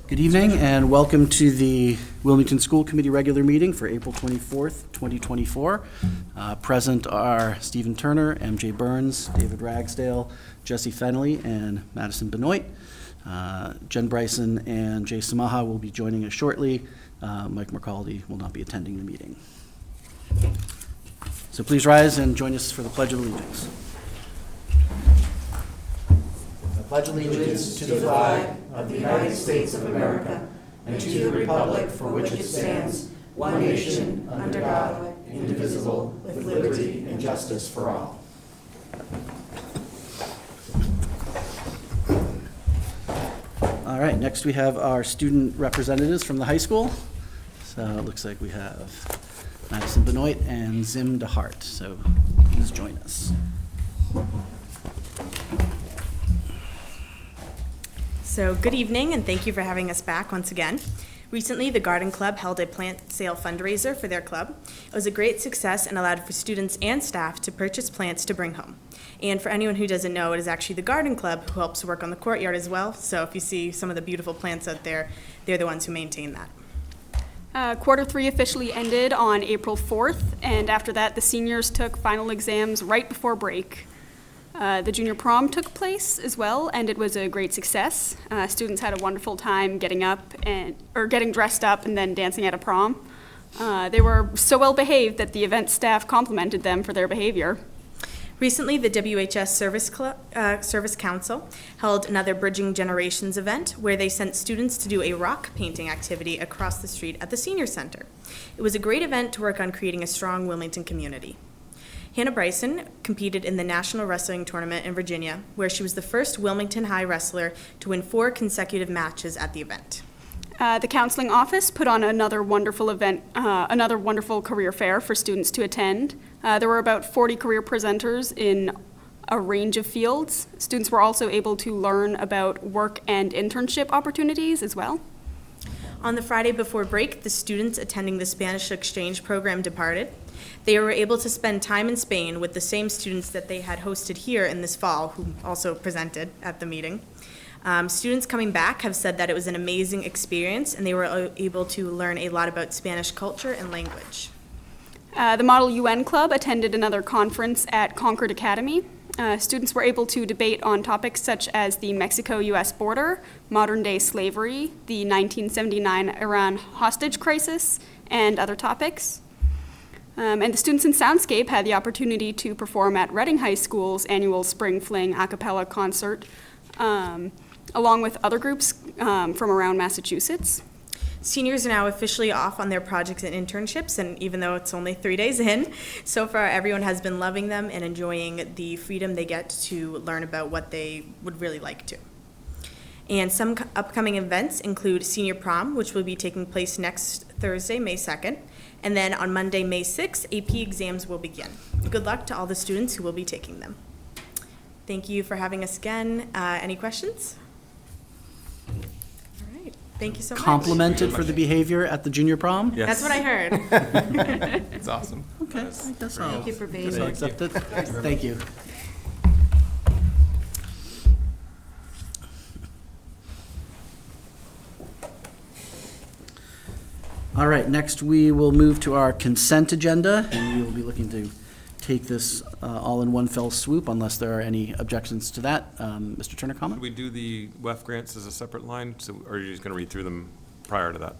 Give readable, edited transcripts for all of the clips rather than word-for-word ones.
Good evening and welcome to the Wilmington School Committee regular meeting for April 24th, 2024. Present are Stephen Turner, MJ Burns, David Ragsdale, Jesse Fenley, and Madison Benoit. Jen Bryson and Jay Samaha will be joining us shortly. Mike McCaldy will not be attending the meeting. So please rise and join us for the Pledge of Allegiance. I pledge allegiance to the flag of the United States of America and to the republic for which it stands, one nation, under God, indivisible, with liberty and justice for all. All right, next we have our student representatives from the high school. So it looks like we have Madison Benoit and Zim DeHart. So please join us. So good evening, and thank you for having us back once again. Recently, the Garden Club held a plant sale fundraiser for their club. It was a great success and allowed for students and staff to purchase plants to bring home. And for anyone who doesn't know, it is actually the Garden Club who helps work on the courtyard as well. So if you see some of the beautiful plants out there, they're the ones who maintain that. Quarter 3 officially ended on April 4th, and after that, the seniors took final exams right before break. The junior prom took place as well, and it was a great success. Students had a wonderful time getting dressed up and then dancing at a prom. They were so well behaved that the event staff complimented them for their behavior. Recently, the WHS Service Council held another Bridging Generations event where they sent students to do a rock painting activity across the street at the Senior Center. It was a great event to work on creating a strong Wilmington community. Hannah Bryson competed in the National Wrestling Tournament in Virginia, where she was the first Wilmington High wrestler to win 4 consecutive matches at the event. The counseling office put on another wonderful event, another wonderful career fair for students to attend. There were about 40 career presenters in a range of fields. Students were also able to learn about work and internship opportunities as well. On the Friday before break, the students attending the Spanish exchange program departed. They were able to spend time in Spain with the same students that they had hosted here in this fall, who also presented at the meeting. Students coming back have said that it was an amazing experience and they were able to learn a lot about Spanish culture and language. The Model UN Club attended another conference at Concord Academy. Students were able to debate on topics such as the Mexico-U.S. border, modern-day slavery, the 1979 Iran hostage crisis, and other topics. And the students in Soundscape had the opportunity to perform at Reading High School's annual Spring Fling a cappella concert, along with other groups from around Massachusetts. Seniors are now officially off on their projects and internships, and even though it's only 3 days in, so far everyone has been loving them and enjoying the freedom they get to learn about what they would really like to. And some upcoming events include Senior Prom, which will be taking place next Thursday, May 2nd, and then on Monday, May 6th, AP exams will begin. Good luck to all the students who will be taking them. Thank you for having us again. Any questions? All right, thank you so much. Complimented for the behavior at the junior prom? Yes. That's what I heard. It's awesome. Okay, I guess so. Thank you for being So here. accepted. Thank you. All right, next we will move to our consent agenda, and we will be looking to take this all in one fell swoop unless there are any objections to that. Mr. Turner, comment? Should we do the WEF grants as a separate line, or are you just going to read through them prior to that?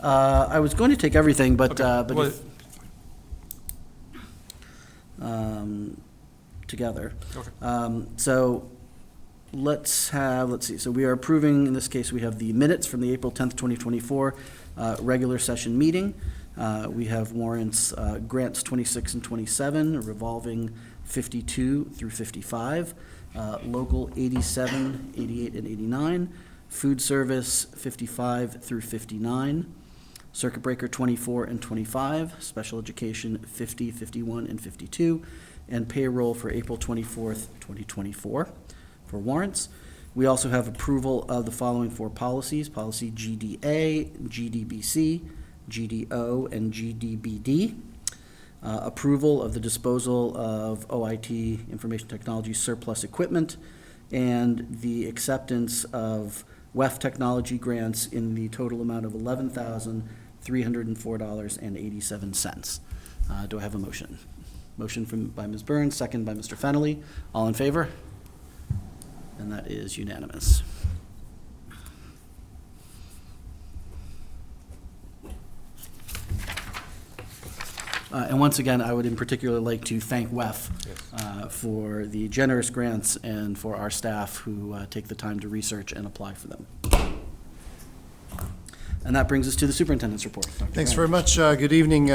I was going to take everything, but, Okay. Well, together. Okay. So let's see, so we are approving, in this case, we have the minutes from the April 10th, 2024 regular session meeting. We have warrants, grants 26 and 27, revolving 52 through 55, local 87, 88, and 89, food service 55 through 59, circuit breaker 24 and 25, special education 50, 51, and 52, and payroll for April 24th, 2024 for warrants. We also have approval of the following 4 policies: policy GDA, GDBC, GDO, and GDBD. Approval of the disposal of OIT, information technology surplus equipment, and the acceptance of WEF technology grants in the total amount of $11,304.87. Do I have a motion? Motion by Ms. Burns, second by Mr. Fennelly. All in favor? And that is unanimous. And once again, I would in particular like to thank WEF for the generous grants and for our staff who take the time to research and apply for them. And that brings us to the superintendent's report. Dr. Thanks Brown. very much. Good evening.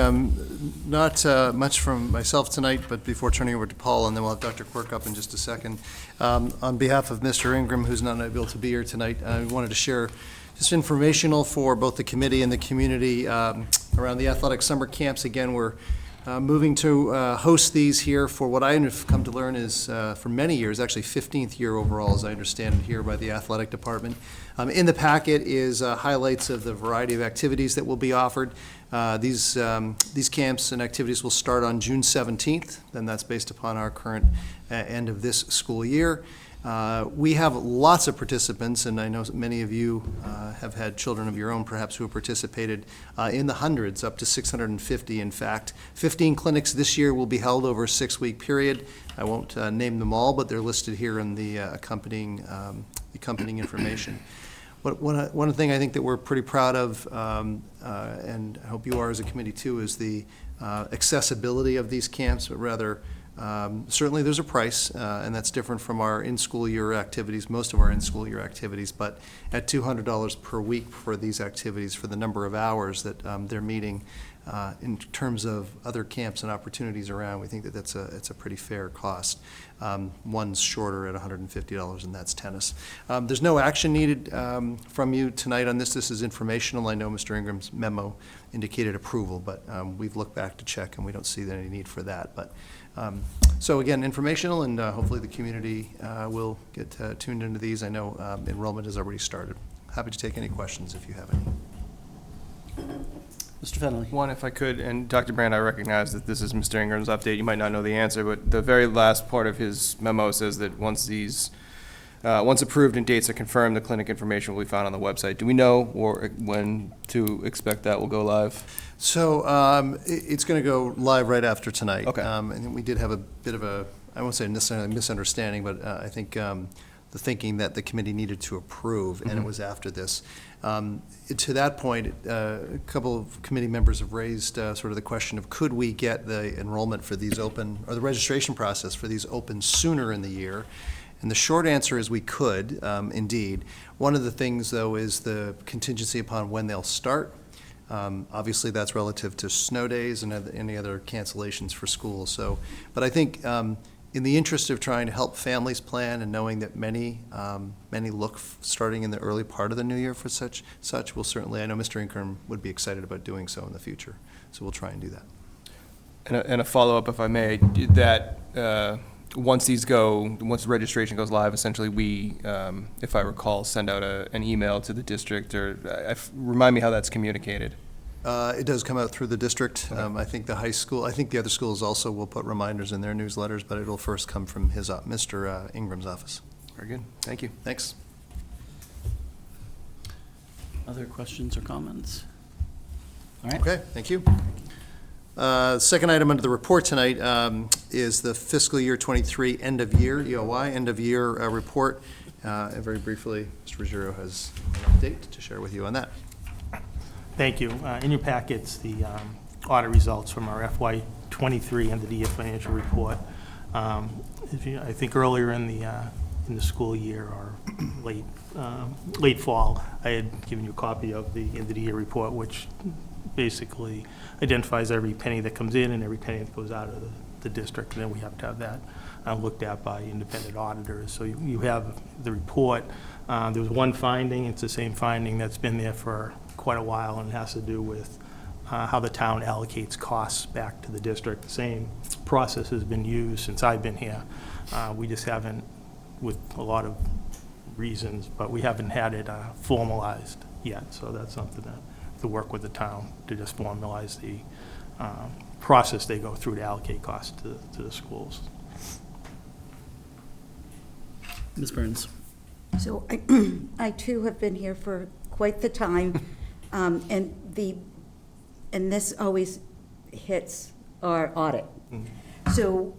Not much from myself tonight, but before turning over to Paul, and then we'll have Dr. Quirk up in just a second. On behalf of Mr. Ingram, who's not able to be here tonight, I wanted to share just informational for both the committee and the community around the athletic summer camps. Again, we're moving to host these here for what I have come to learn is for many years, actually 15th year overall, as I understand it, here by the athletic department. In the packet is highlights of the variety of activities that will be offered. These camps and activities will start on June 17th, and that's based upon our current end of this school year. We have lots of participants, and I know many of you have had children of your own perhaps who have participated in the hundreds, up to 650 in fact. 15 clinics this year will be held over a 6-week period. I won't name them all, but they're listed here in the accompanying information. One thing I think that we're pretty proud of, and I hope you are as a committee too, is the accessibility of these camps, but rather certainly there's a price, and that's different from our in-school year activities, most of our in-school year activities, but at $200 per week for these activities, for the number of hours that they're meeting in terms of other camps and opportunities around, we think that it's a pretty fair cost. One's shorter at $150, and that's tennis. There's no action needed from you tonight on this. This is informational. I know Mr. Ingram's memo indicated approval, but we've looked back to check, and we don't see any need for that. But so again, informational, and hopefully the community will get tuned into these. I know enrollment has already started. Happy to take any questions if you have any. Mr. Fennelly. One, if I could, and Dr. Brand, I recognize that this is Mr. Ingram's update. You might not know the answer, but the very last part of his memo says that once approved and dates are confirmed, the clinic information will be found on the website. Do we know or when to expect that will go live? So it's going to go live right after tonight. Okay. And we did have a bit of a, I won't say necessarily misunderstanding, but I think the thinking that the committee needed to approve, and it was after this. To that point, a couple of committee members have raised sort of the question of could we get the enrollment for these open, or the registration process for these open sooner in the year? And the short answer is we could, indeed. One of the things, though, is the contingency upon when they'll start. Obviously, that's relative to snow days and any other cancellations for school. So, but I think in the interest of trying to help families plan and knowing that many look starting in the early part of the new year for such, we'll certainly, I know Mr. Ingram would be excited about doing so in the future. So we'll try and do that. And a follow-up, if I may, that once the registration goes live, essentially we, if I recall, send out an email to the district, or remind me how that's communicated. It does come out through the district. I think the high school, I think the other schools also will put reminders in their newsletters, but it'll first come from Mr. Ingram's office. Very good. Thank you. Thanks. Other questions or comments? All right. Okay, thank you. Second item under the report tonight is the fiscal year 23 end of year, EOY, end of year report. And very briefly, Mr. Ruggiero has an update to share with you on that. Thank you. In your packets, the audit results from our FY23 end of the year financial report. I think earlier in the school year or late fall, I had given you a copy of the end of the year report, which basically identifies every penny that comes in and every penny that goes out of the district, and then we have to have that looked at by independent auditors. So you have the report. There was one finding. It's the same finding that's been there for quite a while, and it has to do with how the town allocates costs back to the district. The same process has been used since I've been here. We just haven't, with a lot of reasons, but we haven't had it formalized yet. So that's something that to work with the town to just formalize the process they go through to allocate costs to the schools. Ms. Burns. So I too have been here for quite the time, and this always hits our audit. So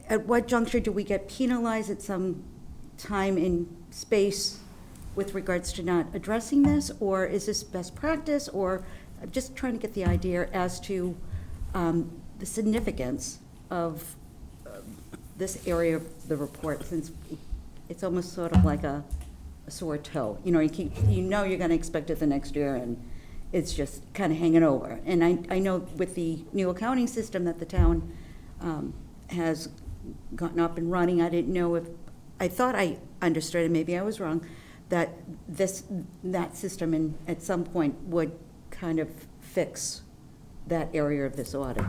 at what juncture do we get penalized at some time in space with regards to not addressing this? Or is this best practice? Or I'm just trying to get the idea as to the significance of this area of the report, since it's almost sort of like a sore toe. You know, you're gonna expect it the next year, and it's just kind of hanging over. And I know with the new accounting system that the town has gotten up and running, I didn't know if, I thought I understood, and maybe I was wrong, that that system at some point would kind of fix that area of this audit.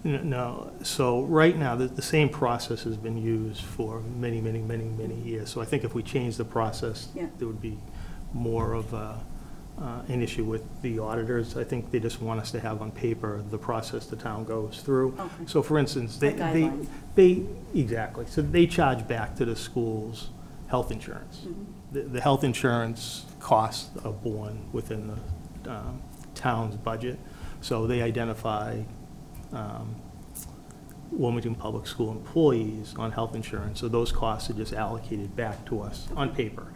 No, so right now, the same process has been used for many, many, many, many years. So I think if we change the process, Yeah. there would be more of an issue with the auditors. I think they just want us to have on paper the process the town goes through. Okay. So for instance, A guideline. exactly, so they charge back to the schools health insurance. Mm-hmm. The health insurance costs are borne within the town's budget. So they identify Wilmington Public School employees on health insurance, so those costs are just allocated back to us on paper.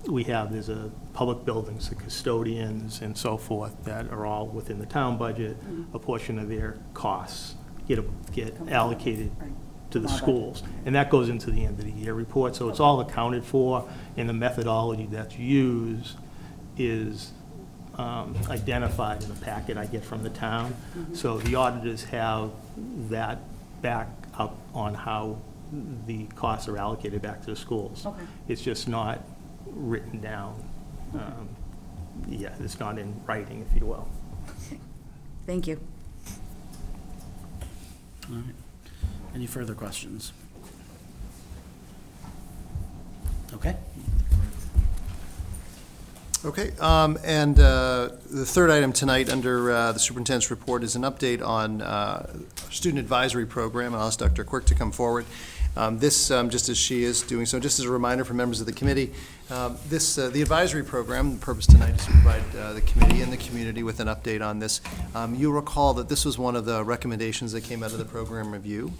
There's a public buildings, the custodians and so forth, that are all within the town budget. A portion of their costs get allocated Right. to the Our budget. schools. And that goes into the end of the year report, so it's all accounted for, and the methodology that's used is identified in the packet I get from the town. So the auditors have that back up on how the costs are allocated back to the schools. Okay. It's just not written down. It's not in writing, if you will. Thank you. All right. Any further questions? Okay. Okay, and the third item tonight under the superintendent's report is an update on our student advisory program, and I'll ask Dr. Quirk to come forward. This, just as she is doing so, just as a reminder for members of the committee, the advisory program, the purpose tonight is to provide the committee and the community with an update on this. You'll recall that this was one of the recommendations that came out of the program review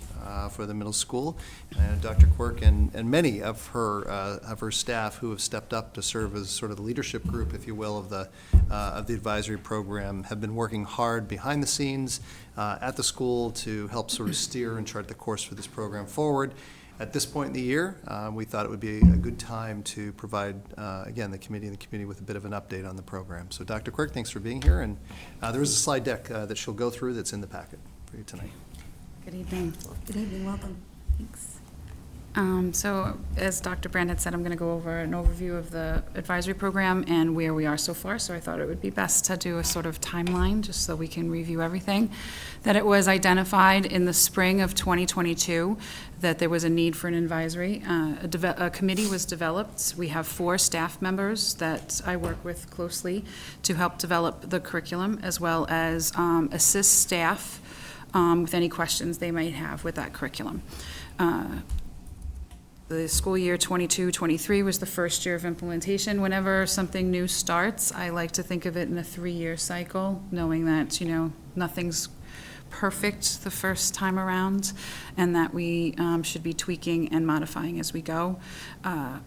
for the middle school. And Dr. Quirk and many of her staff who have stepped up to serve as sort of the leadership group, if you will, of the advisory program have been working hard behind the scenes at the school to help sort of steer and chart the course for this program forward. At this point in the year, we thought it would be a good time to provide, again, the committee and the community with a bit of an update on the program. So Dr. Quirk, thanks for being here, and there is a slide deck that she'll go through that's in the packet for you tonight. Good evening. Good evening, welcome. Thanks. So as Dr. Brand had said, I'm going to go over an overview of the advisory program and where we are so far. So I thought it would be best to do a sort of timeline just so we can review everything. That it was identified in the spring of 2022 that there was a need for an advisory. A committee was developed. We have 4 staff members that I work with closely to help develop the curriculum, as well as assist staff with any questions they might have with that curriculum. The school year 22-23 was the first year of implementation. Whenever something new starts, I like to think of it in a 3-year cycle, knowing that, nothing's perfect the first time around, and that we should be tweaking and modifying as we go.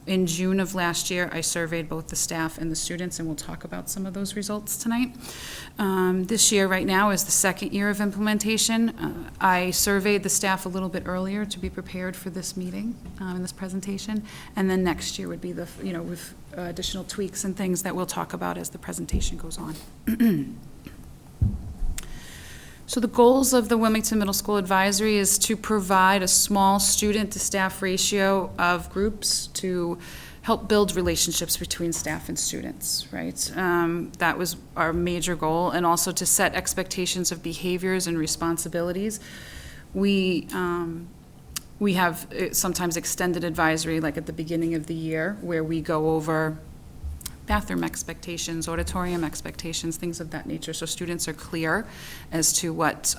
In June of last year, I surveyed both the staff and the students, and we'll talk about some of those results tonight. This year, right now, is the second year of implementation. I surveyed the staff a little bit earlier to be prepared for this meeting and this presentation, and then next year would be the, with additional tweaks and things that we'll talk about as the presentation goes on. So the goals of the Wilmington Middle School Advisory is to provide a small student-to-staff ratio of groups to help build relationships between staff and students, right? That was our major goal, and also to set expectations of behaviors and responsibilities. We have sometimes extended advisory, like at the beginning of the year, where we go over bathroom expectations, auditorium expectations, things of that nature, so students are clear as to what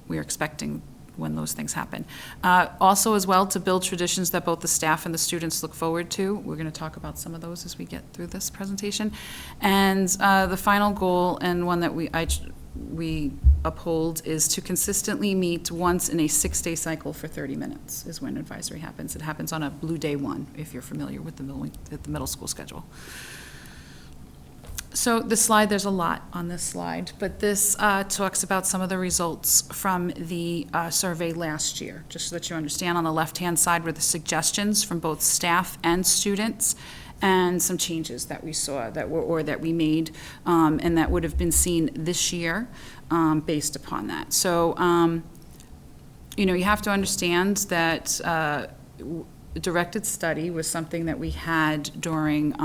we're expecting when those things happen. Also as well, to build traditions that both the staff and the students look forward to. We're going to talk about some of those as we get through this presentation. And the final goal, and one that we uphold, is to consistently meet once in a 6-day cycle for 30 minutes is when advisory happens. It happens on a blue day 1, if you're familiar with the middle school schedule. So this slide, there's a lot on this slide, but this talks about some of the results from the survey last year, just so that you understand. On the left-hand side were the suggestions from both staff and students, and some changes that we saw that we made, and that would have been seen this year based upon that. So, you have to understand that directed study was something that we had during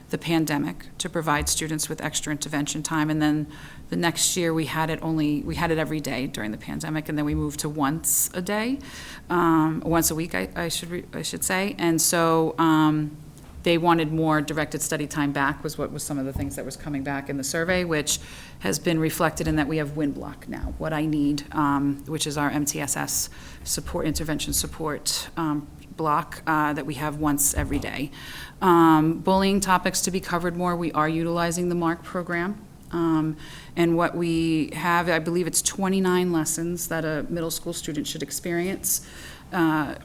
the pandemic to provide students with extra intervention time, and then the next year we had it every day during the pandemic, and then we moved to once a day, once a week, I should say, and so they wanted more directed study time back, was what was some of the things that was coming back in the survey, which has been reflected in that we have WinBlock now, What I Need, which is our MTSS support, intervention support block that we have once every day. Bullying topics to be covered more, we are utilizing the MARC program. And what we have, I believe it's 29 lessons that a middle school student should experience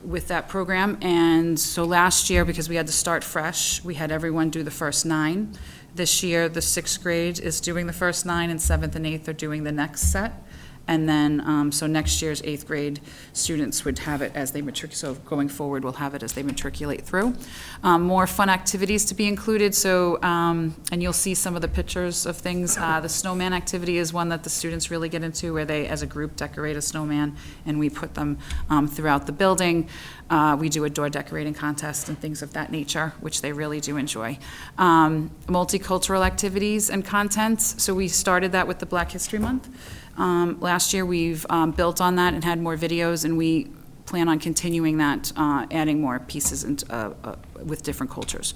with that program. And so last year, because we had to start fresh, we had everyone do the first 9. This year, the 6th grade is doing the first 9, and 7th and 8th are doing the next set. And then, so next year's 8th grade students would have it as they matriculate, so going forward, we'll have it as they matriculate through. More fun activities to be included, so, and you'll see some of the pictures of things. The snowman activity is one that the students really get into, where they, as a group, decorate a snowman, and we put them throughout the building. We do a door decorating contest and things of that nature, which they really do enjoy. Multicultural activities and content, so we started that with the Black History Month. Last year, we've built on that and had more videos, and we plan on continuing that, adding more pieces with different cultures.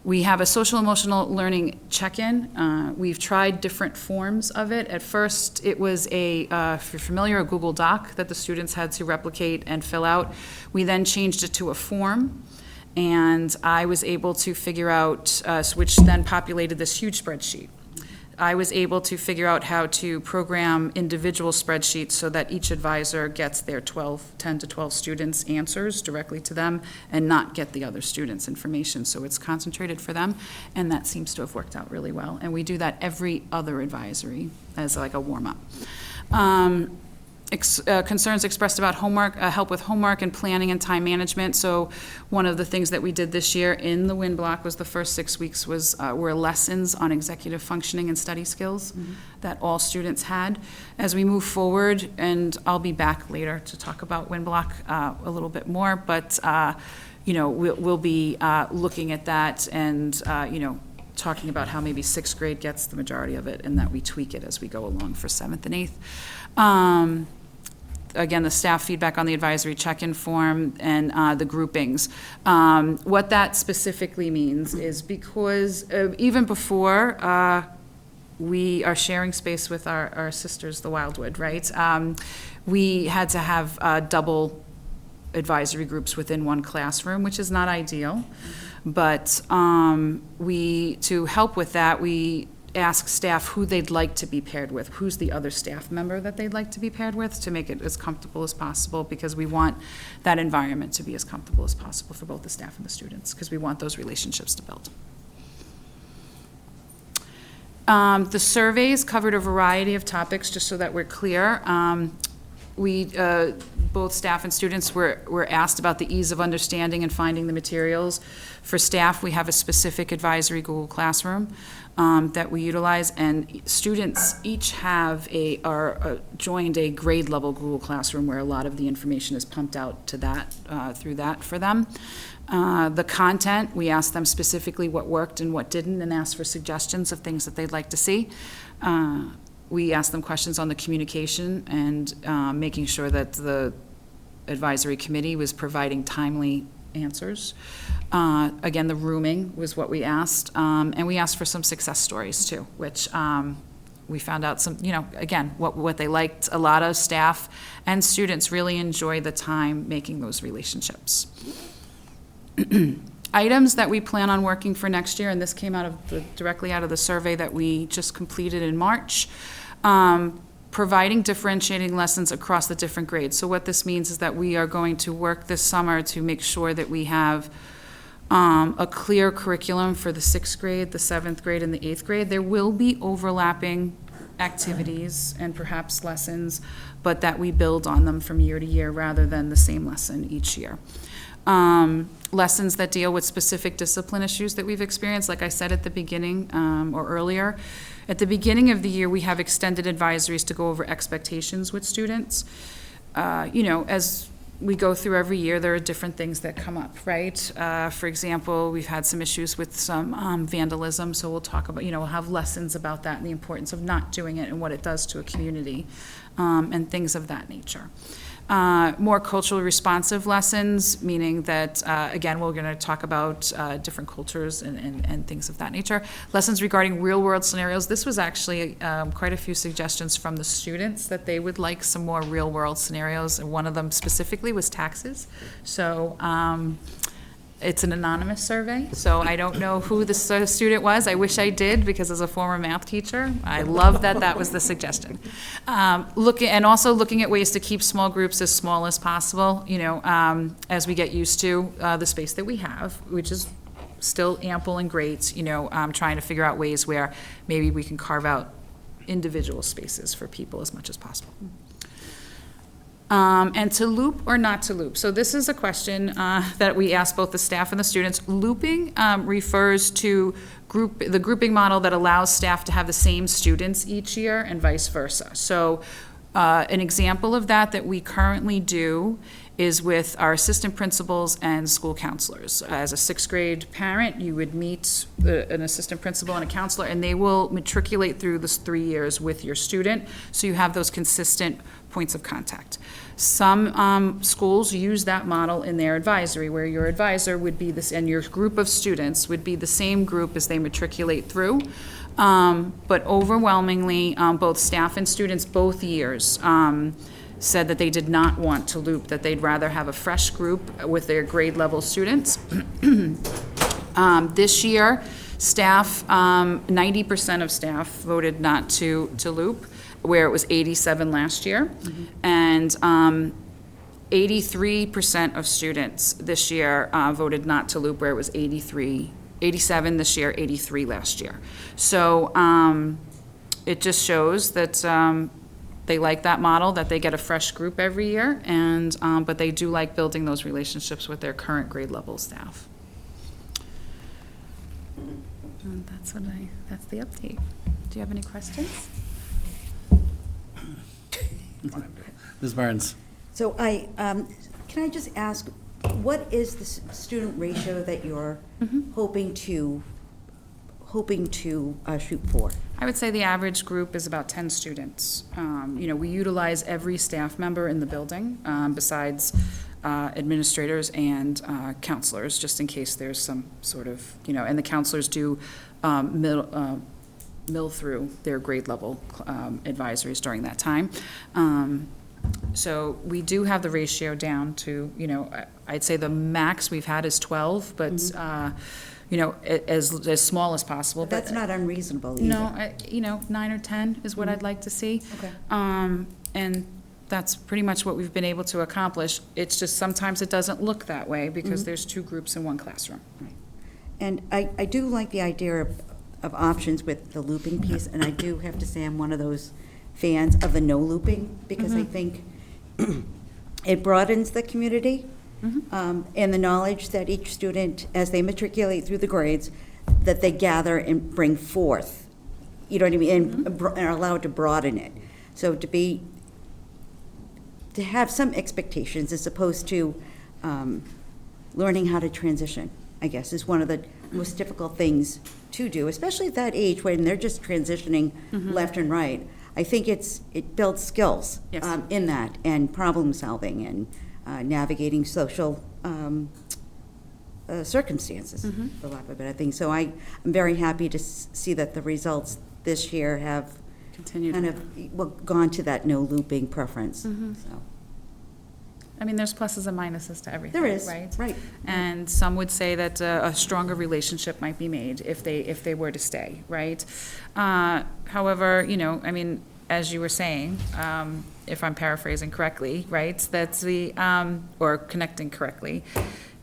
We have a social emotional learning check-in. We've tried different forms of it. At first, it was if you're familiar, a Google Doc that the students had to replicate and fill out. We then changed it to a form, and I was able to figure out, which then populated this huge spreadsheet. I was able to figure out how to program individual spreadsheets so that each advisor gets their 10 to 12 students' answers directly to them and not get the other students' information. So it's concentrated for them, and that seems to have worked out really well. And we do that every other advisory as like a warm-up. Concerns expressed about homework, help with homework and planning and time management. So one of the things that we did this year in the WinBlock was the first 6 weeks were lessons on executive functioning and study skills that all students had. As we move forward, and I'll be back later to talk about WinBlock a little bit more, but we'll be looking at that and talking about how maybe 6th grade gets the majority of it, and that we tweak it as we go along for 7th and 8th. Again, the staff feedback on the advisory check-in form and the groupings. What that specifically means is because even before we are sharing space with our sisters, the Wildwood, right? We had to have double advisory groups within one classroom, which is not ideal. But to help with that, we ask staff who they'd like to be paired with, who's the other staff member that they'd like to be paired with, to make it as comfortable as possible, because we want that environment to be as comfortable as possible for both the staff and the students, because we want those relationships to build. The surveys covered a variety of topics, just so that we're clear. Both staff and students were asked about the ease of understanding and finding the materials. For staff, we have a specific advisory Google Classroom that we utilize, and students each have joined a grade level Google Classroom where a lot of the information is pumped out to that through that for them. The content, we asked them specifically what worked and what didn't, and asked for suggestions of things that they'd like to see. We asked them questions on the communication and making sure that the advisory committee was providing timely answers. Again, the rooming was what we asked. And we asked for some success stories too, which we found out some, again, what they liked. A lot of staff and students really enjoy the time making those relationships. Items that we plan on working for next year, and this came directly out of the survey that we just completed in March, providing differentiating lessons across the different grades. So what this means is that we are going to work this summer to make sure that we have a clear curriculum for the 6th grade, the 7th grade, and the 8th grade. There will be overlapping activities and perhaps lessons, but that we build on them from year to year rather than the same lesson each year. Lessons that deal with specific discipline issues that we've experienced, like I said at the beginning or earlier. At the beginning of the year, we have extended advisories to go over expectations with students. As we go through every year, there are different things that come up, right? For example, we've had some issues with some vandalism, so we'll talk about, we'll have lessons about that and the importance of not doing it and what it does to a community, and things of that nature. More culturally responsive lessons, meaning that, again, we're going to talk about different cultures and things of that nature. Lessons regarding real-world scenarios. This was actually quite a few suggestions from the students that they would like some more real-world scenarios, and one of them specifically was taxes. So it's an anonymous survey, so I don't know who the student was. I wish I did, because as a former math teacher, I love that was the suggestion. And also looking at ways to keep small groups as small as possible, as we get used to the space that we have, which is still ample and great, trying to figure out ways where maybe we can carve out individual spaces for people as much as possible. And to loop or not to loop. So this is a question that we ask both the staff and the students. Looping refers to the grouping model that allows staff to have the same students each year and vice versa. So an example of that we currently do is with our assistant principals and school counselors. As a 6th grade parent, you would meet an assistant principal and a counselor, and they will matriculate through this 3 years with your student, so you have those consistent points of contact. Some schools use that model in their advisory, where your advisor would be this, and your group of students would be the same group as they matriculate through. But overwhelmingly, both staff and students both years said that they did not want to loop, that they'd rather have a fresh group with their grade level students. This year, staff, 90% of staff voted not to loop, where it was 87 last year. And 83% of students this year voted not to loop, where it was 87 this year, 83 last year. So it just shows that they like that model, that they get a fresh group every year, and but they do like building those relationships with their current grade level staff. And that's the update. Do you have any questions? Ms. Barnes? So can I just ask, what is the student ratio that you're hoping to shoot for? I would say the average group is about 10 students. We utilize every staff member in the building, besides administrators and counselors, just in case there's some sort of, and the counselors do mill through their grade level advisories during that time. So we do have the ratio down to, I'd say the max we've had is 12, but as small as possible. But that's not unreasonable either. No, 9 or 10 is what I'd like to see. Okay. And that's pretty much what we've been able to accomplish. It's just sometimes it doesn't look that way because there's 2 groups in one classroom. Right. And I do like the idea of options with the looping piece, and I do have to say I'm one of those fans of the no looping, because I think it broadens the community and the knowledge that each student, as they matriculate through the grades, that they gather and bring forth, you know what I mean, and are allowed to broaden it. So to have some expectations as opposed to learning how to transition, I guess, is one of the most difficult things to do, especially at that age when they're just transitioning left and right. I think it builds skills in that, and problem solving, and navigating social circumstances, for lack of a better thing. So I'm very happy to see that the results this year have Continue. kind of, well, gone to that no looping preference, Mhm. so. I mean, there's pluses and minuses to everything, There is, right? right. And some would say that a stronger relationship might be made if they were to stay, right? However, you know, I mean, as you were saying, if I'm paraphrasing correctly, right, that's or connecting correctly,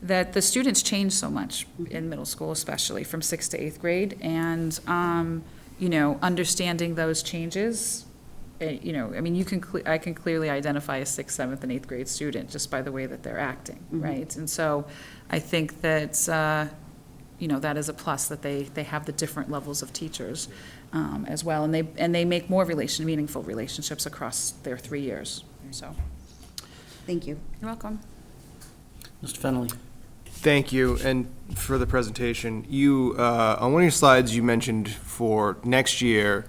that the students change so much in middle school, especially from 6th to 8th grade, and, you know, understanding those changes, you know, I mean, I can clearly identify a 6th, 7th, and 8th grade student just by the way that they're acting, right? And so I think that, you know, that is a plus, that they have the different levels of teachers as well, and they make more meaningful relationships across their 3 years, so. Thank you. You're welcome. Mr. Fennelly? Thank you, and for the presentation. You, on one of your slides, you mentioned for next year,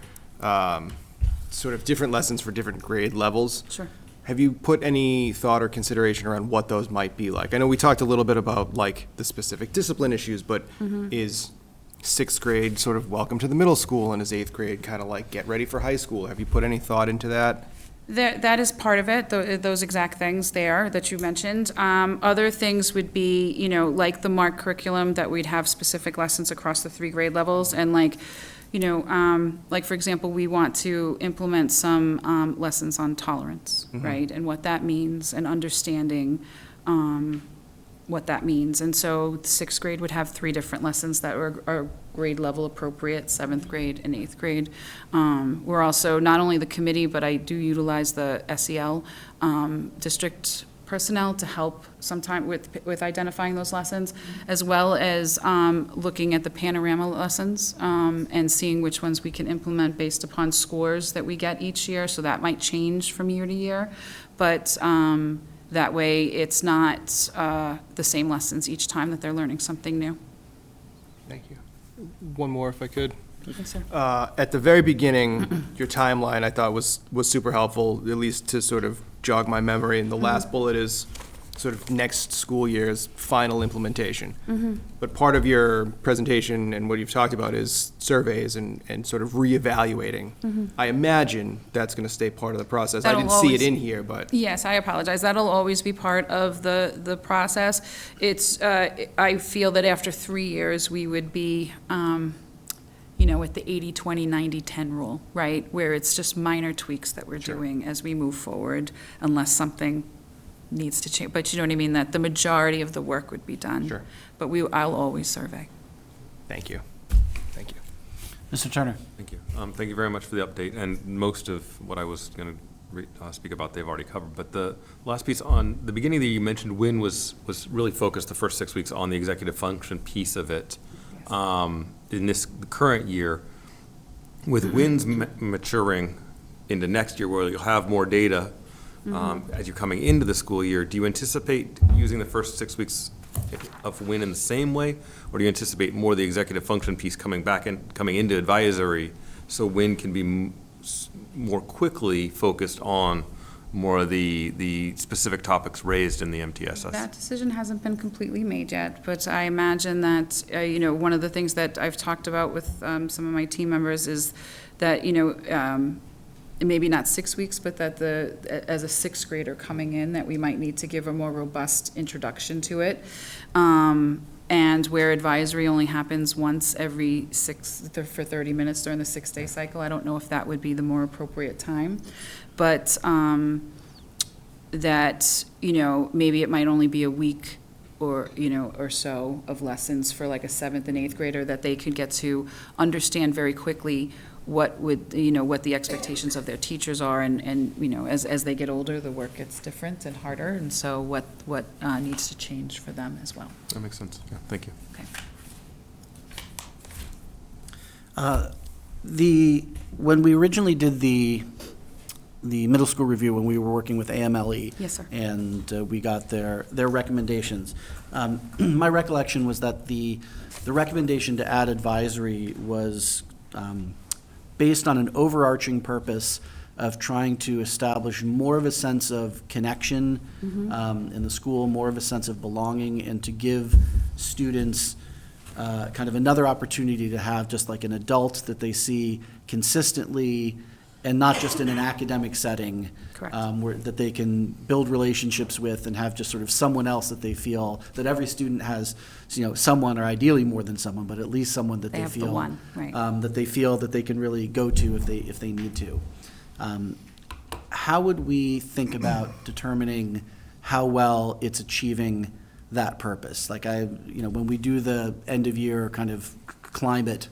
sort of different lessons for different grade levels. Sure. Have you put any thought or consideration around what those might be like? I know we talked a little bit about like the specific discipline issues, but is 6th grade sort of welcome to the middle school, and is 8th grade kind of like get ready for high school? Have you put any thought into that? That is part of it, those exact things there that you mentioned. Other things would be, you know, like the MARC curriculum, that we'd have specific lessons across the 3 grade levels, and like, you know, like, for example, we want to implement some lessons on tolerance, right? And what that means, and understanding what that means. And so the 6th grade would have 3 different lessons that are grade level appropriate, 7th grade and 8th grade. We're also, not only the committee, but I do utilize the SEL district personnel to help sometime with identifying those lessons, as well as looking at the panorama lessons and seeing which ones we can implement based upon scores that we get each year. So that might change from year to year, but that way it's not the same lessons each time that they're learning something new. Thank you. One more, if I could. Yes, sir. At the very beginning, your timeline, I thought was super helpful, at least to sort of jog my memory. And the last bullet is sort of next school year's final implementation. But part of your presentation and what you've talked about is surveys and sort of reevaluating. I imagine that's going to stay part of the process. I That'll didn't see it always- in here, but. Yes, I apologize. That'll always be part of the process. It's, I feel that after 3 years, we would be, you know, with the 80-20, 90-10 rule, right? Where it's just minor tweaks that we're doing as we move forward, unless something needs to change. But you know what I mean, that the majority of the work would be done. Sure. But I'll always survey. Thank you. Thank you. Mr. Turner? Thank you. Thank you very much for the update, and most of what I was going to speak about, they've already covered. But the last piece, on the beginning that you mentioned, WIN was really focused the first 6 weeks on the executive function piece of it. In this current year, with WINs maturing into next year, where you'll have more data as you're coming into the school year, do you anticipate using the first 6 weeks of WIN in the same way, or do you anticipate more of the executive function piece coming into advisory, so WIN can be more quickly focused on more of the specific topics raised in the MTSS? That decision hasn't been completely made yet, but I imagine that, you know, one of the things that I've talked about with some of my team members is that, you know, maybe not 6 weeks, but that as a 6th grader coming in, that we might need to give a more robust introduction to it. And where advisory only happens once every for 30 minutes during the 6-day cycle, I don't know if that would be the more appropriate time. But that, you know, maybe it might only be a week or, you know, or so of lessons for like a 7th and 8th grader, that they could get to understand very quickly what the expectations of their teachers are, and you know, as they get older, the work gets different and harder, and so what needs to change for them as well. That makes sense. Yeah, thank you. Okay. When we originally did the middle school review, when we were working with AMLE. Yes, sir. And we got their recommendations. My recollection was that the recommendation to add advisory was based on an overarching purpose of trying to establish more of a sense of connection in the school, more of a sense of belonging, and to give students kind of another opportunity to have just like an adult that they see consistently and not just in an academic setting. Correct. Where, that they can build relationships with and have just sort of someone else that they feel, that every student has, someone, or ideally more than someone, but at least someone that They they have the feel. one, right. That they feel that they can really go to if they need to. How would we think about determining how well it's achieving that purpose? Like when we do the end of year kind of climate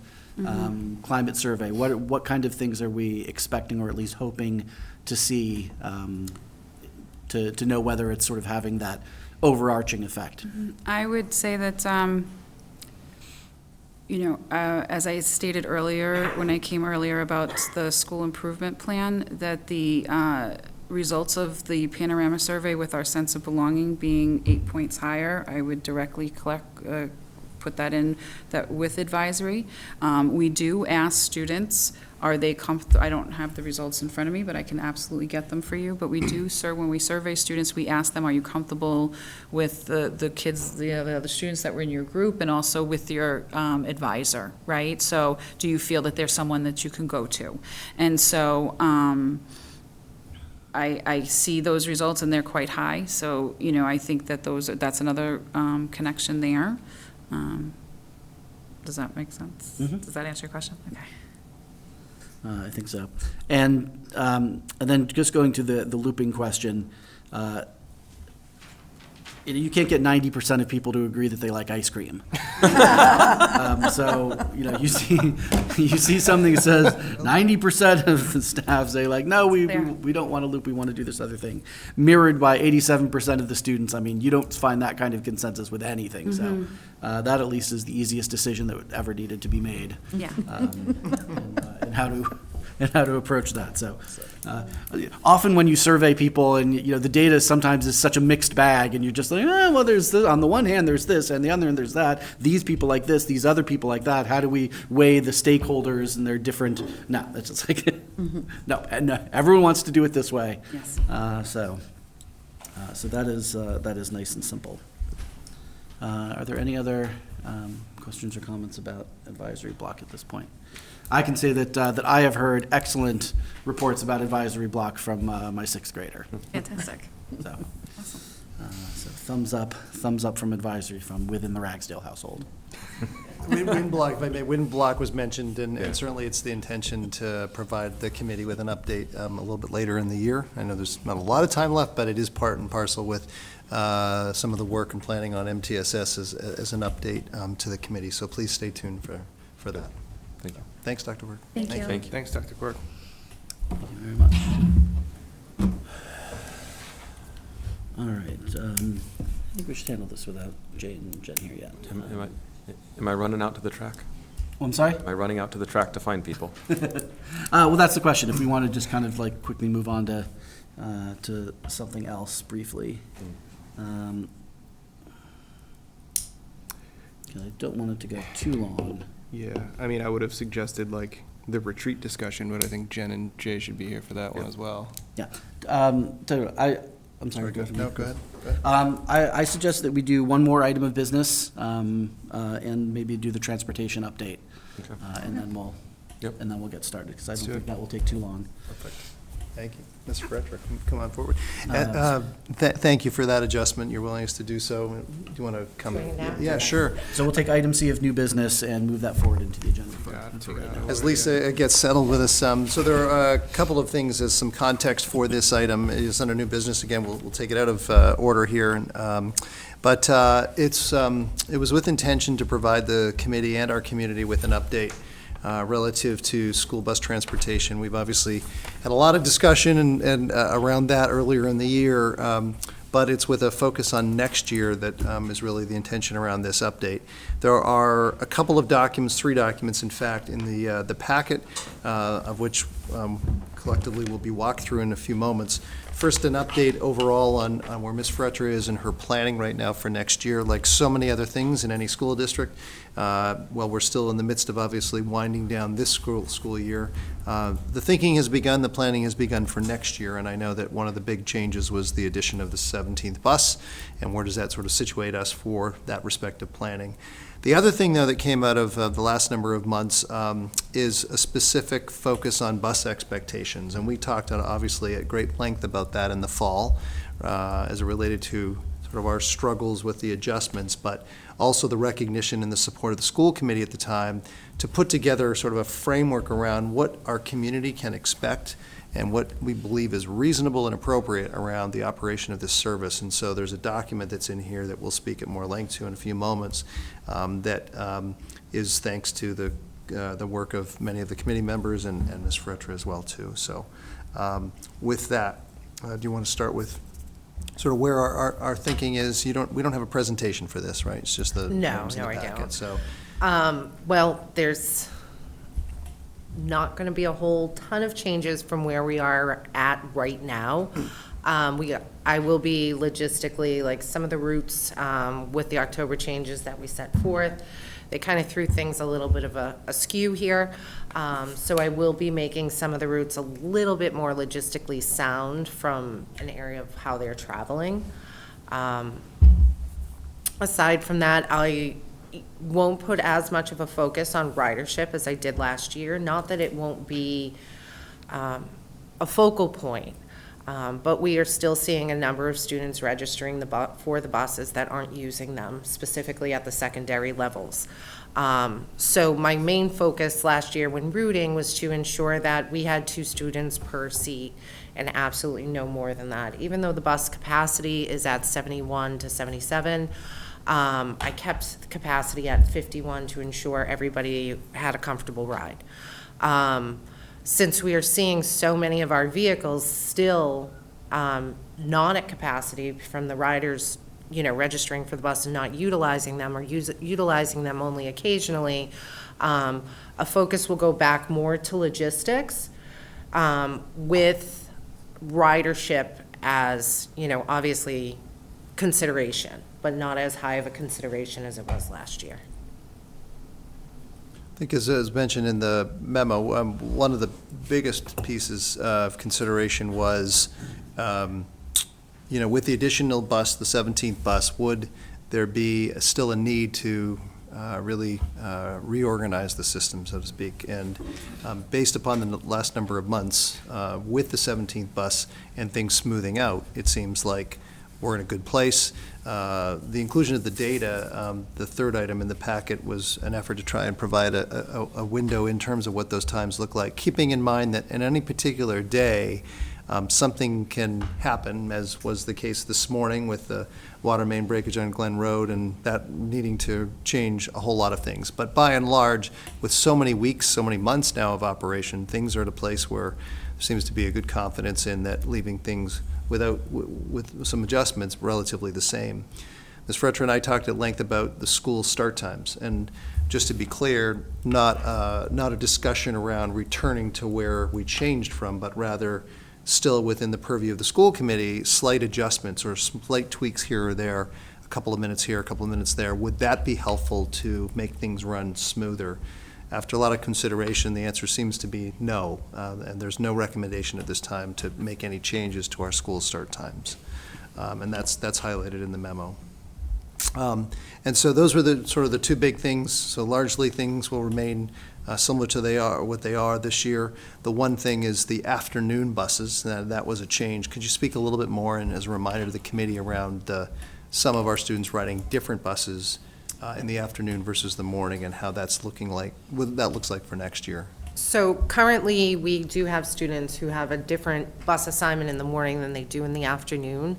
survey, what kind of things are we expecting, or at least hoping to see, to know whether it's sort of having that overarching effect? I would say that, as I stated earlier, when I came earlier about the school improvement plan, that the results of the panorama survey with our sense of belonging being 8 points higher, I would directly put that in that with advisory. We do ask students, are they comfortable? I don't have the results in front of me, but I can absolutely get them for you. But we do, sir, when we survey students, we ask them, are you comfortable with the kids, the other students that were in your group, and also with your advisor, right? So do you feel that there's someone that you can go to? And so I see those results, and they're quite high. So, I think that that's another connection there. Does that make sense? Mhm. Does that answer your question? Okay. I think so. And then just going to the looping question, you can't get 90% of people to agree that they like ice cream. So, you see something that says 90% of the staff say like, no, we don't want to loop, we want to do this other thing. Mirrored by 87% of the students. I mean, you don't find that kind of consensus with anything. So that at least is the easiest decision that ever needed to be made. Yeah. And how to approach that. So often when you survey people, and the data sometimes is such a mixed bag, and you're just like, well, there's this, on the one hand there's this, and the other hand there's that. These people like this, these other people like that. How do we weigh the stakeholders and their different? No, that's just like no. Everyone wants to do it this way. Yes. So that is nice and simple. Are there any other questions or comments about advisory block at this point? I can say that I have heard excellent reports about advisory block from my sixth grader. Fantastic. So, so thumbs up from advisory from within the Ragsdale household. Wind block, if I may, wind block was mentioned, and certainly it's the intention to provide the committee with an update a little bit later in the year. I know there's not a lot of time left, but it is part and parcel with some of the work and planning on MTSS as an update to the committee. So please stay tuned for that. Thank you. Thanks, Dr. Work. Thank you. Thank you. Thanks, Dr. Quirk. Thank you very much. All right. I think we should handle this without Jay and Jen here yet. Am I running out to the track? Oh, I'm sorry? Am I running out to the track to find people? Well, that's the question. If we want to just kind of like quickly move on to something else briefly. 'Cause I don't want it to go too long. Yeah, I mean, I would have suggested like the retreat discussion, but I think Jen and Jay should be here for that one as well. Yeah. Tell you what, I'm sorry. Go ahead. No, go ahead. I suggest that we do one more item of business, and maybe do the transportation update. Okay. And then we'll, Yep. and then we'll get started, because I Let's don't do think it. that will take too long. Perfect. Thank you. Mr. Frederick, come on forward. Uh, Thank you for that adjustment, your willingness to do so. Do you want to come? Yeah, sure. So we'll take item C of new business and move that forward into the agenda. That's all right. As Lisa gets settled with us, so there are a couple of things as some context for this item. It is under new business. Again, we'll take it out of order here. But it was with intention to provide the committee and our community with an update relative to school bus transportation. We've obviously had a lot of discussion and around that earlier in the year, but it's with a focus on next year that is really the intention around this update. There are a couple of documents, 3 documents in fact, in the packet, of which collectively will be walked through in a few moments. First, an update overall on where Ms. Fretra is in her planning right now for next year. Like so many other things in any school district, while we're still in the midst of obviously winding down this school year, the thinking has begun, the planning has begun for next year, and I know that one of the big changes was the addition of the 7 17th bus, and where does that sort of situate us for that respective planning. The other thing, though, that came out of the last number of months is a specific focus on bus expectations, and we talked obviously at great length about that in the fall as it related to sort of our struggles with the adjustments, but also the recognition and the support of the school committee at the time to put together sort of a framework around what our community can expect and what we believe is reasonable and appropriate around the operation of this service. And so there's a document that's in here that we'll speak at more length to in a few moments that is thanks to the work of many of the committee members and Ms. Fretra as well, too. So with that, do you want to start with sort of where our thinking is? We don't have a presentation for this, right? It's just the items in the packet. don't. So, Well, there's not going to be a whole ton of changes from where we are at right now. I will be logistically, like some of the routes with the October changes that we set forth, they kind of threw things a little bit of a skew here. So I will be making some of the routes a little bit more logistically sound from an area of how they're traveling. Aside from that, I won't put as much of a focus on ridership as I did last year. Not that it won't be a focal point, but we are still seeing a number of students registering for the buses that aren't using them, specifically at the secondary levels. So my main focus last year when routing was to ensure that we had 2 students per seat and absolutely no more than that. Even though the bus capacity is at 71 to 77, I kept the capacity at 51 to ensure everybody had a comfortable ride. Since we are seeing so many of our vehicles still not at capacity from the riders, registering for the bus and not utilizing them or utilizing them only occasionally, a focus will go back more to logistics with ridership as, obviously consideration, but not as high of a consideration as it was last year. I think as mentioned in the memo, one of the biggest pieces of consideration was, with the additional bus, the 17th bus, would there be still a need to really reorganize the system, so to speak? And based upon the last number of months with the 17th bus and things smoothing out, it seems like we're in a good place. The inclusion of the data, the third item in the packet, was an effort to try and provide a window in terms of what those times look like, keeping in mind that in any particular day, something can happen, as was the case this morning with the water main breakage on Glen Road and that needing to change a whole lot of things. But by and large, with so many weeks, so many months now of operation, things are at a place where there seems to be a good confidence in that leaving things with some adjustments relatively the same. Ms. Fretra and I talked at length about the school start times, and just to be clear, not a discussion around returning to where we changed from, but rather still within the purview of the school committee, slight adjustments or slight tweaks here or there, a couple of minutes here, a couple of minutes there. Would that be helpful to make things run smoother? After a lot of consideration, the answer seems to be no, and there's no recommendation at this time to make any changes to our school start times, and that's highlighted in the memo. And so those were the sort of the 2 big things. So largely things will remain similar to what they are this year. The one thing is the afternoon buses. That was a change. Could you speak a little bit more, and as a reminder to the committee, around some of our students riding different buses in the afternoon versus the morning, and how that's looking like, what that looks like for next year? So currently, we do have students who have a different bus assignment in the morning than they do in the afternoon.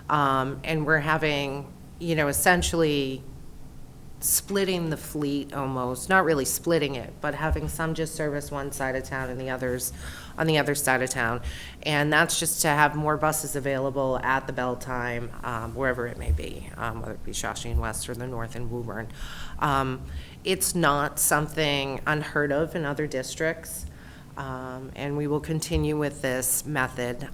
And we're having, essentially splitting the fleet almost, not really splitting it, but having some just service one side of town and the others on the other side of town. And that's just to have more buses available at the bell time, wherever it may be, whether it be Shawshene West or the North and Woburn. It's not something unheard of in other districts. And we will continue with this method.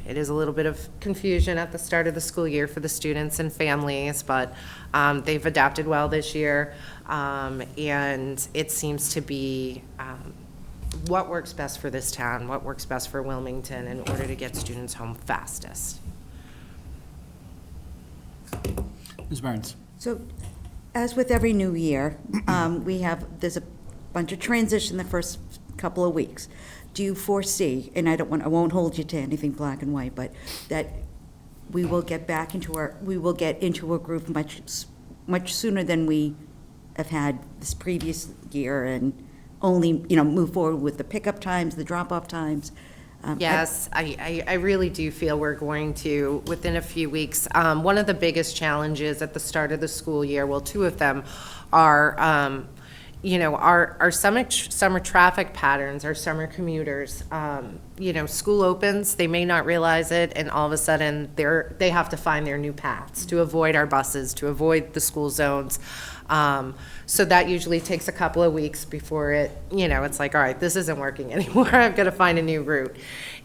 It is a little bit of confusion at the start of the school year for the students and families, but they've adapted well this year, and it seems to be what works best for this town, what works best for Wilmington in order to get students home fastest. Ms. Burns? So, as with every new year, there's a bunch of transition the first couple of weeks. Do you foresee, and I won't hold you to anything black and white, but that we will get into a groove much sooner than we have had this previous year, and only, move forward with the pickup times, the drop-off times? Yes, I really do feel we're going to, within a few weeks. One of the biggest challenges at the start of the school year, well, two of them are, our summer traffic patterns, our summer commuters. School opens, they may not realize it, and all of a sudden, they have to find their new paths to avoid our buses, to avoid the school zones. So that usually takes a couple of weeks before it's like, all right, this isn't working anymore. I've got to find a new route.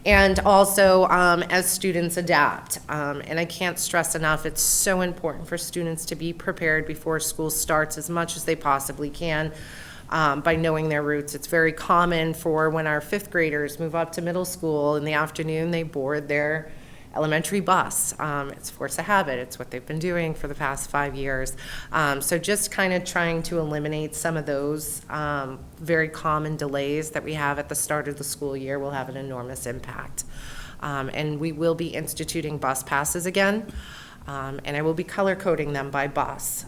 And also, as students adapt, and I can't stress enough, it's so important for students to be prepared before school starts as much as they possibly can, by knowing their routes. It's very common for when our fifth graders move up to middle school in the afternoon, they board their elementary bus. It's force of habit. It's what they've been doing for the past 5 years. So just kind of trying to eliminate some of those very common delays that we have at the start of the school year will have an enormous impact. And we will be instituting bus passes again. And I will be color coding them by bus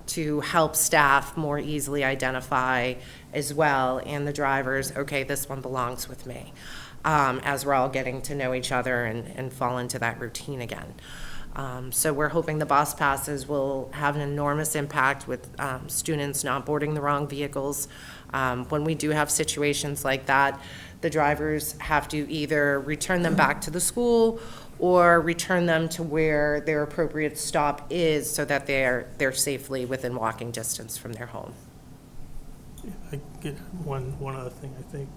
to help staff more easily identify as well, and the drivers, okay, this one belongs with me. As we're all getting to know each other and fall into that routine again. So we're hoping the bus passes will have an enormous impact with students not boarding the wrong vehicles. When we do have situations like that, the drivers have to either return them back to the school or return them to where their appropriate stop is so that they're safely within walking distance from their home. I get one other thing, I think.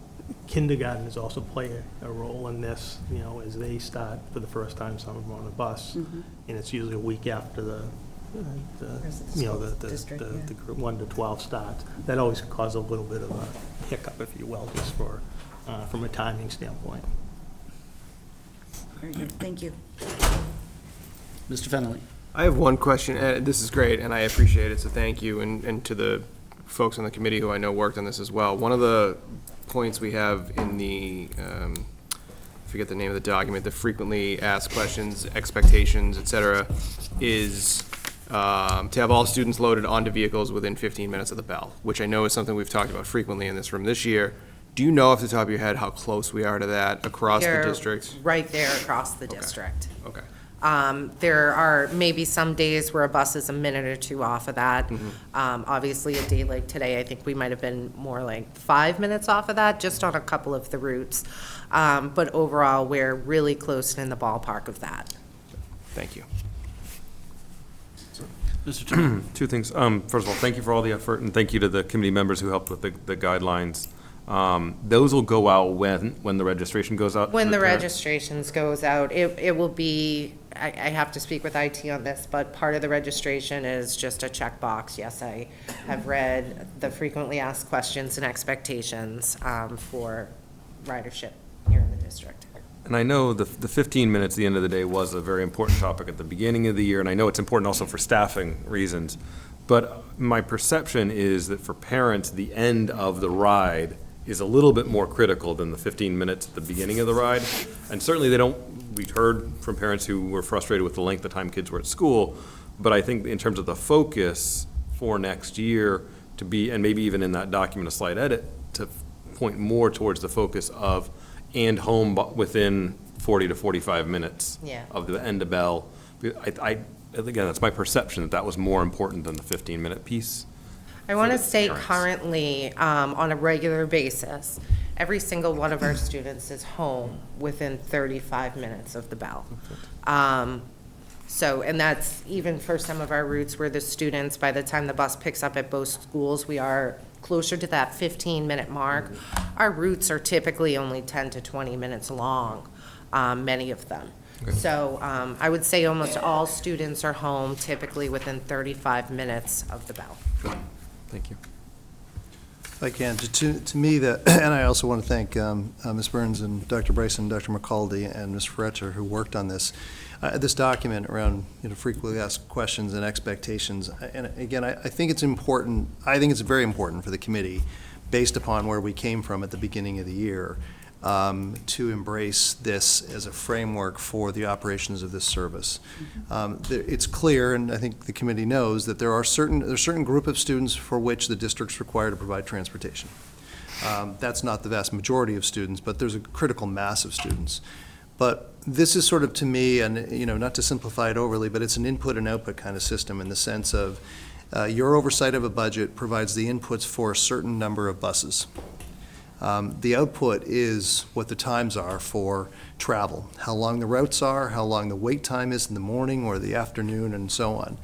Kindergarten is also play a role in this, as they start for the first time, some of them on a bus, and it's usually a week after the group 1 to 12 starts. That always causes a little bit of a hiccup, if you will, just from a timing standpoint. Very good, thank you. Mr. Fennelly? I have one question, and this is great, and I appreciate it, so thank you, and to the folks on the committee who I know worked on this as well. One of the points we have in the, I forget the name of the document, the frequently asked questions, expectations, et cetera, is to have all students loaded onto vehicles within 15 minutes of the bell, which I know is something we've talked about frequently in this room this year. Do you know off the top of your head how close we are to that across the district? Right there across the district. Okay. There are maybe some days where a bus is a minute or two off of that. Obviously, a day like today, I think we might have been more like 5 minutes off of that, just on a couple of the routes. But overall, we're really close and in the ballpark of that. Thank you. Mr. Turner? Two things. First of all, thank you for all the effort, and thank you to the committee members who helped with the guidelines. Those will go out when the registration goes out? When to the parents? registrations goes out, it will be, I have to speak with IT on this, but part of the registration is just a checkbox. Yes, I have read the frequently asked questions and expectations for ridership here in the district. And I know the 15 minutes at the end of the day was a very important topic at the beginning of the year, and I know it's important also for staffing reasons. But my perception is that for parents, the end of the ride is a little bit more critical than the 15 minutes at the beginning of the ride. And certainly we heard from parents who were frustrated with the length of time kids were at school, but I think in terms of the focus for next year to be, and maybe even in that document, a slight edit, to point more towards the focus of and home within 40 to 45 minutes of the end of bell. Again, that's my perception that was more important than the 15-minute piece. I want to state currently, on a regular basis, every single one of our students is home within 35 minutes of the bell. And that's even for some of our routes where the students, by the time the bus picks up at both schools, we are closer to that 15-minute mark. Our routes are typically only 10 to 20 minutes long, many of them. Okay. So I would say almost all students are home typically within 35 minutes of the bell. Good. Thank you. If I can, to me, and I also want to thank Ms. Burns and Dr. Bryson, Dr. McCaldy, and Ms. Ferretcher, who worked on this document around, frequently asked questions and expectations. And again, I think it's important, I think it's very important for the committee, based upon where we came from at the beginning of the year, to embrace this as a framework for the operations of this service. It's clear, and I think the committee knows, that there's a certain group of students for which the district's required to provide transportation. That's not the vast majority of students, but there's a critical mass of students. But this is sort of, to me, and not to simplify it overly, but it's an input and output kind of system in the sense of your oversight of a budget provides the inputs for a certain number of buses. The output is what the times are for travel, how long the routes are, how long the wait time is in the morning or the afternoon, and so on.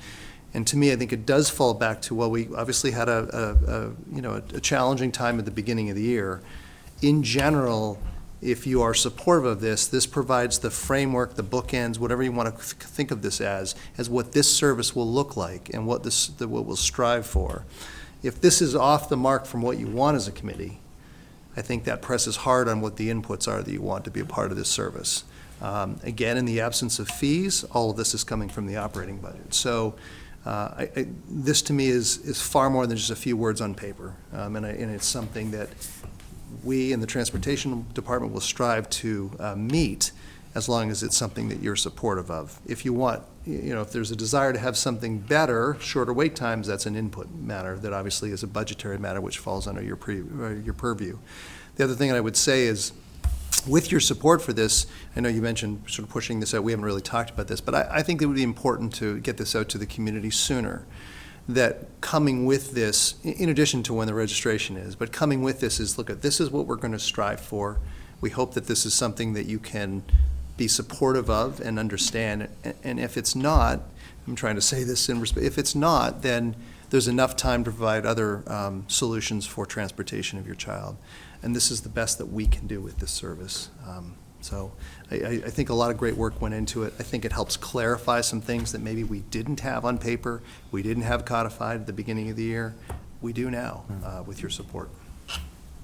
And to me, I think it does fall back to, well, we obviously had a challenging time at the beginning of the year. In general, if you are supportive of this provides the framework, the bookends, whatever you want to think of this as what this service will look like and what we'll strive for. If this is off the mark from what you want as a committee, I think that presses hard on what the inputs are that you want to be a part of this service. Again, in the absence of fees, all of this is coming from the operating budget. So this to me is far more than just a few words on paper. And it's something that we in the Transportation Department will strive to meet, as long as it's something that you're supportive of. If you want, if there's a desire to have something better, shorter wait times, that's an input matter that obviously is a budgetary matter which falls under your purview. The other thing I would say is, with your support for this, I know you mentioned sort of pushing this out, we haven't really talked about this, but I think it would be important to get this out to the community sooner. That coming with this, in addition to when the registration is, but coming with this is, look, this is what we're going to strive for. We hope that this is something that you can be supportive of and understand. And if it's not, I'm trying to say this in respect, if it's not, then there's enough time to provide other solutions for transportation of your child. And this is the best that we can do with this service. So I think a lot of great work went into it. I think it helps clarify some things that maybe we didn't have on paper, we didn't have codified at the beginning of the year. We do now with your support.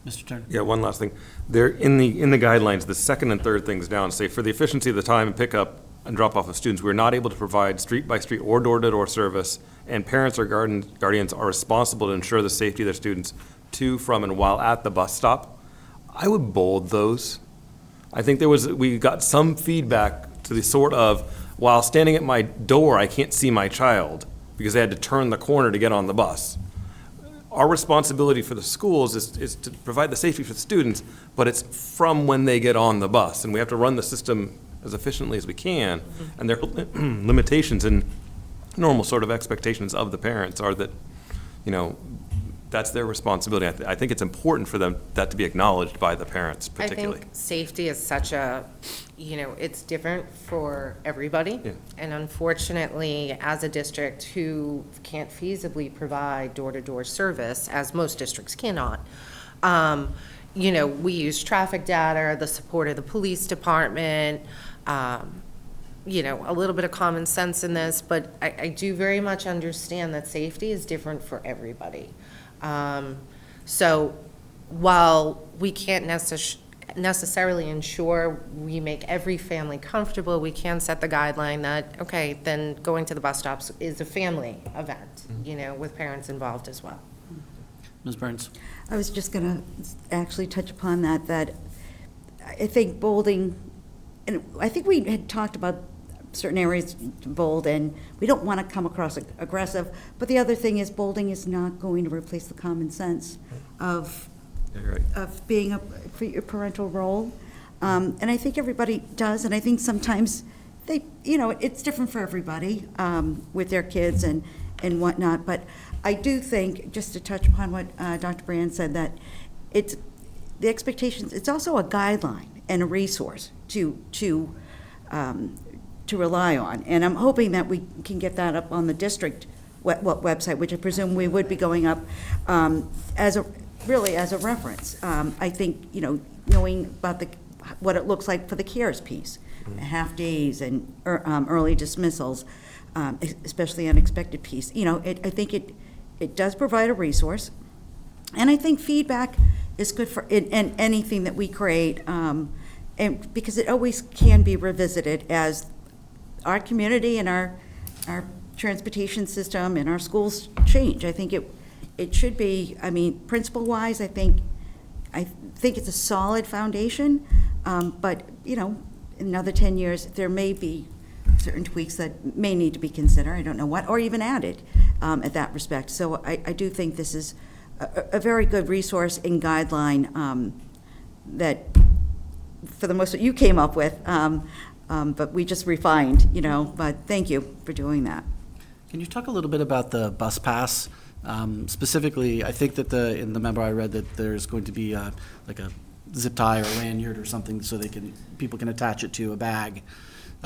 Mr. Turner? Yeah, one last thing. There, in the guidelines, the second and third things down say, for the efficiency of the time and pickup and drop-off of students, we're not able to provide street-by-street or door-to-door service, and parents or guardians are responsible to ensure the safety of their students to, from, and while at the bus stop. I would bold those. I think we got some feedback to the sort of, while standing at my door, I can't see my child because they had to turn the corner to get on the bus. Our responsibility for the schools is to provide the safety for the students, but it's from when they get on the bus, and we have to run the system as efficiently as we can. And there are limitations and normal sort of expectations of the parents are that, that's their responsibility. I think it's important for them that to be acknowledged by the parents particularly. I think safety is such a, it's different for everybody. Yeah. And unfortunately, as a district who can't feasibly provide door-to-door service, as most districts cannot, we use traffic data, the support of the police department, a little bit of common sense in this, but I do very much understand that safety is different for everybody. So while we can't necessarily ensure we make every family comfortable, we can set the guideline that, okay, then going to the bus stops is a family event, with parents involved as well. Ms. Burns? I was just going to actually touch upon that I think bolding, and I think we had talked about certain areas to bold, and we don't want to come across aggressive, but the other thing is bolding is not going to replace the common sense of being a parental role. And I think everybody does, and I think sometimes it's different for everybody with their kids and whatnot, but I do think, just to touch upon what Dr. Brand said, that it's the expectations, it's also a guideline and a resource to rely on. And I'm hoping that we can get that up on the district website, which I presume we would be going up as a reference. I think, knowing about what it looks like for the CARES piece, half days and early dismissals, especially unexpected piece. I think it does provide a resource. And I think feedback is good for, in anything that we create, and because it always can be revisited as our community and our transportation system and our schools change. I think it should be, I mean, principle-wise, I think it's a solid foundation, but, you know, in another 10 years, there may be certain tweaks that may need to be considered, I don't know what, or even added at that respect. So I do think this is a very good resource and guideline that, for the most part, you came up with, but we just refined, you know, but thank you for doing that. Can you talk a little bit about the bus pass? Specifically, I think that in the memo I read that there's going to be like a zip tie or lanyard or something so people can attach it to a bag.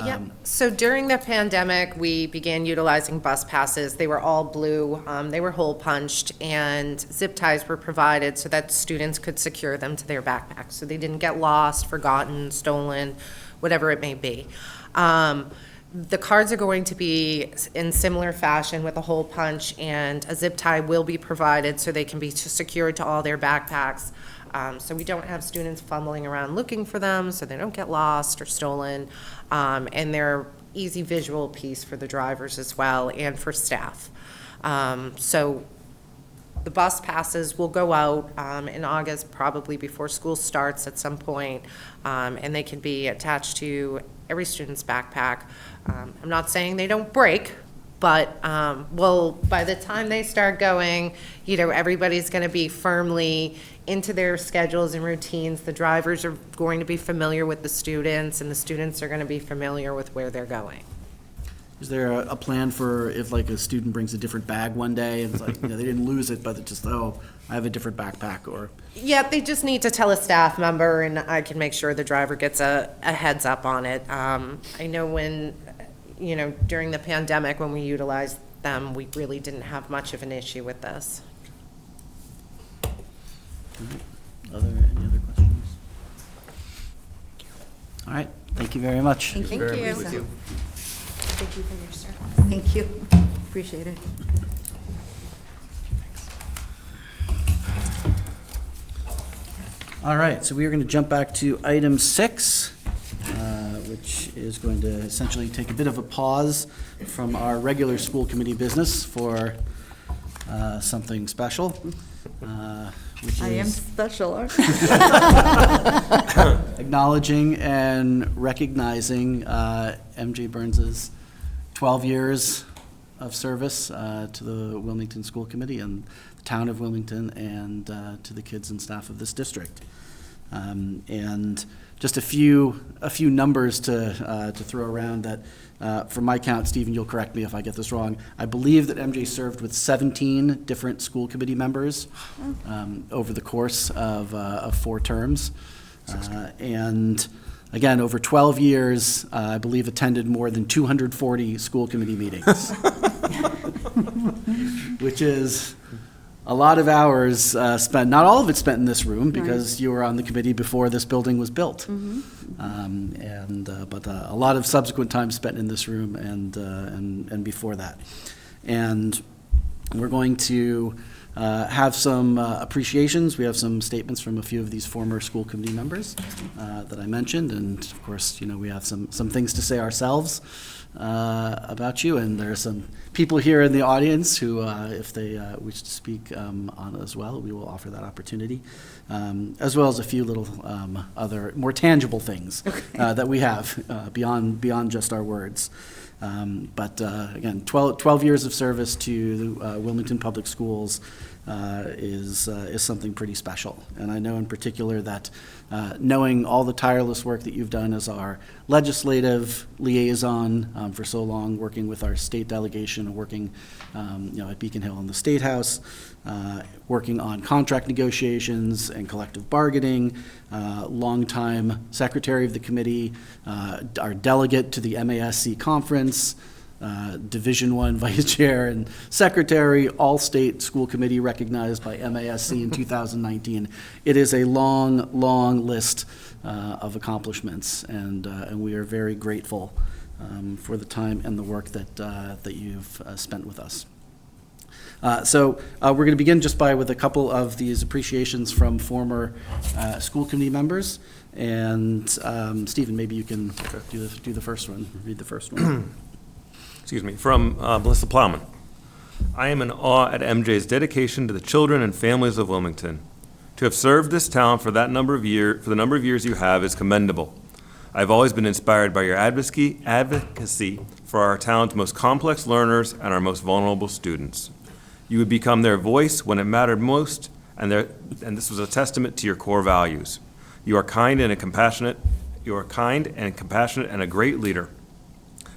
Yep. So during the pandemic, we began utilizing bus passes. They were all blue. They were hole punched, and zip ties were provided so that students could secure them to their backpacks, so they didn't get lost, forgotten, stolen, whatever it may be. The cards are going to be in similar fashion with a hole punch, and a zip tie will be provided so they can be secured to all their backpacks. So we don't have students fumbling around looking for them, so they don't get lost or stolen. And they're easy visual piece for the drivers as well and for staff. So the bus passes will go out in August, probably before school starts at some point, and they can be attached to every student's backpack. I'm not saying they don't break, but by the time they start going, you know, everybody's going to be firmly into their schedules and routines. The drivers are going to be familiar with the students, and the students are going to be familiar with where they're going. Is there a plan for if like a student brings a different bag one day and it's like, you know, they didn't lose it, but it's just, oh, I have a different backpack, or? Yeah, they just need to tell a staff member, and I can make sure the driver gets a heads up on it. I know when, you know, during the pandemic, when we utilized them, we really didn't have much of an issue with this. Any other questions? All right, thank you very much. Thank you. Thank you. Thank you. Thank you for your service. Thank you. Appreciate it. All right, so we are going to jump back to item 6, which is going to essentially take a bit of a pause from our regular school committee business for something special, which I am is special, aren't acknowledging and recognizing MJ Burns's 12 years of service to the Wilmington School Committee and the town of Wilmington, and to the kids and staff of this district. And just a few numbers to throw around that, from my count, Stephen, you'll correct me if I get this wrong, I believe that MJ served with 17 different school committee members over the course of 4 terms. And again, over 12 years, I believe attended more than 240 school committee meetings, which is a lot of hours spent, not all of it spent in this room, because you were on the committee before this building was built. But a lot of subsequent time spent in this room and before that. And we're going to have some appreciations. We have some statements from a few of these former school committee members that I mentioned, and of course, you know, we have some things to say ourselves about you, and there are some people here in the audience who, if they wish to speak on it as well, we will offer that opportunity, as well as a few little other more tangible things that we have beyond just our words. But again, 12 years of service to Wilmington Public Schools is something pretty special. And I know in particular that knowing all the tireless work that you've done as our legislative liaison for so long, working with our state delegation, working at Beacon Hill in the State House, working on contract negotiations and collective bargaining, longtime secretary of the committee, our delegate to the MASC conference, Division I vice chair and secretary, all state school committee recognized by MASC in 2019. It is a long, long list of accomplishments, and we are very grateful for the time and the work that you've spent with us. We're going to begin just with a couple of these appreciations from former school committee members. And Stephen, maybe you can do the first one, read the first one. Excuse me, from Melissa Plowman. I am in awe at MJ's dedication to the children and families of Wilmington. To have served this town for the number of years you have is commendable. I've always been inspired by your advocacy for our town's most complex learners and our most vulnerable students. You would become their voice when it mattered most, and this was a testament to your core values. You are kind and compassionate and a great leader.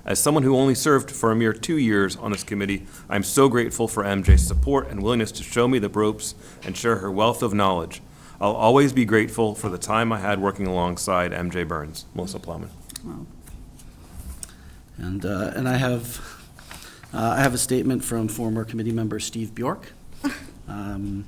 As someone who only served for a mere 2 years on this committee, I'm so grateful for MJ's support and willingness to show me the ropes and share her wealth of knowledge. I'll always be grateful for the time I had working alongside MJ Burns. Melissa Plowman. Wow. And I have a statement from former committee member Steve Bjork, who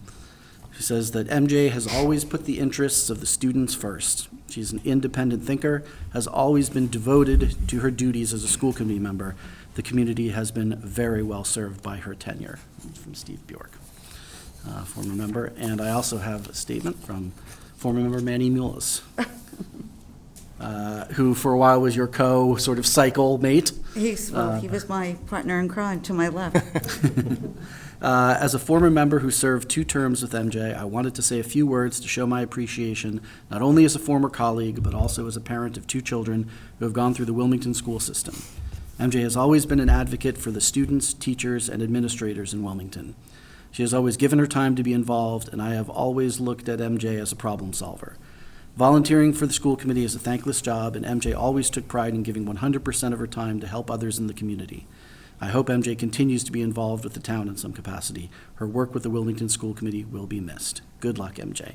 says that MJ has always put the interests of the students first. She's an independent thinker, has always been devoted to her duties as a school committee member. The community has been very well served by her tenure. That's from Steve Bjork, former member. And I also have a statement from former member Manny Mullis, who for a while was your sort of cycle mate. He was my partner in crime to my left. As a former member who served 2 terms with MJ, I wanted to say a few words to show my appreciation, not only as a former colleague, but also as a parent of 2 children who have gone through the Wilmington school system. MJ has always been an advocate for the students, teachers, and administrators in Wilmington. She has always given her time to be involved, and I have always looked at MJ as a problem solver. Volunteering for the school committee is a thankless job, and MJ always took pride in giving 100% of her time to help others in the community. I hope MJ continues to be involved with the town in some capacity. Her work with the Wilmington School Committee will be missed. Good luck, MJ.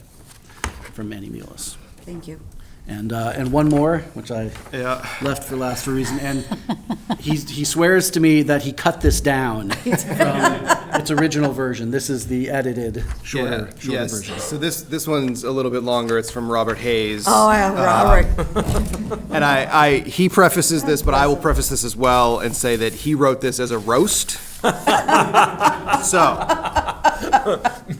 From Manny Mullis. Thank you. And one more, which I left for last for a reason. And he swears to me that he cut this down from its original version. This is the edited, shorter version. So this one's a little bit longer. It's from Robert Hayes. Oh, Robert. And he prefaces this, but I will preface this as well and say that he wrote this as a roast. So,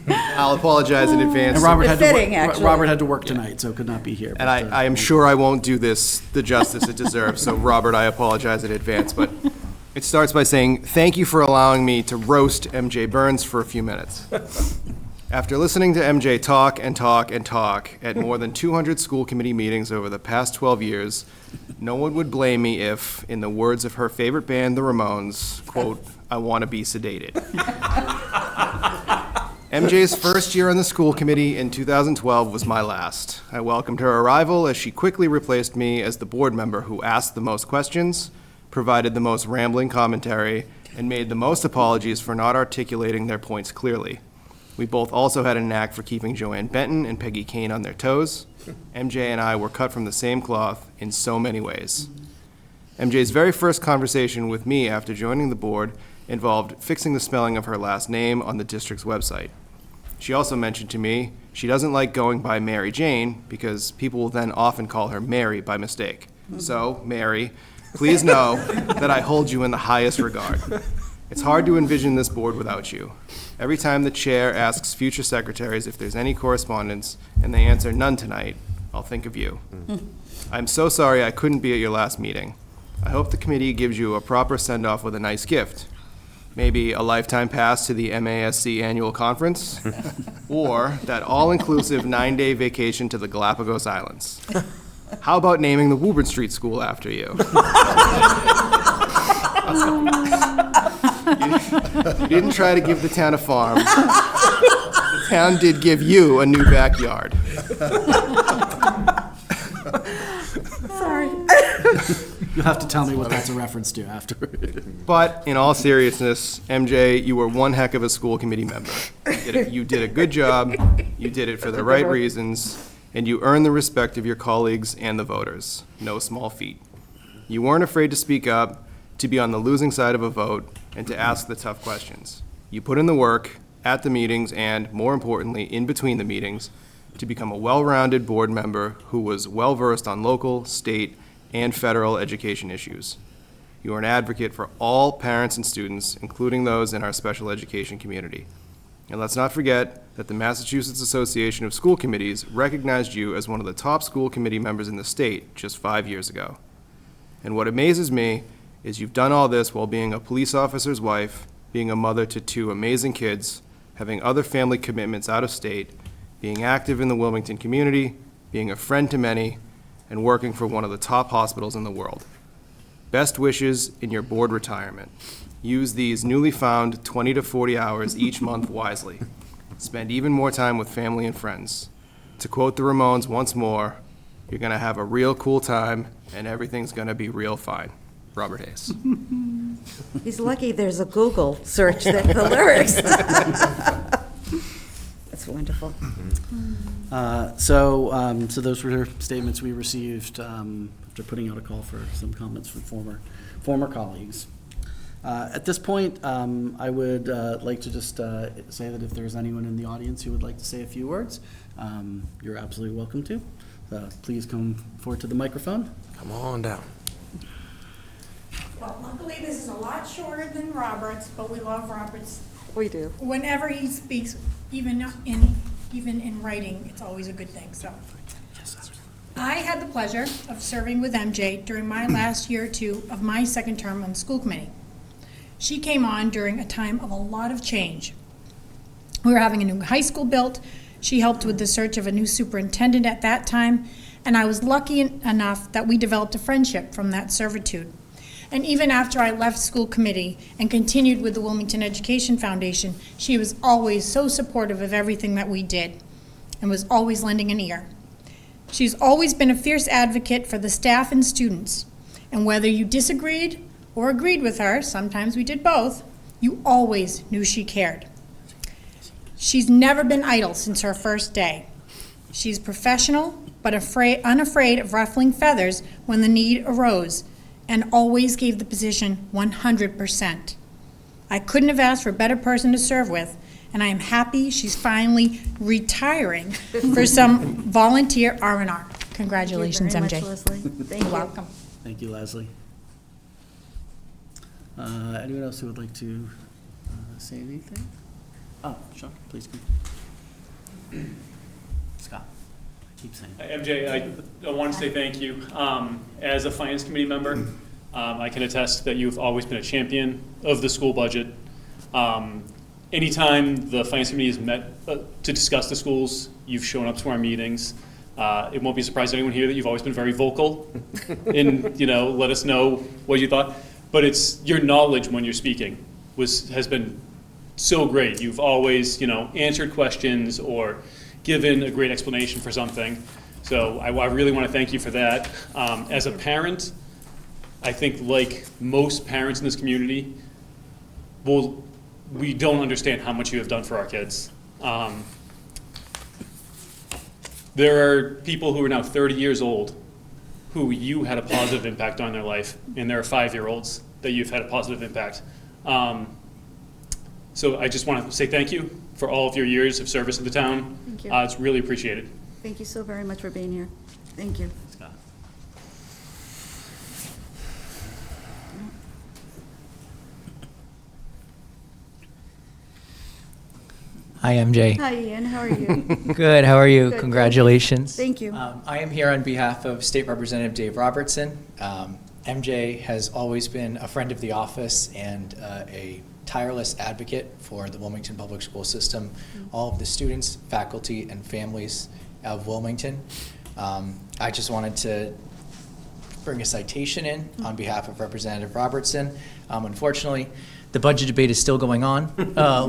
I'll apologize in advance. And Robert Befitting, actually. Robert had to work tonight, so could not be here. And I am sure I won't do this the justice it deserves, so Robert, I apologize in advance, but it starts by saying, thank you for allowing me to roast MJ Burns for a few minutes. After listening to MJ talk and talk and talk at more than 200 school committee meetings over the past 12 years, no one would blame me if, in the words of her favorite band, the Ramones, quote, I want to be sedated. MJ's first year on the school committee in 2012 was my last. I welcomed her arrival as she quickly replaced me as the board member who asked the most questions, provided the most rambling commentary, and made the most apologies for not articulating their points clearly. We both also had a knack for keeping Joanne Benton and Peggy Kane on their toes. MJ and I were cut from the same cloth in so many ways. MJ's very first conversation with me after joining the board involved fixing the spelling of her last name on the district's website. She also mentioned to me she doesn't like going by Mary Jane because people will then often call her Mary by mistake. So, Mary, please know that I hold you in the highest regard. It's hard to envision this board without you. Every time the chair asks future secretaries if there's any correspondence and they answer none tonight, I'll think of you. I'm so sorry I couldn't be at your last meeting. I hope the committee gives you a proper send-off with a nice gift. Maybe a lifetime pass to the MASC annual conference, or that all-inclusive 9-day vacation to the Galapagos Islands. How about naming the Woburn Street School after you? You didn't try to give the town a farm. The town did give you a new backyard. Sorry. You'll have to tell me what that's a reference to after. But in all seriousness, MJ, you were one heck of a school committee member. You did a good job, you did it for the right reasons, and you earned the respect of your colleagues and the voters. No small feat. You weren't afraid to speak up, to be on the losing side of a vote, and to ask the tough questions. You put in the work at the meetings and, more importantly, in between the meetings, to become a well-rounded board member who was well-versed on local, state, and federal education issues. You are an advocate for all parents and students, including those in our special education community. And let's not forget that the Massachusetts Association of School Committees recognized you as one of the top school committee members in the state just 5 years ago. And what amazes me is you've done all this while being a police officer's wife, being a mother to 2 amazing kids, having other family commitments out of state, being active in the Wilmington community, being a friend to many, and working for one of the top hospitals in the world. Best wishes in your board retirement. Use these newly found 20 to 40 hours each month wisely. Spend even more time with family and friends. To quote the Ramones once more, you're gonna have a real cool time and everything's gonna be real fine. Robert Hayes. He's lucky there's a Google search that the lyrics. That's wonderful. So those were statements we received after putting out a call for some comments from former colleagues. At this point, I would like to just say that if there's anyone in the audience who would like to say a few words, you're absolutely welcome to. Please come forward to the microphone. Come on down. Well, luckily, this is a lot shorter than Robert's, but we love Robert's. We do. Whenever he speaks, even in writing, it's always a good thing, so. I had the pleasure of serving with MJ during my last year or two of my second term on the school committee. She came on during a time of a lot of change. We were having a new high school built. She helped with the search of a new superintendent at that time, and I was lucky enough that we developed a friendship from that servitude. And even after I left school committee and continued with the Wilmington Education Foundation, she was always so supportive of everything that we did and was always lending an ear. She's always been a fierce advocate for the staff and students. And whether you disagreed or agreed with her, sometimes we did both, you always knew she cared. She's never been idle since her first day. She's professional, but unafraid of ruffling feathers when the need arose, and always gave the position 100%. I couldn't have asked for a better person to serve with, and I am happy she's finally retiring for some volunteer R&R. Congratulations, Thank you MJ. very much, Leslie. Thank you. You're welcome. Thank you, Leslie. Anyone else who would like to say anything? Oh, Sean, please come. Scott, keep saying. MJ, I want to say thank you. As a finance committee member, I can attest that you've always been a champion of the school budget. Anytime the finance committee has met to discuss the schools, you've shown up to our meetings. It won't be a surprise to anyone here that you've always been very vocal in, let us know what you thought. But it's your knowledge when you're speaking has been so great. You've always, answered questions or given a great explanation for something. So I really want to thank you for that. As a parent, I think like most parents in this community, we don't understand how much you have done for our kids. There are people who are now 30 years old who you had a positive impact on their life, and there are 5-year-olds that you've had a positive impact. So I just want to say thank you for all of your years of service to the town. Thank you. It's really appreciated. Thank you so very much for being here. Thank you. Scott. Hi, MJ. Hi, Ian. How are you? Good. How are you? Good. Congratulations. Thank you. I am here on behalf of State Representative Dave Robertson. MJ has always been a friend of the office and a tireless advocate for the Wilmington Public School System, all of the students, faculty, and families of Wilmington. I just wanted to bring a citation in on behalf of Representative Robertson. Unfortunately, the budget debate is still going on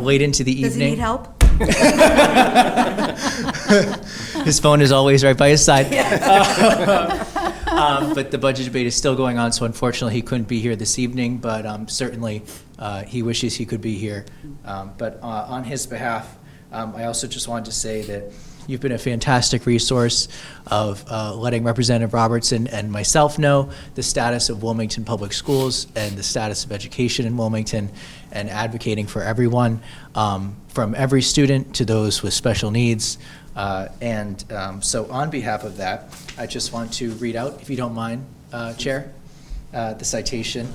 late into the Does evening. he need help? His phone is always right by his side. But the budget debate is still going on, so unfortunately he couldn't be here this evening, but certainly he wishes he could be here. But on his behalf, I also just wanted to say that you've been a fantastic resource of letting Representative Robertson and myself know the status of Wilmington Public Schools and the status of education in Wilmington, and advocating for everyone, from every student to those with special needs. So on behalf of that, I just want to read out, if you don't mind, Chair, the citation.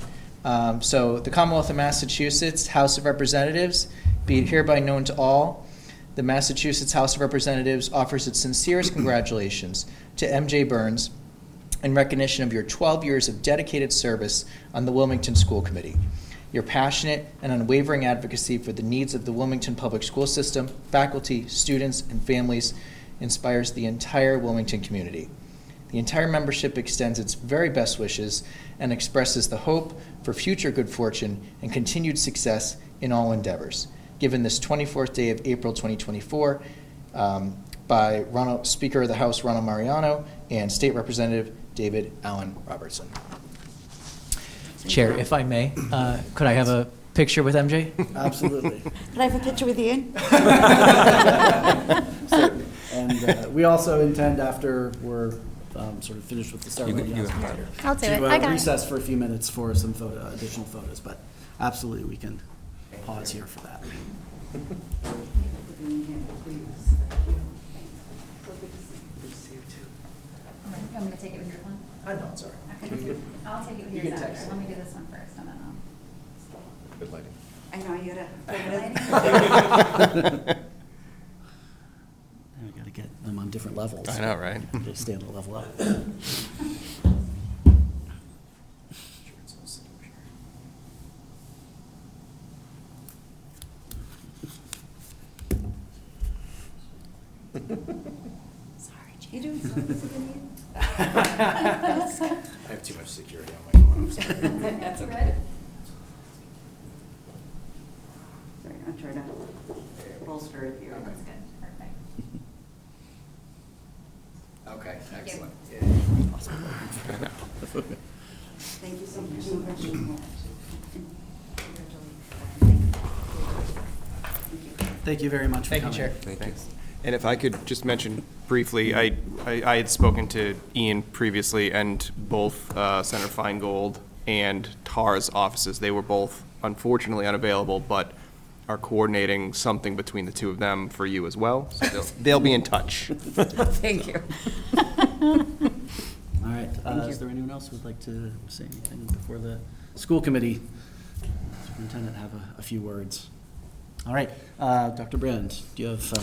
So the Commonwealth of Massachusetts House of Representatives, be it hereby known to all, the Massachusetts House of Representatives offers its sincerest congratulations to MJ Burns in recognition of your 12 years of dedicated service on the Wilmington School Committee. Your passionate and unwavering advocacy for the needs of the Wilmington Public School System, faculty, students, and families inspires the entire Wilmington community. The entire membership extends its very best wishes and expresses the hope for future good fortune and continued success in all endeavors. Given this 24th day of April 2024 by Speaker of the House Ronald Mariano and State Representative David Allen Robertson. Chair, if I may, could I have a picture with MJ? Absolutely. Can I have a picture with Ian? And we also intend, after we're sort of finished with the ceremony, I'll do it. to recess for a few minutes for some additional photos, but absolutely we can pause here for that. I'm going to take it with your phone? No, it's all right. Okay. I'll take it with You yours can after. text. Let me do this one first, and then I'll. Good lighting. I know, you gotta. I gotta get them on different levels. I know, right? They stay on the level up. You doing something with Ian? I have too much security on my phone, I'm sorry. That's all right. Sorry, I'm trying to bolster it here. That's good. Perfect. Okay, excellent. Thank you so much. Thank you very much for Thank you, coming. Chair. Thank you. And if I could just mention briefly, I had spoken to Ian previously, and both Senator Feingold and TAR's offices, they were both unfortunately unavailable, but are coordinating something between the two of them for you as well. So they'll be in touch. Thank you. All right, is there anyone else who would like to say anything before the school committee superintendent have a few words? All right, Dr. Brand, do you have?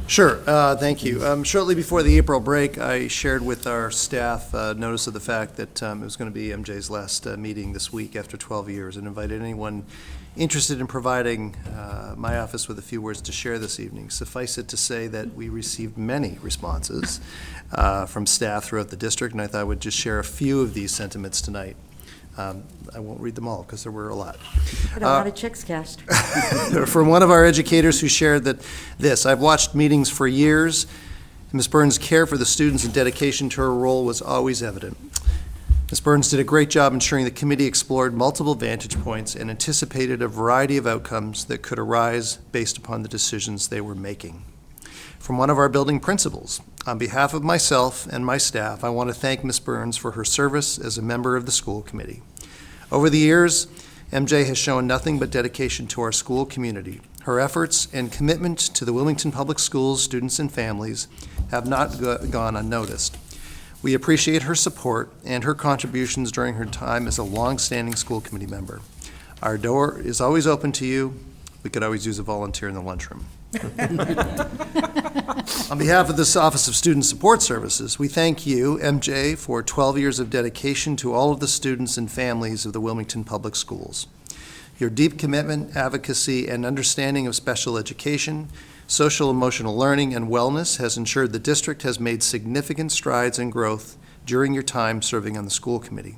Sure, thank you. Shortly before the April break, I shared with our staff notice of the fact that it was going to be MJ's last meeting this week after 12 years, and invited anyone interested in providing my office with a few words to share this evening. Suffice it to say that we received many responses from staff throughout the district, and I thought I would just share a few of these sentiments tonight. I won't read them all because there were a lot. But a lot of checks cashed. From one of our educators who shared that I've watched meetings for years. Ms. Burns' care for the students and dedication to her role was always evident. Ms. Burns did a great job ensuring the committee explored multiple vantage points and anticipated a variety of outcomes that could arise based upon the decisions they were making. From one of our building principals, on behalf of myself and my staff, I want to thank Ms. Burns for her service as a member of the school committee. Over the years, MJ has shown nothing but dedication to our school community. Her efforts and commitment to the Wilmington Public Schools students and families have not gone unnoticed. We appreciate her support and her contributions during her time as a long-standing school committee member. Our door is always open to you. We could always use a volunteer in the lunchroom. On behalf of this Office of Student Support Services, we thank you, MJ, for 12 years of dedication to all of the students and families of the Wilmington Public Schools. Your deep commitment, advocacy, and understanding of special education, social emotional learning, and wellness has ensured the district has made significant strides in growth during your time serving on the school committee.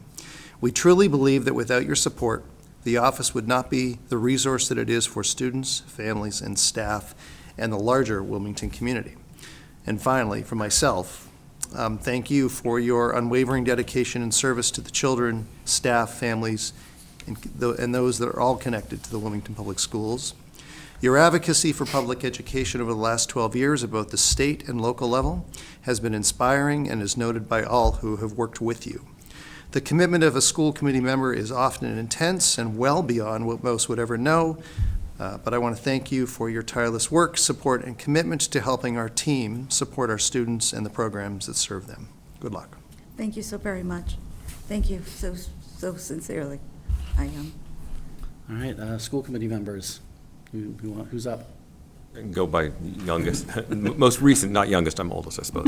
We truly believe that without your support, the office would not be the resource that it is for students, families, and staff, and the larger Wilmington community. And finally, for myself, thank you for your unwavering dedication and service to the children, staff, families, and those that are all connected to the Wilmington Public Schools. Your advocacy for public education over the last 12 years at both the state and local level has been inspiring and is noted by all who have worked with you. The commitment of a school committee member is often intense and well beyond what most would ever know, but I want to thank you for your tireless work, support, and commitment to helping our team support our students and the programs that serve them. Good luck. Thank you so very much. Thank you so sincerely. I am. All right, school committee members, who's up? I can go by youngest, most recent, not youngest, I'm oldest, I suppose.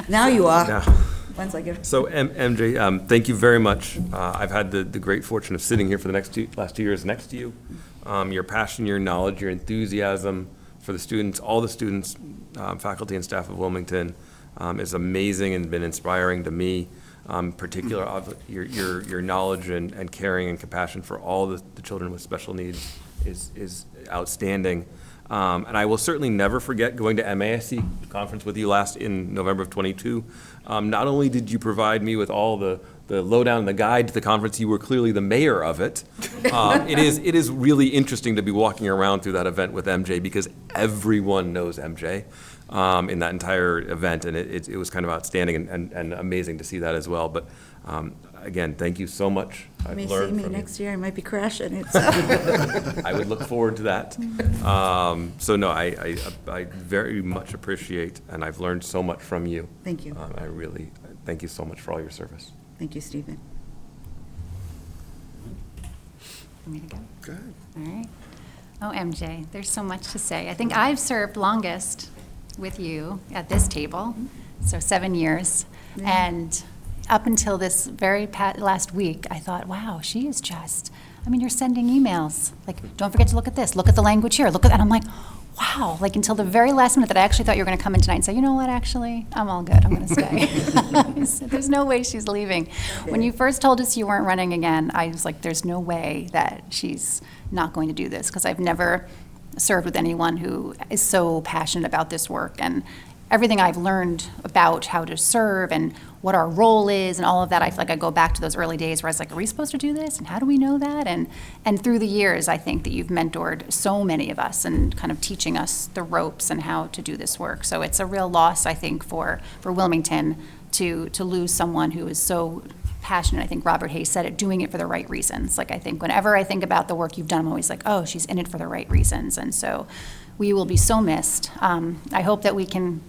Now you are. Now. Once I get. So MJ, thank you very much. I've had the great fortune of sitting here for the last 2 years next to you. Your passion, your knowledge, your enthusiasm for the students, all the students, faculty and staff of Wilmington, is amazing and been inspiring to me. Particular of your knowledge and caring and compassion for all the children with special needs is outstanding. And I will certainly never forget going to MASC conference with you last in November of '22. Not only did you provide me with all the lowdown and the guide to the conference, you were clearly the mayor of it. It is really interesting to be walking around through that event with MJ because everyone knows MJ in that entire event, and it was kind of outstanding and amazing to see that as well. But again, thank you so much. You may see me next year, I might be crashing it. I would look forward to that. So no, I very much appreciate, and I've learned so much from you. Thank you. I really thank you so much for all your service. Thank you, Stephen. Want me to go? Go ahead. All right. Oh, MJ, there's so much to say. I think I've served longest with you at this table, so 7 years. And up until this very last week, I thought, wow, she is just, I mean, you're sending emails. Like, don't forget to look at this. Look at the language here. Look at, and I'm like, wow, like until the very last minute that I actually thought you were going to come in tonight and say, you know what, actually, I'm all good. I'm going to stay. There's no way she's leaving. When you first told us you weren't running again, I was like, there's no way that she's not going to do this, because I've never served with anyone who is so passionate about this work. And everything I've learned about how to serve and what our role is and all of that, I feel like I go back to those early days where I was like, are we supposed to do this? And how do we know that? And through the years, I think that you've mentored so many of us and kind of teaching us the ropes and how to do this work. So it's a real loss, I think, for Wilmington to lose someone who is so passionate. I think Robert Hayes said it, doing it for the right reasons. Like, I think whenever I think about the work you've done, I'm always like, oh, she's in it for the right reasons. And so we will be so missed. I hope that we can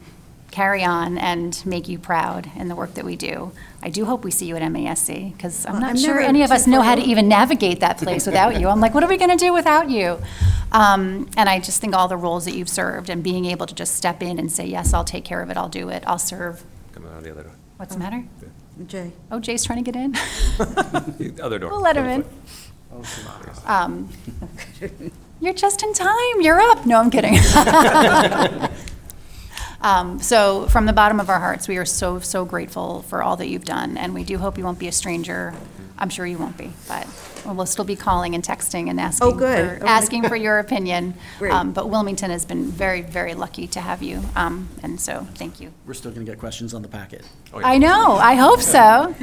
carry on and make you proud in the work that we do. I do hope we see you at MASC, because I'm not sure any of us know how to even navigate that place without you. I'm like, what are we going to do without you? And I just think all the roles that you've served and being able to just step in and say, yes, I'll take care of it, I'll do it, I'll serve. Come out the other door. What's the matter? Jay. Oh, Jay's trying to get in? The other door. We'll let him in. You're just in time, you're up. No, I'm kidding. So from the bottom of our hearts, we are so, so grateful for all that you've done, and we do hope you won't be a stranger. I'm sure you won't be, but we'll still be calling and texting and asking for your opinion. But Wilmington has been very, very lucky to have you, and so thank you. We're still going to get questions on the packet. Oh, yeah. I know, I hope so.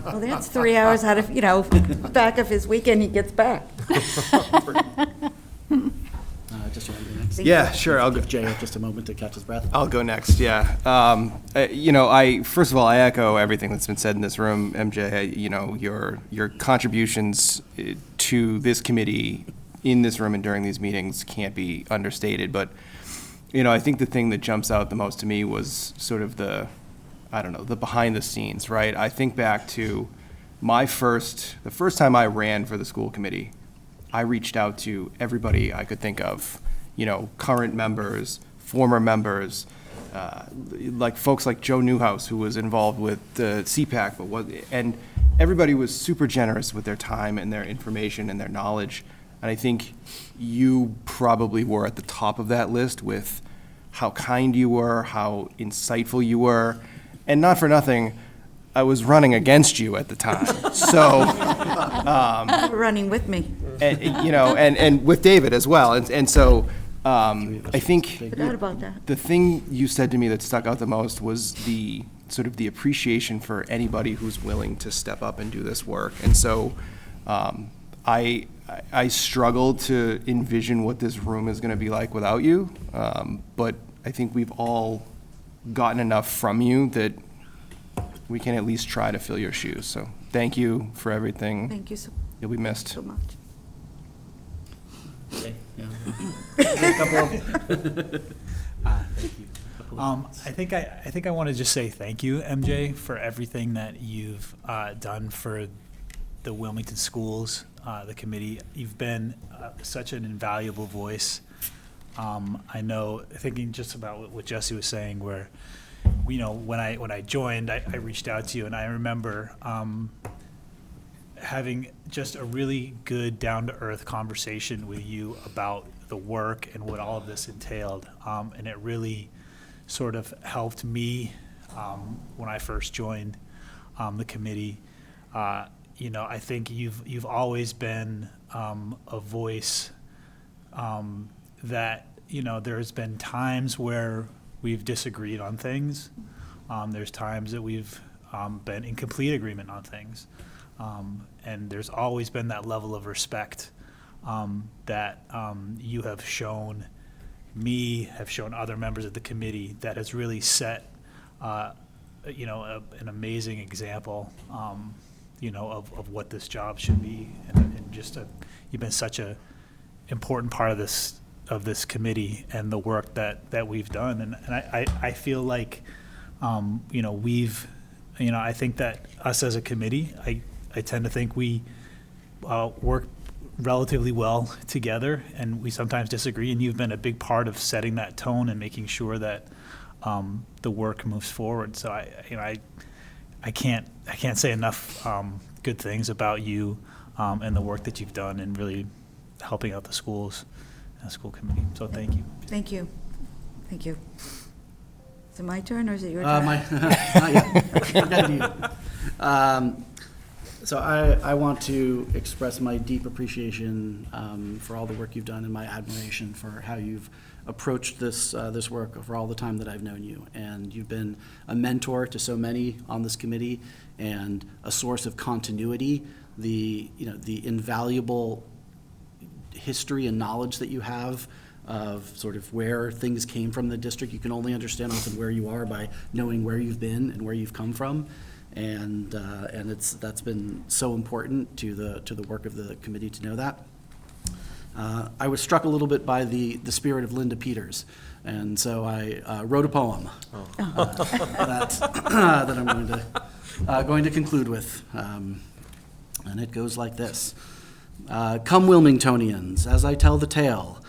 Well, that's 3 hours out of, back of his weekend he gets back. Just you want to go next? Yeah, sure, I'll go. Give Jay just a moment to catch his breath. I'll go next, yeah. First of all, I echo everything that's been said in this room, MJ. Your contributions to this committee in this room and during these meetings can't be understated. But, I think the thing that jumps out the most to me was sort of the behind the scenes, right? I think back to the first time I ran for the school committee. I reached out to everybody I could think of, current members, former members, like folks like Joe Newhouse, who was involved with the CPAC, and everybody was super generous with their time and their information and their knowledge. And I think you probably were at the top of that list with how kind you were, how insightful you were, and not for nothing, I was running against you at the time. So, Running with me. and with David as well. And so, I think Forgot about that. the thing you said to me that stuck out the most was the sort of the appreciation for anybody who's willing to step up and do this work. And so, I struggled to envision what this room is going to be like without you. But I think we've all gotten enough from you that we can at least try to fill your shoes. So thank you for everything. Thank you so You'll be missed. so much. Okay, yeah. A couple of- Thank you. I think I want to just say thank you, MJ, for everything that you've done for the Wilmington schools, the committee. You've been such an invaluable voice. I know, thinking just about what Jesse was saying, where, you know, when I joined, I reached out to you, and I remember having just a really good, down-to-earth conversation with you about the work and what all of this entailed, and it really sort of helped me when I first joined the committee. You know, I think you've always been a voice that, you know, there's been times where we've disagreed on things. There's times that we've been in complete agreement on things. And there's always been that level of respect that you have shown me, have shown other members of the committee, that has really set, you know, an amazing example, you know, of what this job should be. And just you've been such a important part of this committee and the work that we've done. And I feel like, you know, I think that us as a committee, I tend to think we work relatively well together, and we sometimes disagree, and you've been a big part of setting that tone and making sure that the work moves forward. So I can't say enough good things about you and the work that you've done and really helping out the schools and the school committee. So thank you. Thank you. Thank you. Is it my turn or is it your turn? Not yet. So I want to express my deep appreciation for all the work you've done and my admiration for how you've approached this work for all the time that I've known you. And you've been a mentor to so many on this committee and a source of continuity. The invaluable history and knowledge that you have of sort of where things came from in the district. You can only understand often where you are by knowing where you've been and where you've come from. And that's been so important to the work of the committee to know that. I was struck a little bit by the spirit of Linda Peters, and so I wrote a poem that I'm going to conclude with, and it goes like this: Come, Wilmingtonians, as I tell the tale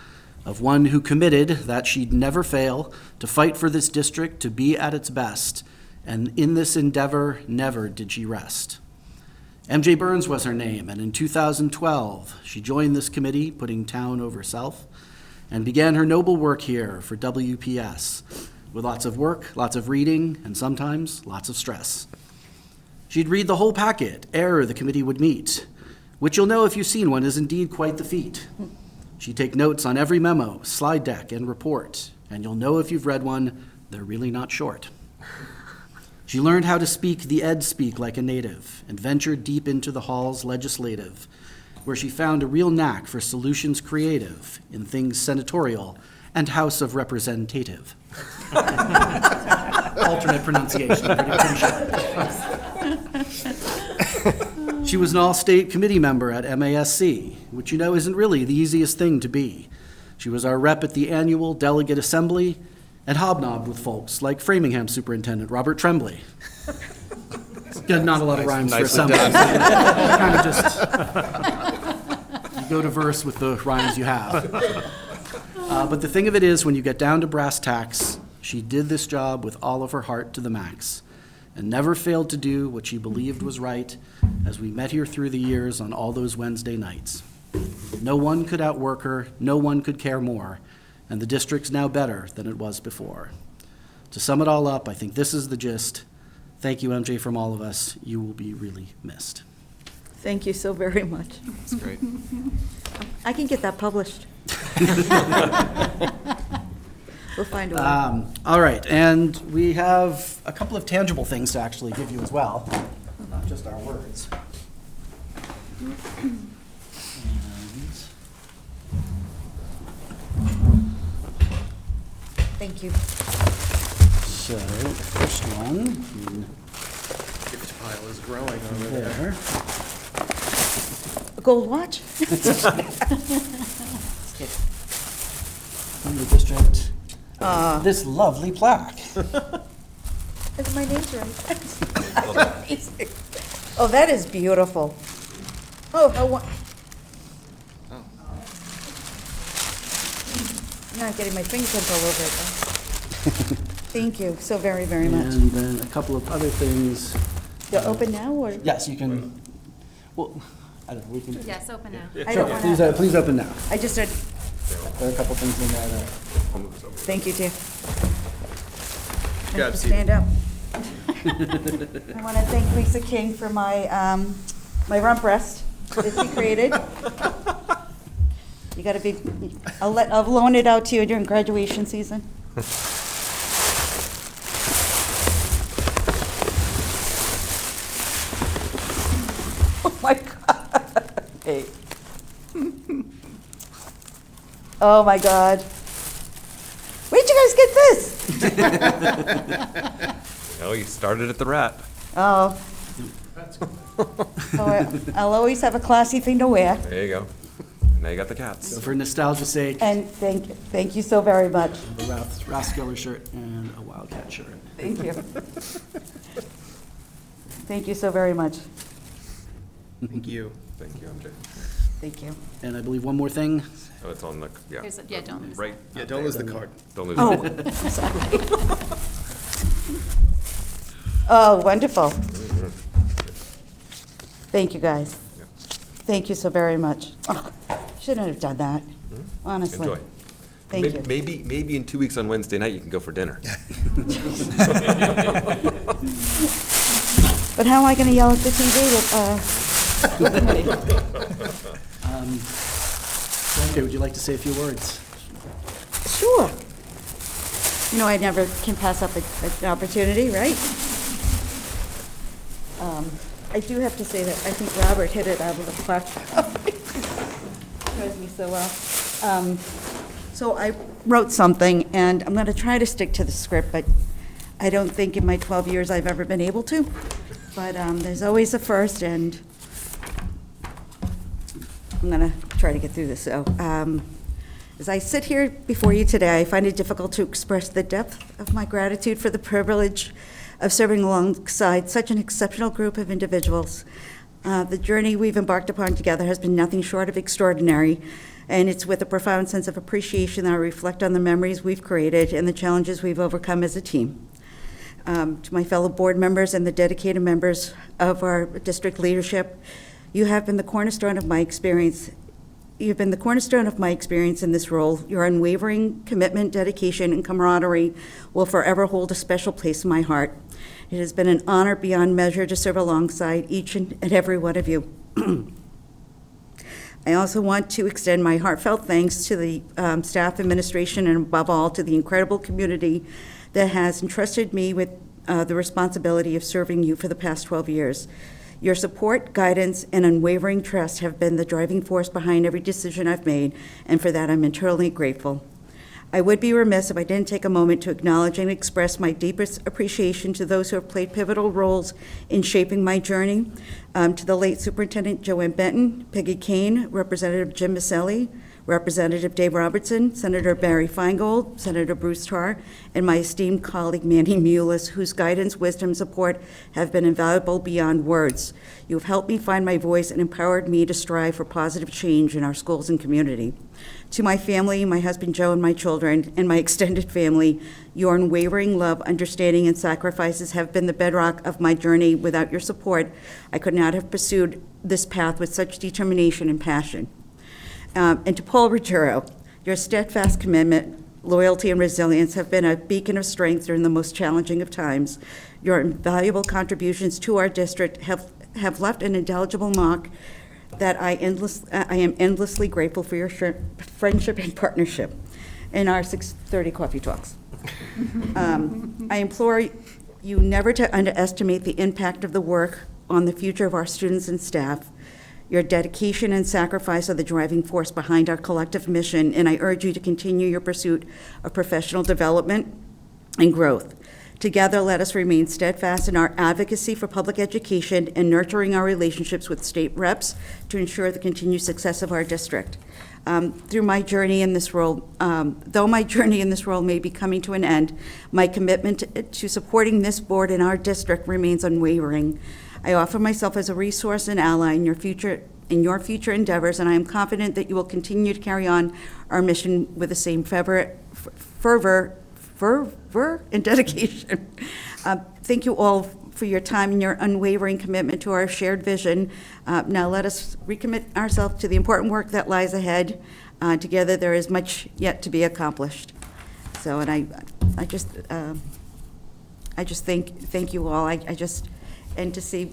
of one who committed that she'd never fail to fight for this district to be at its best. And in this endeavor, never did she rest. MJ Burns was her name, and in 2012, she joined this committee, putting town over self, and began her noble work here for WPS, with lots of work, lots of reading, and sometimes lots of stress. She'd read the whole packet ere the committee would meet, which you'll know if you've seen one is indeed quite the feat. She'd take notes on every memo, slide deck, and report, and you'll know if you've read one, they're really not short. She learned how to speak the Ed speak like a native and ventured deep into the halls legislative, where she found a real knack for solutions creative in things senatorial and House of Representative. Alternate pronunciation, pretty sure. She was an all-state committee member at MASC, which you know isn't really the easiest thing to be. She was our rep at the annual delegate assembly and hobnobbed with folks like Framingham Superintendent Robert Tremblay. Not a lot of rhymes for assembly. Kind of just, you go to verse with the rhymes you have. But the thing of it is, when you get down to brass tacks, she did this job with all of her heart to the max and never failed to do what she believed was right as we met here through the years on all those Wednesday nights. No one could outwork her, no one could care more, and the district's now better than it was before. To sum it all up, I think this is the gist. Thank you, MJ, from all of us. You will be really missed. Thank you so very much. That's great. I can get that published. We'll find a way. All right, and we have a couple of tangible things to actually give you as well, not just our words. Thank you. So, the first one, Gift pile is growing over there. A gold watch? From the district, this lovely plaque. Is my name's right? Oh, that is beautiful. Oh, now I'm getting my fingerprints all over it. Thank you so very, very much. And then a couple of other things. You're open now, or? Yes, you can, well, I don't know, we can. Yes, open now. I don't Please, wanna, please open now. I just said, There are a couple things in there that. thank you, dear. Good job, Stand up. I want to thank Lisa King for my, my rump rest that she created. You gotta be, I'll loan it out to you during graduation season. Oh my God. Hey. Oh my God. Where'd you guys get this? Oh, you started at the rat. Oh. So I'll always have a classy thing to wear. There you go. Now you got the cats. So for nostalgia's sake, And thank you so very much. a Rathskeller shirt and a Wildcat shirt. Thank you. Thank you so very much. Thank you. Thank you, MJ. Thank you. And I believe one more thing. Oh, it's on the, yeah. Yeah, don't lose. Right. Yeah, don't lose the card. Don't lose Oh, it. I'm sorry. Oh, wonderful. Thank you, guys. Thank you so very much. Oh, shouldn't have done that, honestly. Enjoy. Thank you. Maybe in 2 weeks on Wednesday night, you can go for dinner. But how am I going to yell at the TV Okay, would you like to say a few words? Sure. You know, I never can pass up an opportunity, right? I do have to say that I think Robert hit it out of the park. Knows me so well. So I wrote something, and I'm going to try to stick to the script, but I don't think in my 12 years I've ever been able to. But there's always a first, and I'm going to try to get through this. So as I sit here before you today, I find it difficult to express the depth of my gratitude for the privilege of serving alongside such an exceptional group of individuals. The journey we've embarked upon together has been nothing short of extraordinary, and it's with a profound sense of appreciation that I reflect on the memories we've created and the challenges we've overcome as a team. To my fellow board members and the dedicated members of our district leadership, you have been the cornerstone of my experience. You've been the cornerstone of my experience in this role. Your unwavering commitment, dedication, and camaraderie will forever hold a special place in my heart. It has been an honor beyond measure to serve alongside each and every one of you. I also want to extend my heartfelt thanks to the staff, administration, and above all, to the incredible community that has entrusted me with the responsibility of serving you for the past 12 years. Your support, guidance, and unwavering trust have been the driving force behind every decision I've made, and for that I'm eternally grateful. I would be remiss if I didn't take a moment to acknowledge and express my deepest appreciation to those who have played pivotal roles in shaping my journey, to the late Superintendent Joanne Benton, Peggy Kane, Representative Jim Maselli, Representative Dave Robertson, Senator Barry Feingold, Senator Bruce Tarr, and my esteemed colleague Mandy Mullis, whose guidance, wisdom, and support have been invaluable beyond words. You have helped me find my voice and empowered me to strive for positive change in our schools and community. To my family, my husband Joe and my children, and my extended family, your unwavering love, understanding, and sacrifices have been the bedrock of my journey. Without your support, I could not have pursued this path with such determination and passion. And to Paul Ruggiero, your steadfast commitment, loyalty, and resilience have been a beacon of strength during the most challenging of times. Your invaluable contributions to our district have left an indelible mark that I am endlessly grateful for your friendship and partnership in our 6:30 coffee talks. I implore you never to underestimate the impact of the work on the future of our students and staff. Your dedication and sacrifice are the driving force behind our collective mission, and I urge you to continue your pursuit of professional development and growth. Together, let us remain steadfast in our advocacy for public education and nurturing our relationships with state reps to ensure the continued success of our district. Through my journey in this role, though my journey in this role may be coming to an end, my commitment to supporting this board and our district remains unwavering. I offer myself as a resource and ally in your future in your future endeavors, and I am confident that you will continue to carry on our mission with the same fervor, and dedication. Thank you all for your time and your unwavering commitment to our shared vision. Now let us recommit ourselves to the important work that lies ahead. Together, there is much yet to be accomplished. So, and I just thank you all. And to see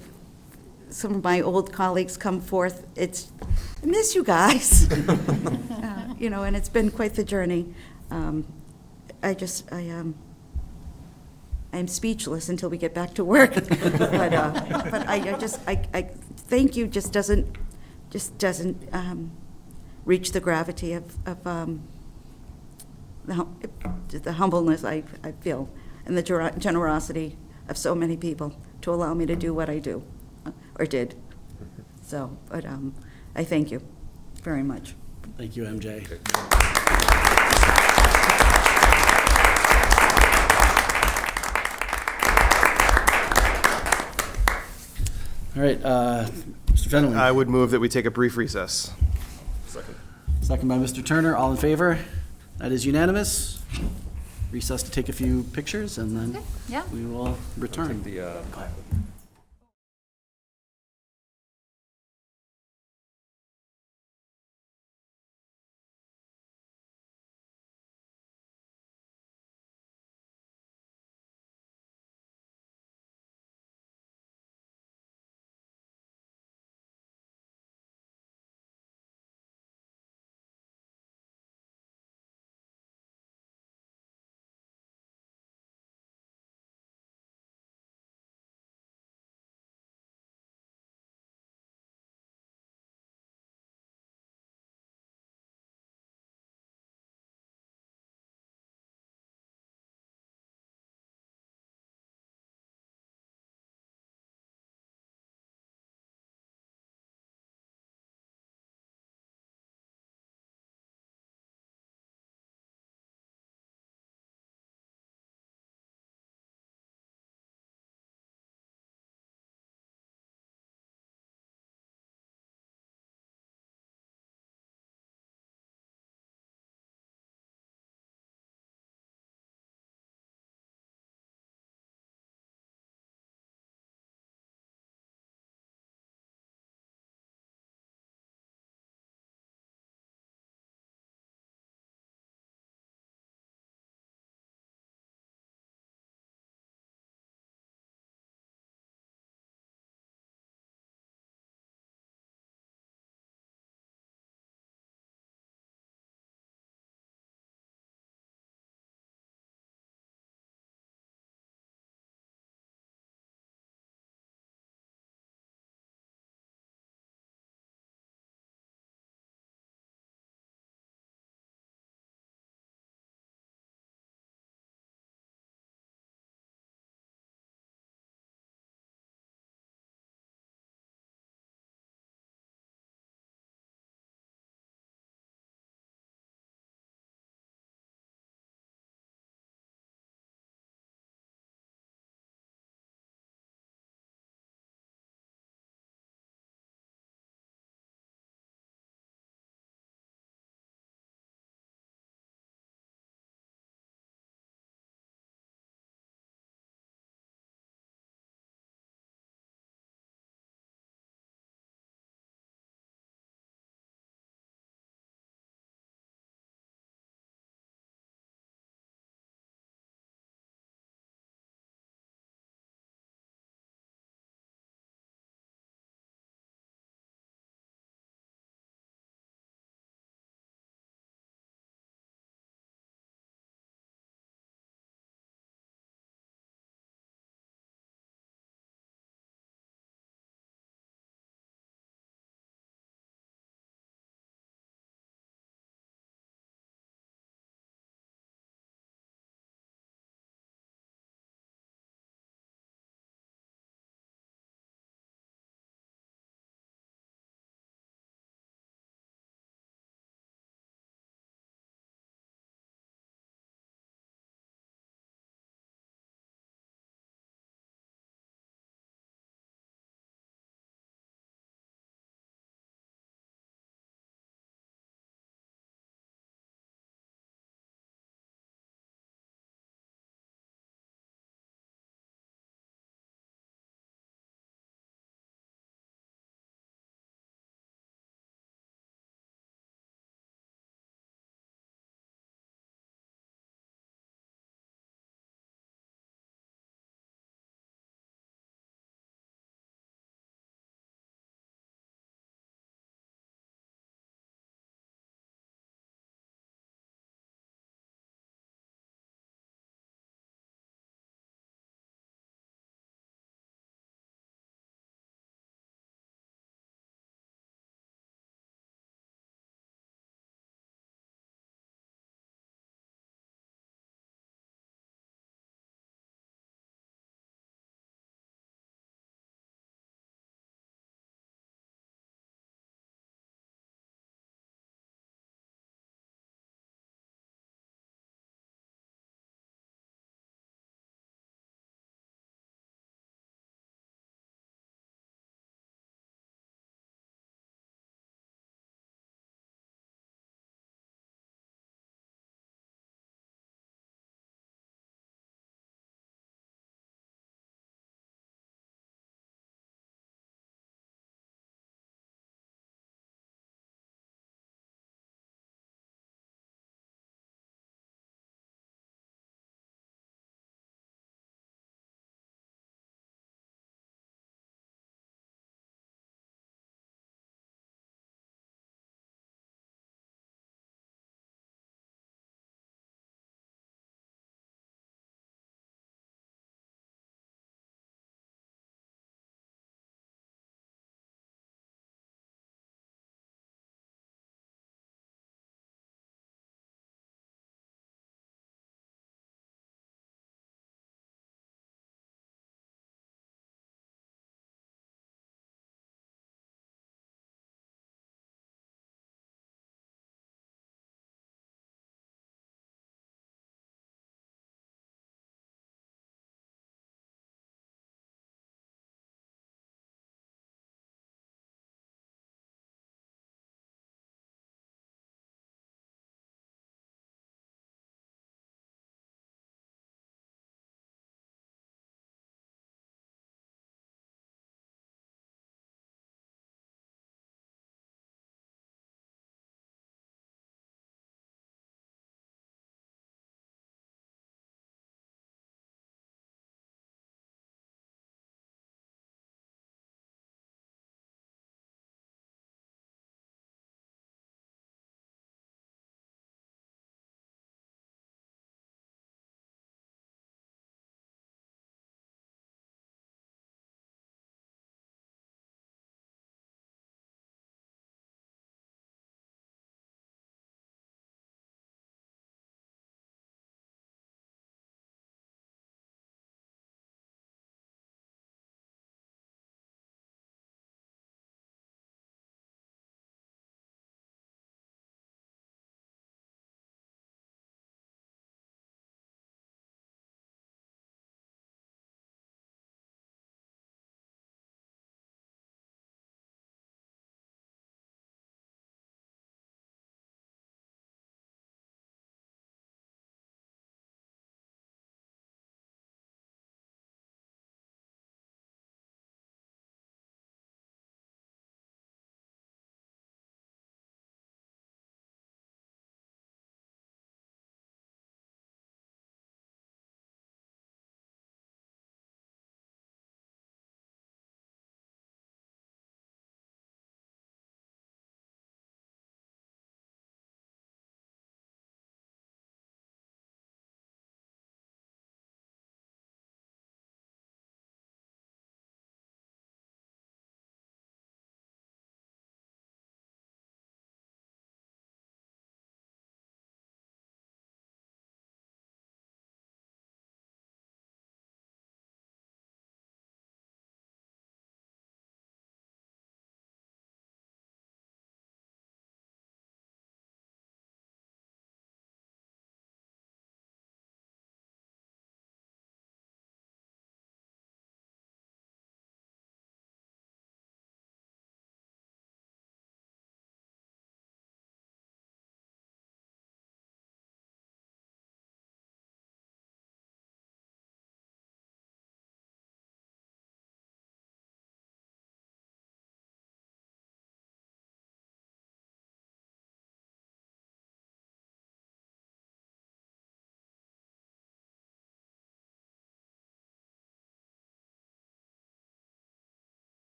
some of my old colleagues come forth, I miss you guys. And it's been quite the journey. I'm speechless until we get back to work. But I thank you just doesn't reach the gravity of the humbleness I feel and the generosity of so many people to allow me to do what I do, or did. So, but I thank you very much. Thank you, MJ. All right, Mr. Fenelon. I would move that we take a brief recess. Second by Mr. Turner. All in favor? That is unanimous. Recess to take a few pictures, and then Yeah. we will return.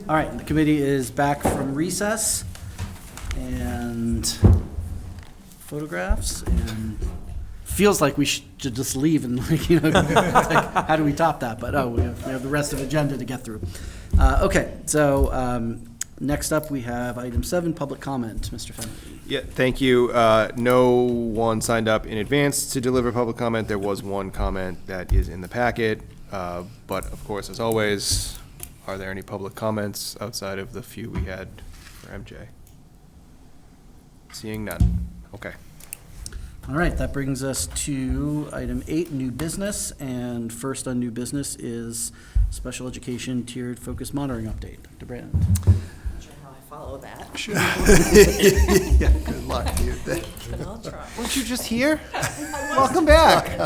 All right, the committee is back from recess, and photographs, and feels like we should just leave and, like, you know, it's like, how do we top that? But, we have the rest of the agenda to get through. Okay, so next up, we have item 7, public comment. Mr. Fenton. Yeah, thank you. No one signed up in advance to deliver public comment. There was one comment that is in the packet. But of course, as always, are there any public comments outside of the few we had for MJ? Seeing none. Okay. All right, that brings us to item 8, new business. And first on new business is special education tiered focus monitoring update. Dr. Brand. How I follow that. Sure. Yeah, good luck to you. I'll try. Weren't you just here? Welcome back.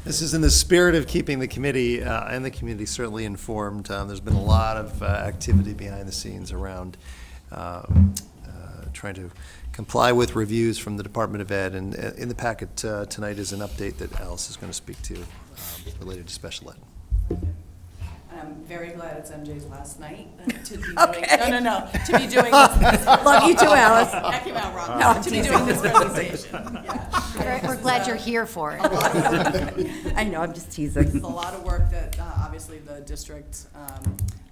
This is in the spirit of keeping the committee and the community certainly informed. There's been a lot of activity behind the scenes around trying to comply with reviews from the Department of Ed. And in the packet tonight is an update that Alice is going to speak to related to special ed. I'm very glad it's MJ's last night to be doing, Okay. no, to be doing this. Love you too, Alice. That came out wrong. No, To be doing this presentation. Yeah. We're glad you're here for it. I know, I'm just teasing. It's a lot of work that obviously the district,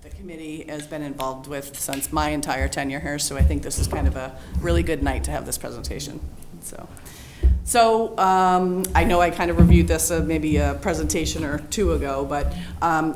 the committee has been involved with since my entire tenure here, so I think this is kind of a really good night to have this presentation, So I know I kind of reviewed this maybe a presentation or two ago, but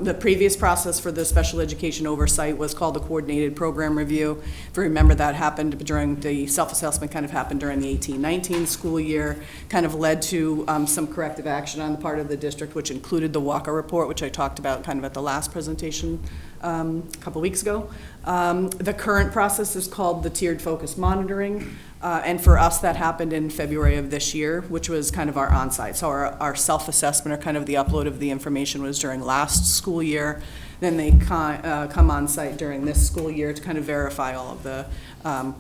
the previous process for the special education oversight was called the coordinated program review. If you remember, that happened during the self-assessment, kind of happened during the 18-19 school year, kind of led to some corrective action on the part of the district, which included the Walker report, which I talked about kind of at the last presentation a couple weeks ago. The current process is called the tiered focus monitoring. And for us, that happened in February of this year, which was kind of our on-site. So our self-assessment, or kind of the upload of the information, was during last school year. Then they come on-site during this school year to kind of verify all of the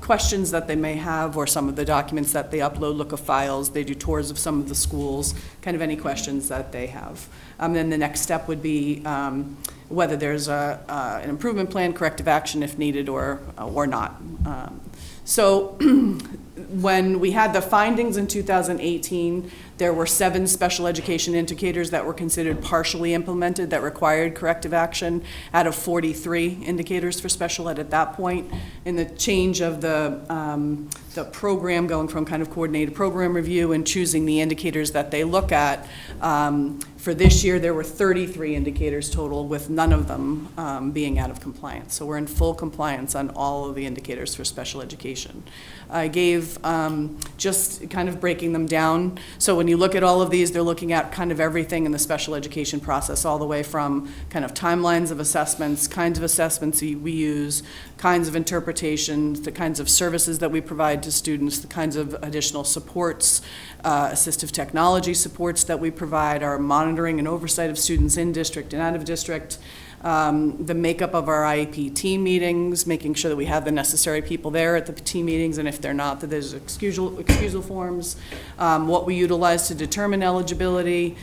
questions that they may have, or some of the documents that they upload, look of files. They do tours of some of the schools, kind of any questions that they have. Then the next step would be whether there's an improvement plan, corrective action if needed, or not. So when we had the findings in 2018, there were 7 special education indicators that were considered partially implemented that required corrective action out of 43 indicators for special ed at that point. In the change of the program, going from kind of coordinated program review and choosing the indicators that they look at, for this year, there were 33 indicators total, with none of them being out of compliance. So we're in full compliance on all of the indicators for special education. I gave just kind of breaking them down. So when you look at all of these, they're looking at kind of everything in the special education process, all the way from kind of timelines of assessments, kinds of assessments we use, kinds of interpretations, the kinds of services that we provide to students, the kinds of additional supports, assistive technology supports that we provide, our monitoring and oversight of students in district and out of district, the makeup of our IEP team meetings, making sure that we have the necessary people there at the team meetings, and if they're not, that there's excusal forms, what we utilize to determine eligibility,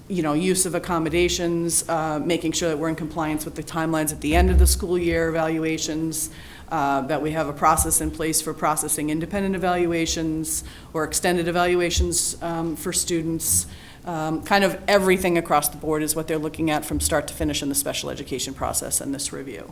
use of accommodations, making sure that we're in compliance with the timelines at the end of the school year evaluations, that we have a process in place for processing independent evaluations or extended evaluations for students. Kind of everything across the board is what they're looking at from start to finish in the special education process in this review.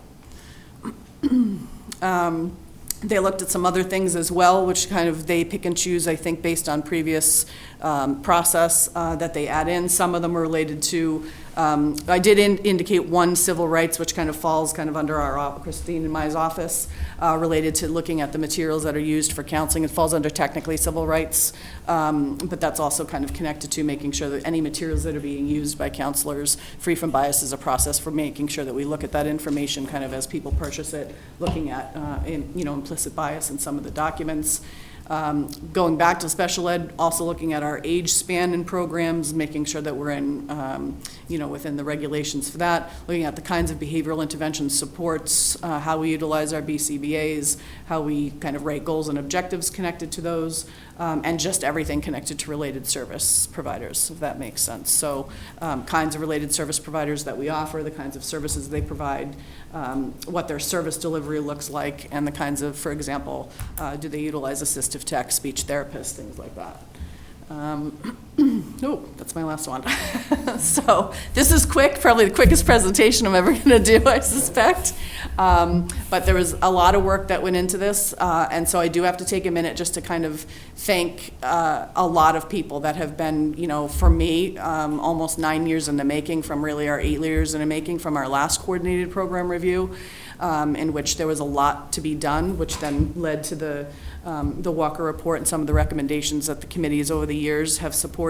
They looked at some other things as well, which kind of they pick and choose, I think, based on previous process that they add in. Some of them are related to, I did indicate one civil rights, which kind of falls kind of under our Christine and my office, related to looking at the materials that are used for counseling. It falls under technically civil rights, but that's also kind of connected to making sure that any materials that are being used by counselors, free from bias, is a process for making sure that we look at that information kind of as people purchase it, looking at implicit bias in some of the documents. Going back to special ed, also looking at our age span in programs, making sure that we're in, within the regulations for that, looking at the kinds of behavioral intervention supports, how we utilize our BCBAs, how we kind of rate goals and objectives connected to those, and just everything connected to related service providers, if that makes sense. So kinds of related service providers that we offer, the kinds of services they provide, what their service delivery looks like, and the kinds of, for example, do they utilize assistive tech, speech therapists, things like that. Oh, that's my last one. So this is quick, probably the quickest presentation I'm ever going to do, I suspect. But there was a lot of work that went into this, and so I do have to take a minute just to kind of thank a lot of people that have been, for me, almost 9 years in the making, from really our 8 years in the making from our last coordinated program review, in which there was a lot to be done, which then led to the Walker Report and some of the recommendations that the committees over the years have supported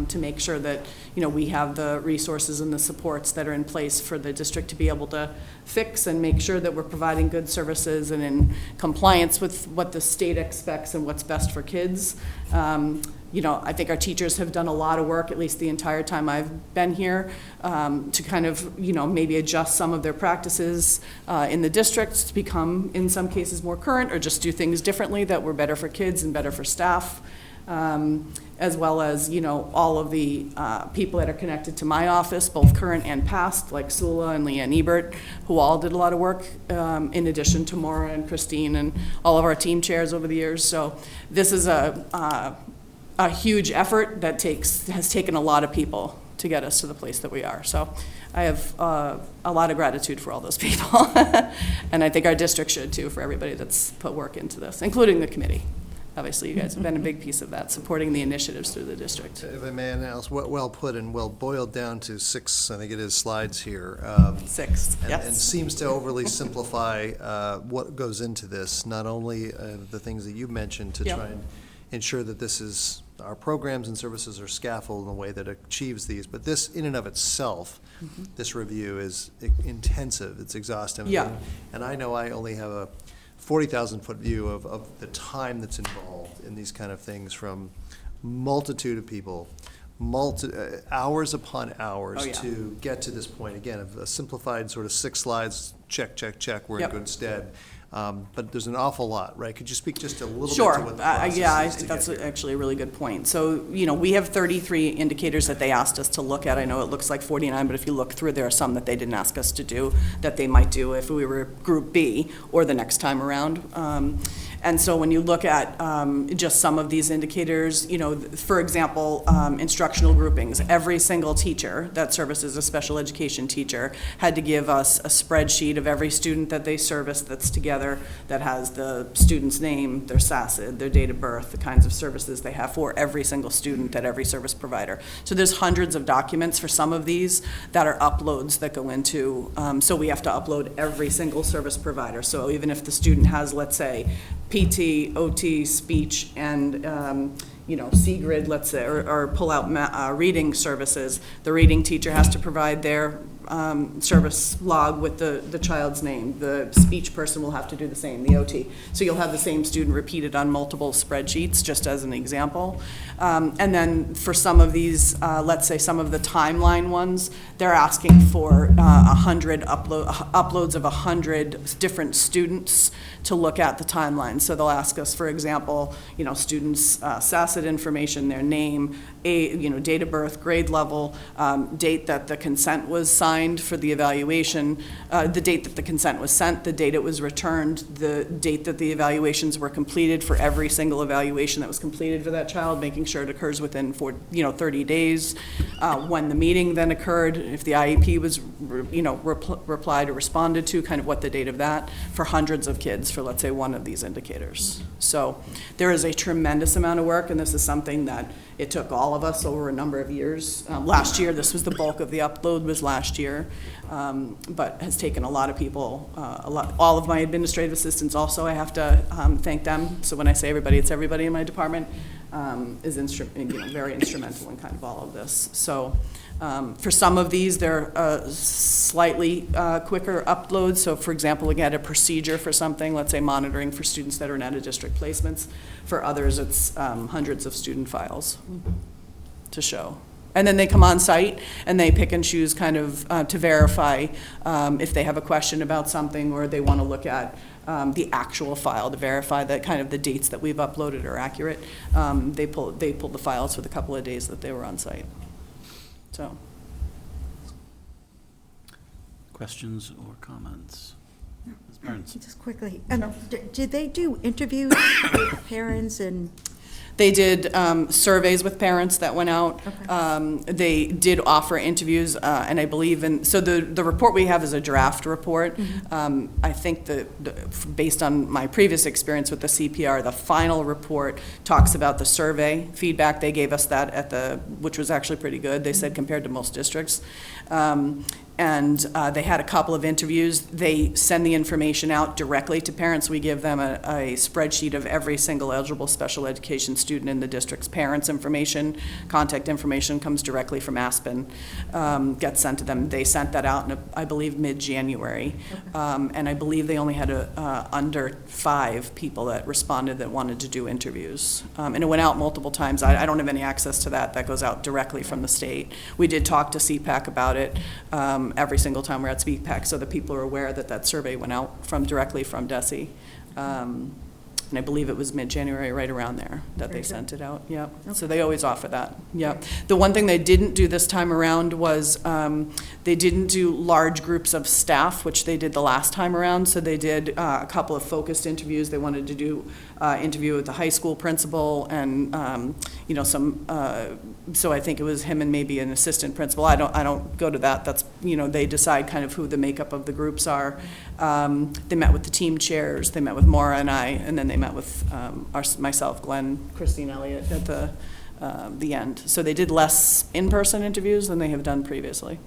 to make sure that, we have the resources and the supports that are in place for the district to be able to fix and make sure that we're providing good services and in compliance with what the state expects and what's best for kids. I think our teachers have done a lot of work, at least the entire time I've been here, to kind of, maybe adjust some of their practices in the districts to become, in some cases, more current, or just do things differently that were better for kids and better for staff, as well as, all of the people that are connected to my office, both current and past, like Sula and Leanne Ebert, who all did a lot of work, in addition to Maura and Christine and all of our team chairs over the years. So this is a huge effort that has taken a lot of people to get us to the place that we are. So I have a lot of gratitude for all those people. And I think our district should too, for everybody that's put work into this, including the committee. Obviously, you guys have been a big piece of that, supporting the initiatives through the district. If I may announce, well put and well boiled down to 6, I think it is, slides here. 6, yes. And seems to overly simplify what goes into this, not only the things that you mentioned to try and ensure that this is, our programs and services are scaffolded in a way that achieves these, but this in and of itself, this review is intensive, it's exhaustive. Yeah. And I know I only have a 40,000-foot view of the time that's involved in these kind of things, from multitude of people, hours upon hours to get to this point. Again, a simplified sort of 6 slides, check, check, check, we're in good stead. But there's an awful lot, right? Could you speak just a little bit to what the process is? I think that's actually a really good point. So, we have 33 indicators that they asked us to look at. I know it looks like 49, but if you look through, there are some that they didn't ask us to do that they might do if we were Group B or the next time around. And so when you look at just some of these indicators, for example, instructional groupings, every single teacher that services a special education teacher had to give us a spreadsheet of every student that they service that's together, that has the student's name, their SACID, their date of birth, the kinds of services they have for every single student at every service provider. So there's hundreds of documents for some of these that are uploads that go into, so we have to upload every single service provider. So even if the student has, let's say, PT, OT, speech, and C-Grid, let's say, or pull out reading services, the reading teacher has to provide their service log with the child's name. The speech person will have to do the same, the OT. So you'll have the same student repeated on multiple spreadsheets, just as an example. And then for some of these, let's say some of the timeline ones, they're asking for 100 uploads of 100 different students to look at the timeline. So they'll ask us, for example, students' SACID information, their name, date of birth, grade level, date that the consent was signed for the evaluation, the date that the consent was sent, the date it was returned, the date that the evaluations were completed for every single evaluation that was completed for that child, making sure it occurs within 30 days, when the meeting then occurred, if the IEP was replied or responded to, kind of what the date of that, for hundreds of kids for, let's say, one of these indicators. So there is a tremendous amount of work, and this is something that it took all of us over a number of years. Last year, this was the bulk of the upload was last year, but has taken a lot of people, all of my administrative assistants also, I have to thank them. So when I say everybody, it's everybody in my department. is very instrumental in kind of all of this. So for some of these, they're slightly quicker uploads. So for example, again, a procedure for something, let's say monitoring for students that are in out-of-district placements. For others, it's hundreds of student files to show. And then they come on site and they pick and choose kind of to verify if they have a question about something or they want to look at the actual file to verify that kind of the dates that we've uploaded are accurate. They pulled the files for the couple of days that they were on site. So. Questions or comments? Ms. Burns? Just quickly, did they do interviews with parents and? They did surveys with parents that went out. Okay. They did offer interviews, and I believe so the report we have is a draft report. Mm-hmm. I think based on my previous experience with the CPR, the final report talks about the survey feedback. They gave us that which was actually pretty good, they said, compared to most districts. And they had a couple of interviews. They send the information out directly to parents. We give them a spreadsheet of every single eligible special education student in the district's parents' information. Contact information comes directly from Aspen, gets sent to them. They sent that out in, I believe, mid-January. Okay. And I believe they only had under 5 people that responded that wanted to do interviews. And it went out multiple times. I don't have any access to that. That goes out directly from the state. We did talk to CPAC about it. Every single time we're at CPAC, so that people are aware that survey went out directly from DESE. And I believe it was mid-January, right around there, that they sent it out. Yep. Okay. So they always offer that. Yep. The one thing they didn't do this time around was they didn't do large groups of staff, which they did the last time around. So they did a couple of focused interviews. They wanted to do interview with the high school principal and some. So I think it was him and maybe an assistant principal. I don't go to that. That's they decide kind of who the makeup of the groups are. They met with the team chairs. They met with Maura and I, and then they met with myself, Glenn, Christine Elliott at the end. So they did less in-person interviews than they have done previously.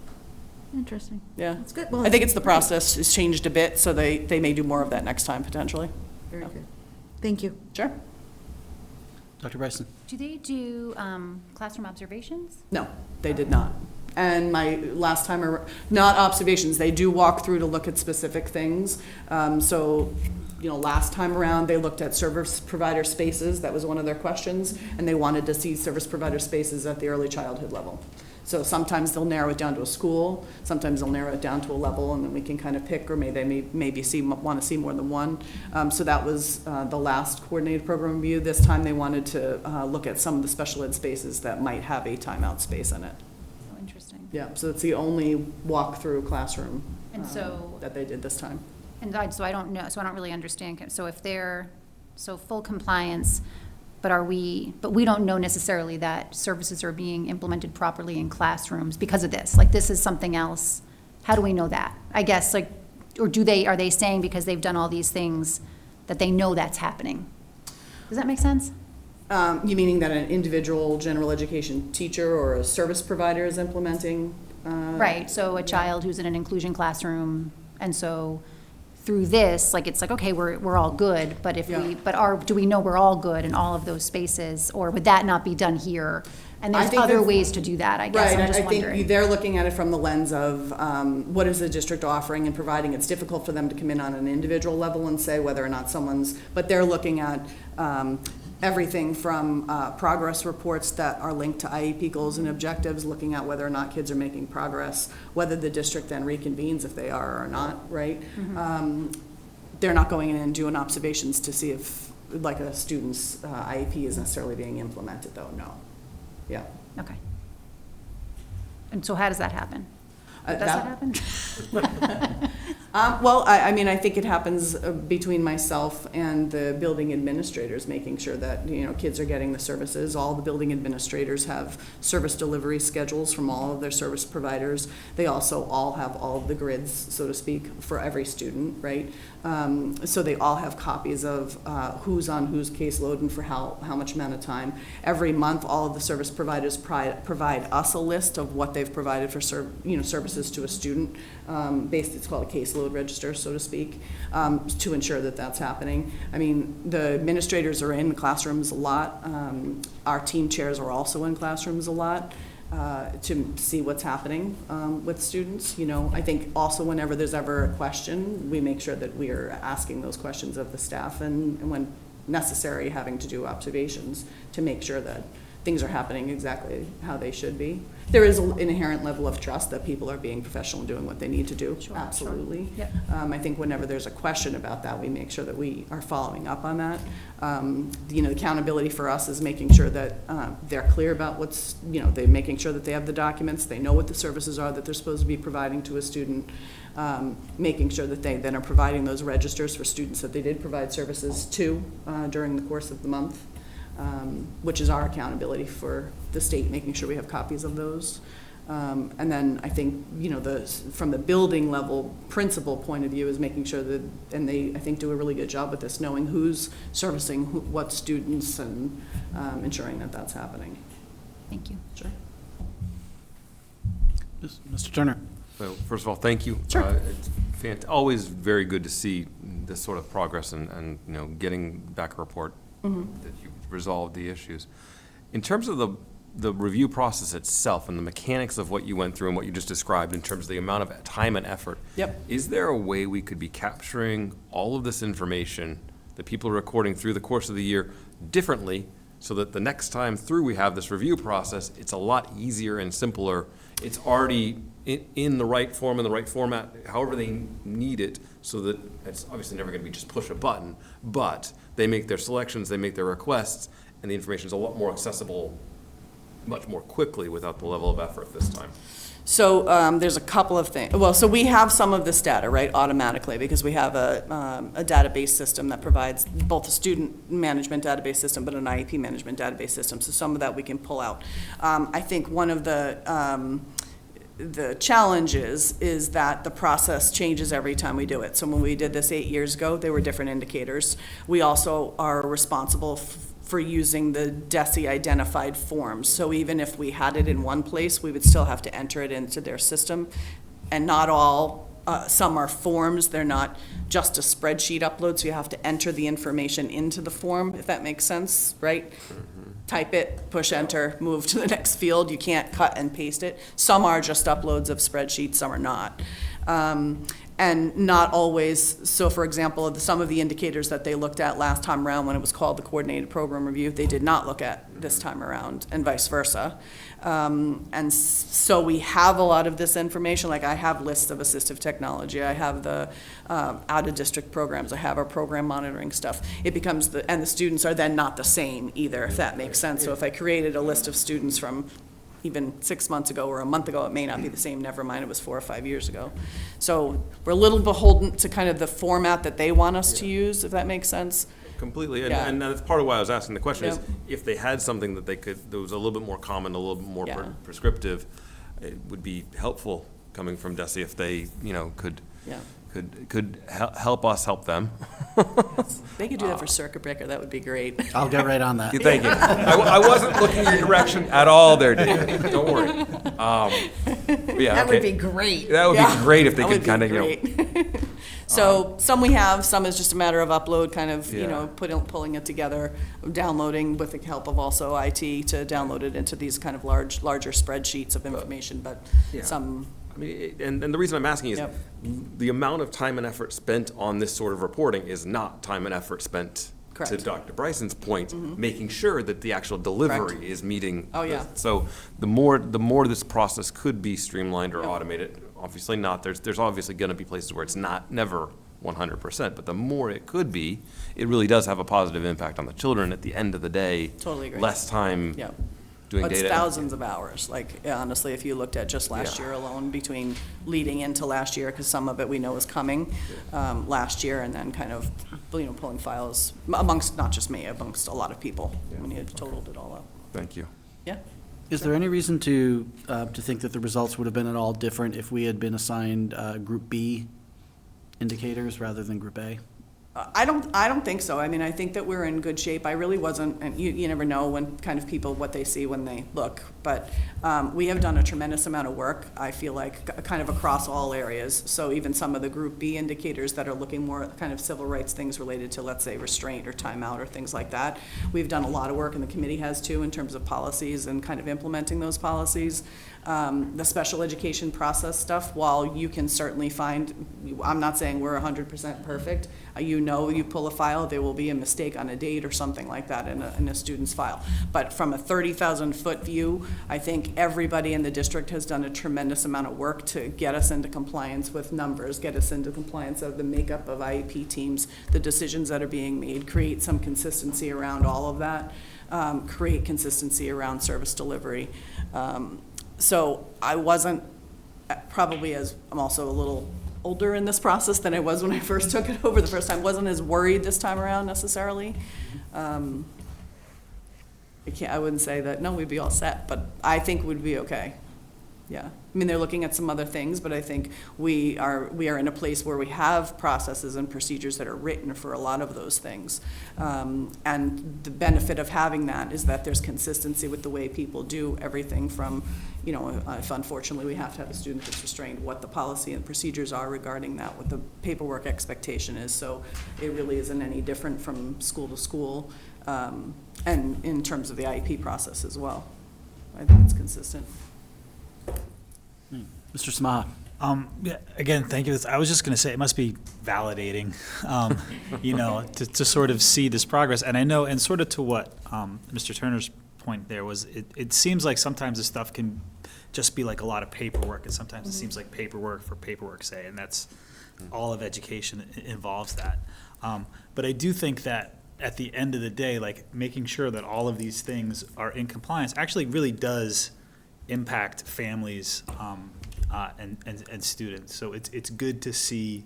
Interesting. Yeah. That's good. Well, I think it's the process has changed a bit, so they may do more of that next time potentially. Very good. Thank you. Sure. Dr. Bryson? Do they do classroom observations? No, they did not. And my last time, not observations, they do walk through to look at specific things. Last time around, they looked at service provider spaces. That was one of their questions. And they wanted to see service provider spaces at the early childhood level. So sometimes they'll narrow it down to a school. Sometimes they'll narrow it down to a level, and then we can kind of pick, or maybe they want to see more than one. So that was the last coordinated program review. This time they wanted to look at some of the special ed spaces that might have a timeout space in it. Oh, interesting. Yeah, so it's the only walk-through classroom And so that they did this time. And I don't know, so I don't really understand. So if they're full compliance, but we don't know necessarily that services are being implemented properly in classrooms because of this. Like, this is something else. How do we know that? I guess, or are they saying because they've done all these things that they know that's happening? Does that make sense? You meaning that an individual general education teacher or a service provider is implementing? Right, so a child who's in an inclusion classroom, and so through this, it's like, okay, we're all good, but do we know we're all good in all of those spaces, or would that not be done here? And there's other ways to do that, I guess. Right, I'm just I think wondering. they're looking at it from the lens of what is the district offering and providing. It's difficult for them to come in on an individual level and say whether or not but they're looking at everything from progress reports that are linked to IEP goals and objectives, looking at whether or not kids are making progress, whether the district then reconvenes if they are or not, right? Mm-hmm. They're not going in and doing observations to see if, a student's IEP is necessarily being implemented, though, no. Yeah. Okay. And so how does that happen? Does that happen? Well, I think it happens between myself and the building administrators, making sure that, kids are getting the services. All the building administrators have service delivery schedules from all of their service providers. They also all have all of the grids, so to speak, for every student, right? So they all have copies of who's on whose caseload and for how much amount of time. Every month, all of the service providers provide us a list of what they've provided for services to a student. It's called a caseload caseload register, so to speak, to ensure that that's happening. I mean, the administrators are in classrooms a lot. Our team chairs are also in classrooms a lot. To see what's happening with students. You know, I think also whenever there's ever a question, we make sure that we are asking those questions of the staff, and when necessary, having to do observations to make sure that things are happening exactly how they should be. There is an inherent level of trust that people are being professional and doing what they need to do. Sure, absolutely. sure. Yep. I think whenever there's a question about that, we make sure that we are following up on that. You know, accountability for us is making sure that they're clear about what's, you know, they're making sure that they have the documents, they know what the services are that they're supposed to be providing to a student, making sure that they then are providing those registers for students that they did provide services to during the course of the month. Which is our accountability for the state, making sure we have copies of those. And then I think, you know, from the building level principal point of view is making sure that, and they, I think, do a really good job with this, knowing who's servicing what students and ensuring that that's happening. Thank you. Sure. Mr. Turner. So first of all, thank you. Sure. It's always very good to see this sort of progress and you know, getting back a report that you've resolved the issues. In terms of the review process itself and the mechanics of what you went through and what you just described in terms of the amount of time and effort, is there a way we could be capturing all of this information that people are recording through the course of the year differently so that the next time through we have this review process, it's a lot easier and simpler. It's already in the right form, in the right format, however they need it, so that it's obviously never going to be just push a button, but they make their selections, they make their requests, and the information is a lot more accessible much more quickly without the level of effort this time. So there's a couple of things. Well, so we have some of this data, right, automatically, because we have a database system that provides both a student management database system, but an IEP management database system. So some of that we can pull out. I think one of the challenges is that the process changes every time we do it. So when we did this 8 years ago, there were different indicators. We also are responsible for using the DESE identified forms. So even if we had it in one place, we would still have to enter it into their system. And not all, some are forms, they're not just a spreadsheet upload, so you have to enter the information into the form, if that makes sense, right? Type it, push enter, move to the next field. You can't cut and paste it. Some are just uploads of spreadsheets, some are not. And not always, so for example, some of the indicators that they looked at last time around when it was called the Coordinated Program Review, they did not look at this time around, and vice versa. And so we have a lot of this information, like I have lists of assistive technology, I have the out-of-district programs, I have our program monitoring stuff. It becomes, and the students are then not the same either, if that makes sense. So if I created a list of students from even 6 months ago or a month ago, it may not be the same, never mind, it was 4 or 5 years ago. So we're a little beholden to kind of the format that they want us to use, if that makes sense. Completely, Yeah. and that's part of why I was asking the question is, Yep. if they had something that they could, that was a little bit more common, a little bit more Yeah. prescriptive, it would be helpful coming from DESE if they, you know, could help us help them. They could do that for circuit breaker, that would be great. I'll get right on that. Thank you. I wasn't looking your direction at all there, David. Don't worry. Yeah, That would okay. be great. That would be great if they That could would be kind of, you know. great. So some we have, some is just a matter of upload, kind of, you Yeah. know, pulling it together, downloading with the help of also IT to download it into these kind of larger spreadsheets of information, but Yeah. some, I mean, and the reason I'm asking is Yep. the amount of time and effort spent on this sort of reporting is not time and effort spent, to Correct. Dr. Bryson's point, making sure that the actual delivery Correct. is meeting. Oh, yeah. So the more this process could be streamlined or automated, obviously not, there's obviously gonna be places where it's never 100%, but the more it could be, it really does have a positive impact on the children at the end of the day. Totally agree. Less time yeah. doing It's data. thousands of hours, like, honestly, if you looked at just last Yeah. year alone, between leading into last year, because some of it we know is coming last year, and then kind of, you know, pulling files amongst, not just me, amongst a lot of people, when you had totaled it all up. Thank you. Yeah. Is there any reason to think that the results would have been at all different if we had been assigned Group B indicators rather than Group A? I don't think so. I mean, I think that we're in good shape. I really wasn't, and you never know when kind of people, what they see when they look. But we have done a tremendous amount of work, I feel like, kind of across all areas. So even some of the Group B indicators that are looking more at kind of civil rights things related to, let's say, restraint or timeout or things like that. We've done a lot of work, and the committee has too, in terms of policies and kind of implementing those policies. The special education process stuff, while you can certainly find, I'm not saying we're 100% perfect, you pull a file, there will be a mistake on a date or something like that in a student's file. But from a 30,000-foot view, I think everybody in the district has done a tremendous amount of work to get us into compliance with numbers, get us into compliance of the makeup of IEP teams, the decisions that are being made, create some consistency around all of that, create consistency around service delivery. So I wasn't, probably as I'm also a little older in this process than I was when I first took it over the first time, wasn't as worried this time around necessarily. I wouldn't say that, no, we'd be all set, but I think we'd be okay. Yeah. I mean, they're looking at some other things, but I think we are in a place where we have processes and procedures that are written for a lot of those things. And the benefit of having that is that there's consistency with the way people do everything from, if unfortunately we have to have a student that's restrained, what the policy and procedures are regarding that, what the paperwork expectation is. So it really isn't any different from school to school, and in terms of the IEP process as well. I think it's consistent. Mr. Samaha. Yeah, again, thank you. I was just going to say it must be validating, to sort of see this progress. And I know, and sort of to what Mr. Turner's point there was, it seems like sometimes this stuff can just be like a lot of paperwork, and sometimes it seems like paperwork for paperwork's sake, and that's all of education involves that. But I do think that at the end of the day, like making sure that all of these things are in compliance actually really does impact families and students. So it's good to see,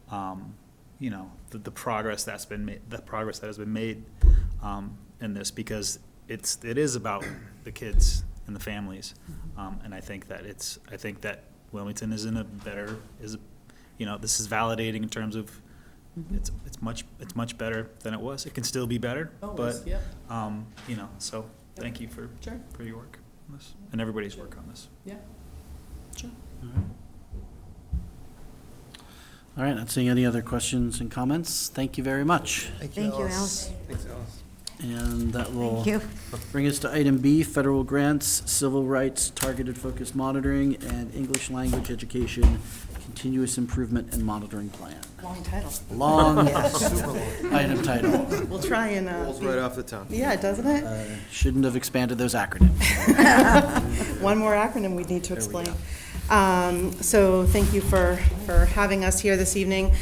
the progress that's been made, the progress that has been made in this, because it is about the kids and the families, and I think that Wilmington is in a better this is validating in terms of it's much better than it was. It can still be better, but so thank you for your work on this and everybody's work on this. Yeah. Sure. All right, not seeing any other questions and comments. Thank you very much. Thank you, Alice. Thanks, Alice. And that will Thank you. bring us to item B, federal grants, civil rights, targeted focused monitoring, and English language education, continuous improvement and monitoring plan. Long title. Long item title. We'll try and. Rolls right off the tongue. Yeah, doesn't it? Shouldn't have expanded those acronyms. One more acronym we need to explain. So thank you for having us here this evening.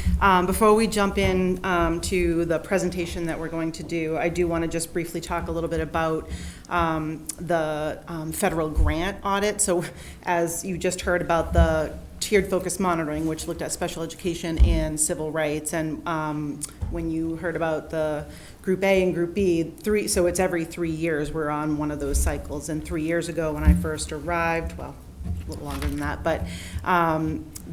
Before we jump in to the presentation that we're going to do, I do want to just briefly talk a little bit about the federal grant audit. So as you just heard about the tiered focus monitoring, which looked at special education and civil rights, and when you heard about the Group A and Group B, so it's every 3 years we're on one of those cycles. And 3 years ago when I first arrived, well, a little longer than that, but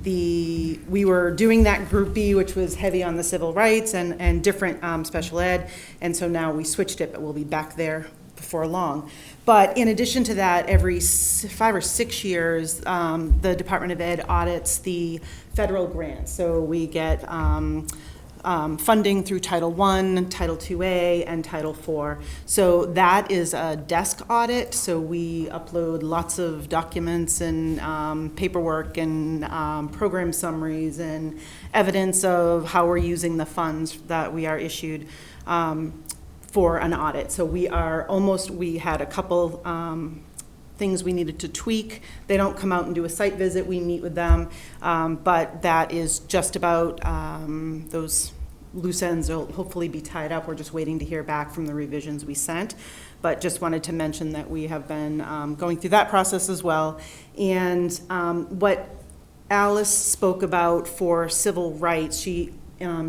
we were doing that Group B, which was heavy on the civil rights and different special ed, and so now we switched it, but we'll be back there before long. But in addition to that, every 5 or 6 years, the Department of Ed audits the federal grants. So we get funding through Title I, Title IIA, and Title IV. So that is a desk audit. So we upload lots of documents and paperwork and program summaries and evidence of how we're using the funds that we are issued for an audit. So we had a couple things we needed to tweak. They don't come out and do a site visit, we meet with them, but that is just about those loose ends will hopefully be tied up. We're just waiting to hear back from the revisions we sent, but just wanted to mention that we have been going through that process as well. And what Alice spoke about for civil rights, she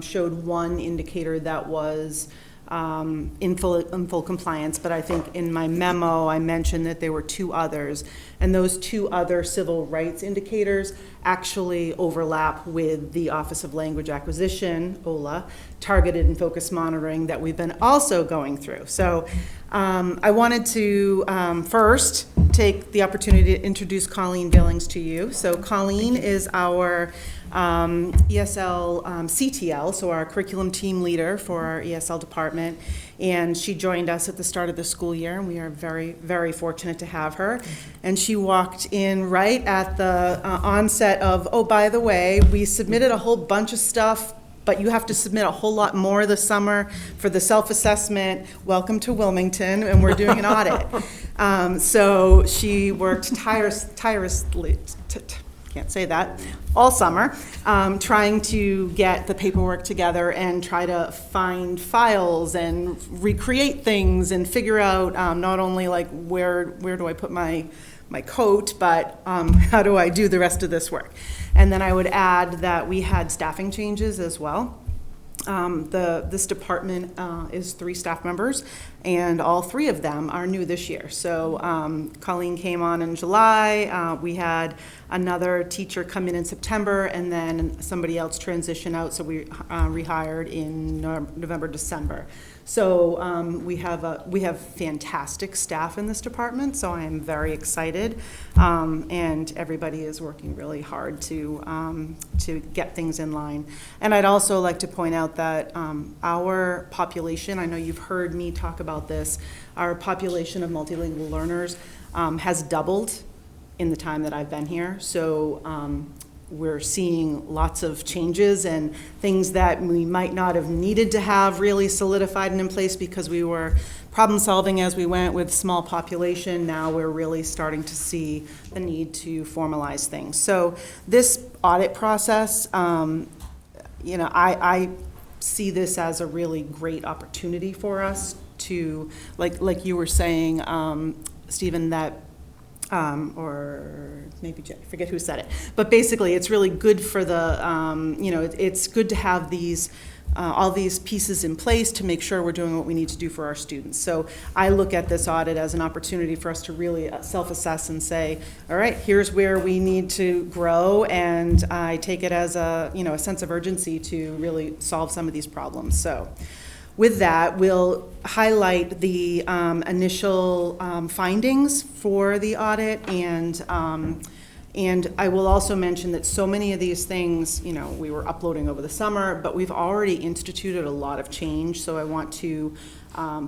showed one indicator that was in full compliance, but I think in my memo, I mentioned that there were 2 others, and those 2 other civil rights indicators actually overlap with the Office of Language Acquisition, OLA, targeted and focused monitoring that we've been also going through. So I wanted to first take the opportunity to introduce Colleen Billings to you. So Colleen is our ESL CTL, so our curriculum team leader for our ESL department, and she joined us at the start of the school year, and we are very, very fortunate to have her. And she walked in right at the onset of, oh, by the way, we submitted a whole bunch of stuff, but you have to submit a whole lot more this summer for the self-assessment. Welcome to Wilmington, and we're doing an audit. So she worked tirelessly, can't say that, all summer, trying to get the paperwork together and try to find files and recreate things and figure out not only like where do I put my coat, but how do I do the rest of this work. And then I would add that we had staffing changes as well. This department is 3 staff members, and all 3 of them are new this year. So Colleen came on in July, we had another teacher come in September, and then somebody else transition out, so we rehired in November, December. So we have fantastic staff in this department, so I am very excited, and everybody is working really hard to get things in line. And I'd also like to point out that our population, I know you've heard me talk about this, our population of multilingual learners has doubled in the time that I've been here. So we're seeing lots of changes and things that we might not have needed to have really solidified and in place because we were problem solving as we went with small population. Now we're really starting to see the need to formalize things. So this audit process, I see this as a really great opportunity for us to, like you were saying, Stephen, that or maybe Jay, I forget who said it, but basically it's really good for the, it's good to have these, all these pieces in place to make sure we're doing what we need to do for our students. So I look at this audit as an opportunity for us to really self-assess and say, all right, here's where we need to grow, and I take it as a sense of urgency to really solve some of these problems. So with that, we'll highlight the initial findings for the audit, and I will also mention that so many of these things, we were uploading over the summer, but we've already instituted a lot of change, so I want to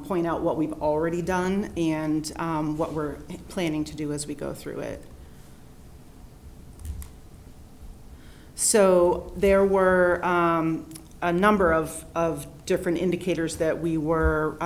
point out what we've already done and what we're planning to do as we go through it. So there were a number of different indicators that we were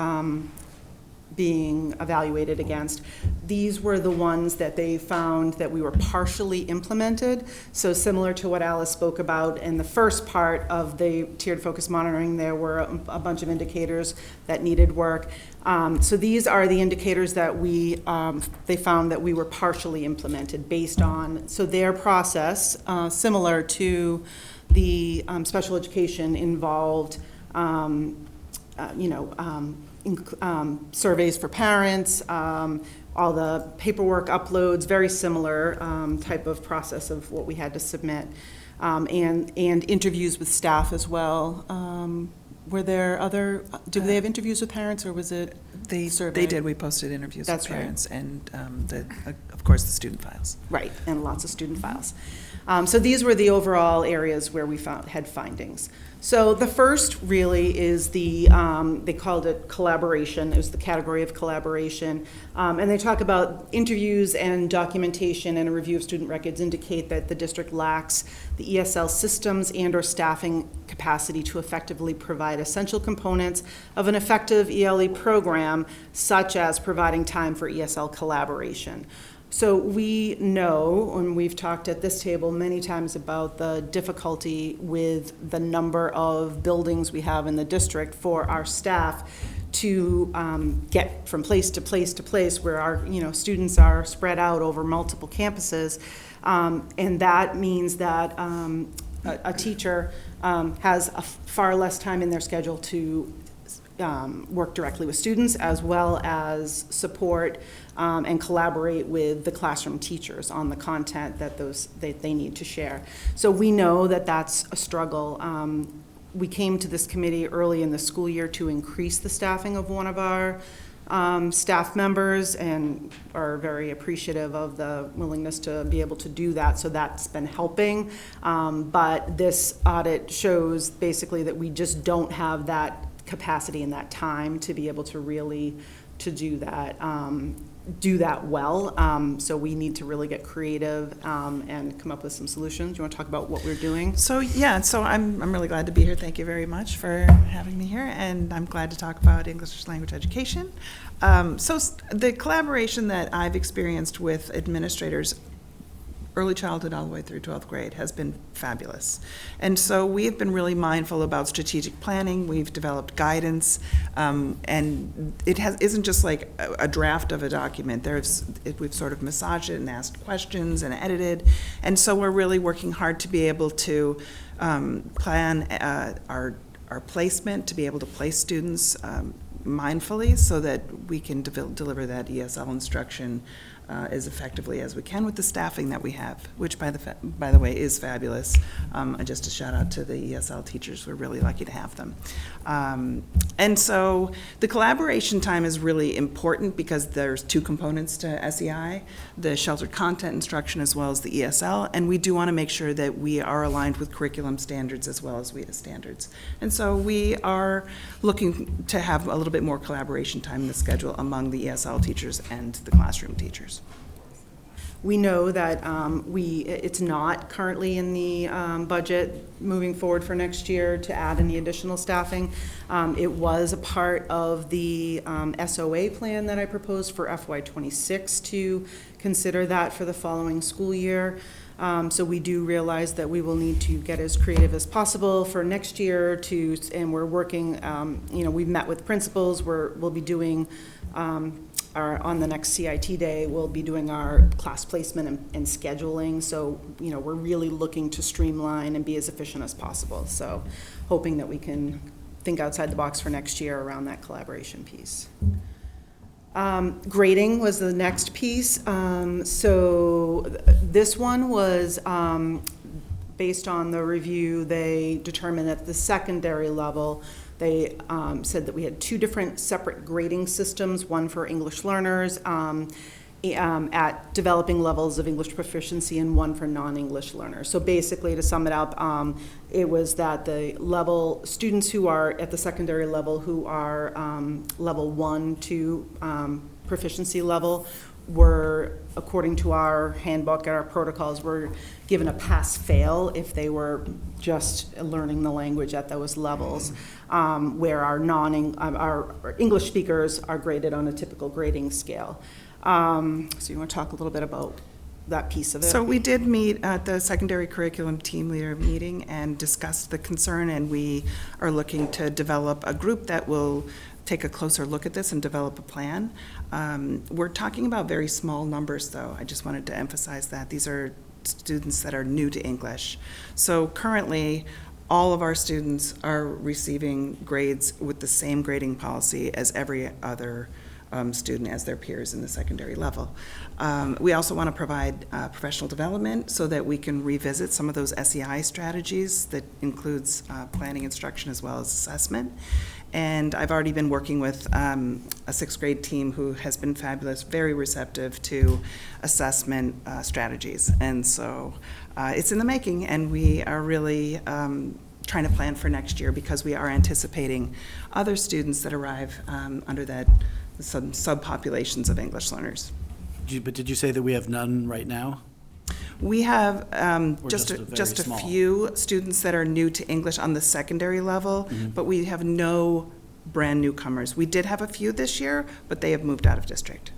being evaluated against. These were the ones that they found that we were partially implemented. So similar to what Alice spoke about in the first part of the tiered focus monitoring, there were a bunch of indicators that needed work. So these are the indicators that they found that we were partially implemented based on, so their process, similar to the special education, involved surveys for parents, all the paperwork uploads, very similar type of process of what we had to submit, and interviews with staff as well. Were there other, did they have interviews with parents, or was it survey? They did. We posted interviews That's with parents, right. and of course the student files. Right, and lots of student files. So these were the overall areas where we had findings. So the first really is the, they called it collaboration. It was the category of collaboration. And they talk about interviews and documentation and a review of student records indicate that the district lacks the ESL systems and or staffing capacity to effectively provide essential components of an effective ELE program, such as providing time for ESL collaboration. So we know, and we've talked at this table many times about the difficulty with the number of buildings we have in the district for our staff to get from place to place to place where our students are spread out over multiple campuses. And that means that a teacher has far less time in their schedule to work directly with students as well as support and collaborate with the classroom teachers on the content that they need to share. So we know that that's a struggle. We came to this committee early in the school year to increase the staffing of one of our staff members and are very appreciative of the willingness to be able to do that. So that's been helping. But this audit shows basically that we just don't have that capacity and that time to be able to really do that well. So we need to really get creative and come up with some solutions. You want to talk about what we're doing? So, yeah, so I'm really glad to be here. Thank you very much for having me here, and I'm glad to talk about English language education. The collaboration that I've experienced with administrators early childhood all the way through 12th grade has been fabulous. And so we have been really mindful about strategic planning. We've developed guidance, and it isn't just like a draft of a document. We've sort of massaged it and asked questions and edited. And so we're really working hard to be able to plan our placement, to be able to place students mindfully so that we can deliver that ESL instruction as effectively as we can with the staffing that we have, which by the way is fabulous. Just a shout out to the ESL teachers. We're really lucky to have them. And so the collaboration time is really important because there's two components to SEI, the sheltered content instruction as well as the ESL, and we do want to make sure that we are aligned with curriculum standards as well as WIDA standards. And so we are looking to have a little bit more collaboration time in the schedule among the ESL teachers and the classroom teachers. We know that it's not currently in the budget moving forward for next year to add any additional staffing. It was a part of the SOA plan that I proposed for FY26 to consider that for the following school year. So we do realize that we will need to get as creative as possible for next year and we're working, we've met with principals, we'll be doing on the next CIT day, we'll be doing our class placement and scheduling. So, we're really looking to streamline and be as efficient as possible. So hoping that we can think outside the box for next year around that collaboration piece. Grading was the next piece. So this one was based on the review. They determined at the secondary level, they said that we had two different separate grading systems, one for English learners at developing levels of English proficiency and one for non-English learners. So basically, to sum it up, it was that the students who are at the secondary level who are level 1 to proficiency level were, according to our handbook and our protocols, were given a pass-fail if they were just learning the language at those levels, where our English speakers are graded on a typical grading scale. So you want to talk a little bit about that piece of it? So we did meet at the secondary curriculum team leader meeting and discussed the concern, and we are looking to develop a group that will take a closer look at this and develop a plan. We're talking about very small numbers, though. I just wanted to emphasize that. These are students that are new to English. So currently, all of our students are receiving grades with the same grading policy as every other student as their peers in the secondary level. We also want to provide professional development so that we can revisit some of those SEI strategies that includes planning instruction as well as assessment. And I've already been working with a sixth grade team who has been fabulous, very receptive to assessment strategies. And so it's in the making, and we are really trying to plan for next year because we are anticipating other students that arrive under that subpopulations of English learners. But did you say that we have none right now? We have just just a few students that are new to English on the secondary level, but we have no brand newcomers. We did have a few this year, but they have moved out of district.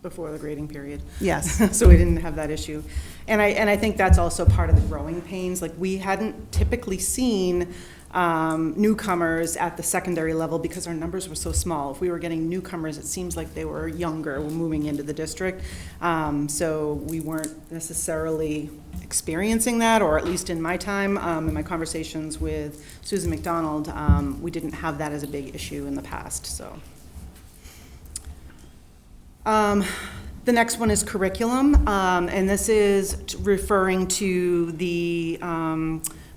Before the grading period. Yes. So we didn't have that issue. And I think that's also part of the growing pains. Like, we hadn't typically seen newcomers at the secondary level because our numbers were so small. If we were getting newcomers, it seems like they were younger moving into the district. So we weren't necessarily experiencing that, or at least in my time, in my conversations with Susan McDonald, we didn't have that as a big issue in the past, so. The next one is curriculum, and this is referring to the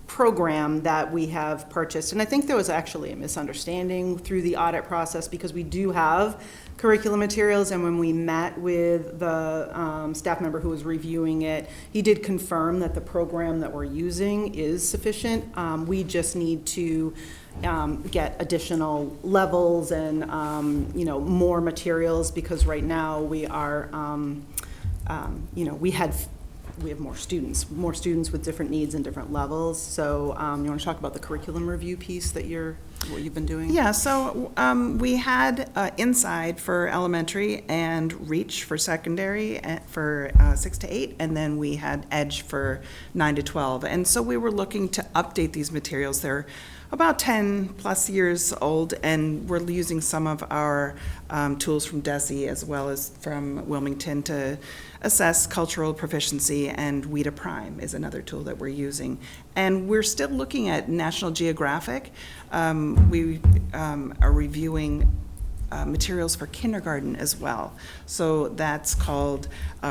program that we have purchased. And I think there was actually a misunderstanding through the audit process because we do have curriculum materials, and when we met with the staff member who was reviewing it, he did confirm that the program that we're using is sufficient. We just need to get additional levels and more materials, because right now we are we have more students with different needs and different levels. So you want to talk about the curriculum review piece that what you've been doing? Yeah, so we had Inside for elementary and Reach for secondary for 6 to 8, and then we had Edge for 9 to 12. And so we were looking to update these materials. They're about 10 plus years old, and we're using some of our tools from DESE as well as from Wilmington to assess cultural proficiency, and WIDA Prime is another tool that we're using. And we're still looking at National Geographic. We are reviewing materials for kindergarten as well. So that's called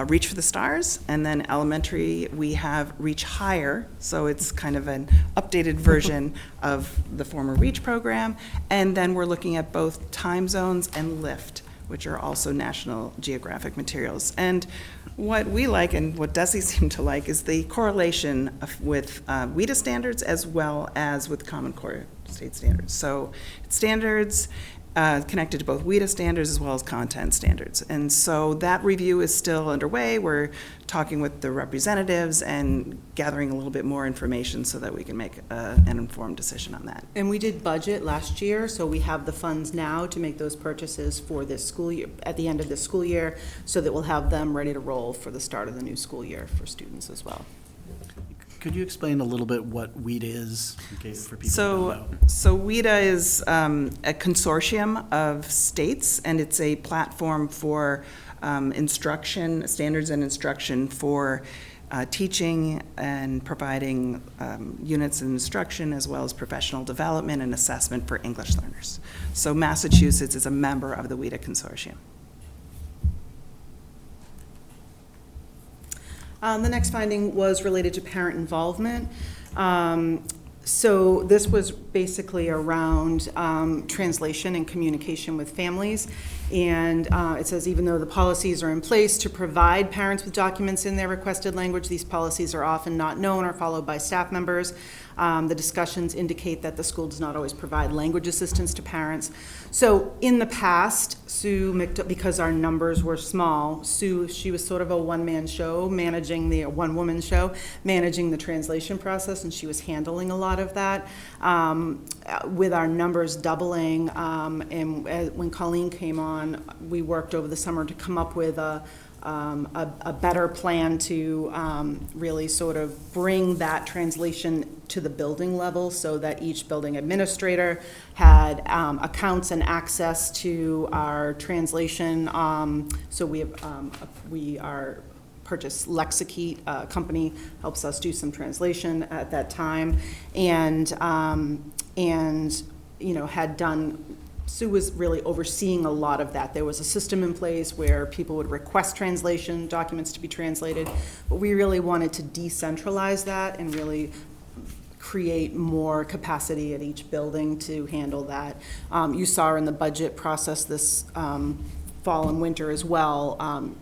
Reach for the Stars, and then elementary we have Reach Higher, so it's kind of an updated version of the former Reach program. And then we're looking at both Time Zones and LIFT, which are also National Geographic materials. And what we like, and what DESE seemed to like, is the correlation with WIDA standards as well as with Common Core state standards. So standards connected to both WIDA standards as well as content standards. And so that review is still underway. We're talking with the representatives and gathering a little bit more information so that we can make an informed decision on that. And we did budget last year, so we have the funds now to make those purchases for this school year, at the end of this school year, so that we'll have them ready to roll for the start of the new school year for students as well. Could you explain a little bit what WIDA is, in case for people who don't know? So WIDA is a consortium of states, and it's a platform for instruction, standards and instruction for teaching and providing units of instruction, as well as professional development and assessment for English learners. So Massachusetts is a member of the WIDA consortium. The next finding was related to parent involvement. So this was basically around translation and communication with families. And it says, even though the policies are in place to provide parents with documents in their requested language, these policies are often not known or followed by staff members. The discussions indicate that the school does not always provide language assistance to parents. So in the past, because our numbers were small, she was sort of a one-man show, one-woman show, managing the translation process, and she was handling a lot of that. With our numbers doubling, and when Colleen came on, we worked over the summer to come up with a better plan to really sort of bring that translation to the building level, so that each building administrator had accounts and access to our translation. So we are purchased Lexikey, a company helps us do some translation at that time, and had done. Sue was really overseeing a lot of that. There was a system in place where people would request translation documents to be translated, but we really wanted to decentralize that and really create more capacity at each building to handle that. You saw in the budget process this fall and winter as well,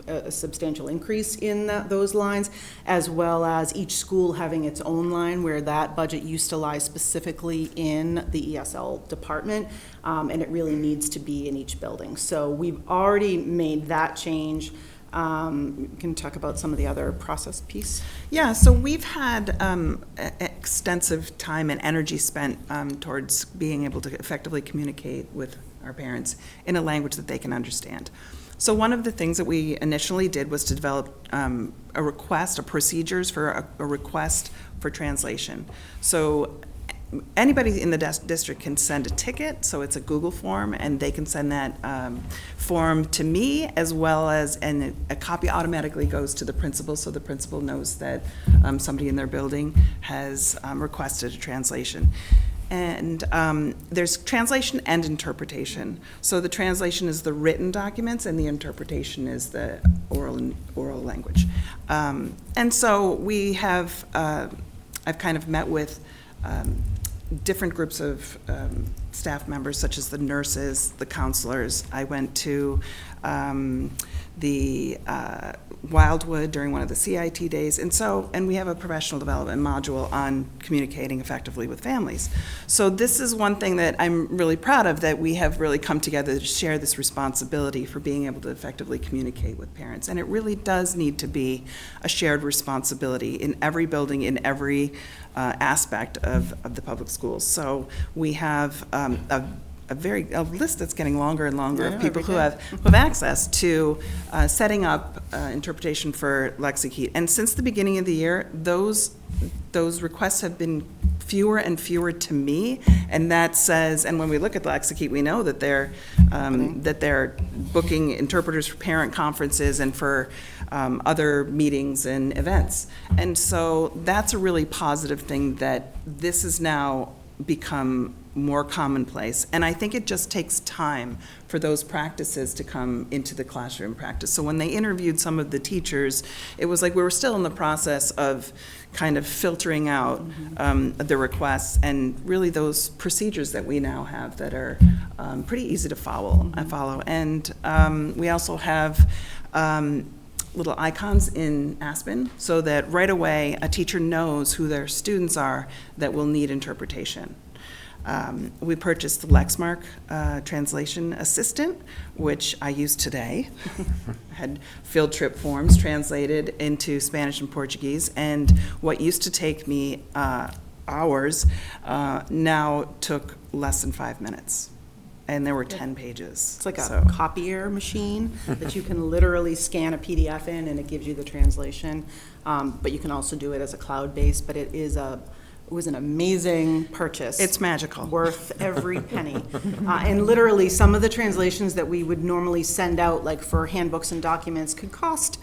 a substantial increase in those lines, as well as each school having its own line where that budget used to lie specifically in the ESL department, and it really needs to be in each building. So we've already made that change. Can talk about some of the other process piece? Yeah, so we've had extensive time and energy spent towards being able to effectively communicate with our parents in a language that they can understand. So one of the things that we initially did was to develop procedures for a request for translation. So anybody in the district can send a ticket, so it's a Google form, and they can send that form to me, as well as, and a copy automatically goes to the principal, so the principal knows that somebody in their building has requested a translation. And there's translation and interpretation. So the translation is the written documents, and the interpretation is the oral language. And so we have, I've kind of met with different groups of staff members, such as the nurses, the counselors. I went to the Wildwood during one of the CIT days, and we have a professional development module on communicating effectively with families. So this is one thing that I'm really proud of, that we have really come together to share this responsibility for being able to effectively communicate with parents. And it really does need to be a shared responsibility in every building, in every aspect of the public schools. So we have a list that's getting longer and longer of people who have access to setting up interpretation for Lexikey. And since the beginning of the year, those requests have been fewer and fewer to me, and that says, and when we look at Lexikey, we know that they're booking interpreters for parent conferences and for other meetings and events. And so that's a really positive thing, that this has now become more commonplace. And I think it just takes time for those practices to come into the classroom practice. So when they interviewed some of the teachers, it was like we were still in the process of kind of filtering out the requests, and really those procedures that we now have that are pretty easy to follow. And we also have little icons in Aspen, so that right away a teacher knows who their students are that will need interpretation. We purchased the Lexmark translation assistant, which I used today. Had field trip forms translated into Spanish and Portuguese, and what used to take me hours now took less than 5 minutes. And there were 10 pages. It's like a copier machine that you can literally scan a PDF in, and it gives you the translation. But you can also do it as a cloud-based, but it was an amazing purchase. It's magical. Worth every penny. And literally, some of the translations that we would normally send out, like for handbooks and documents, could cost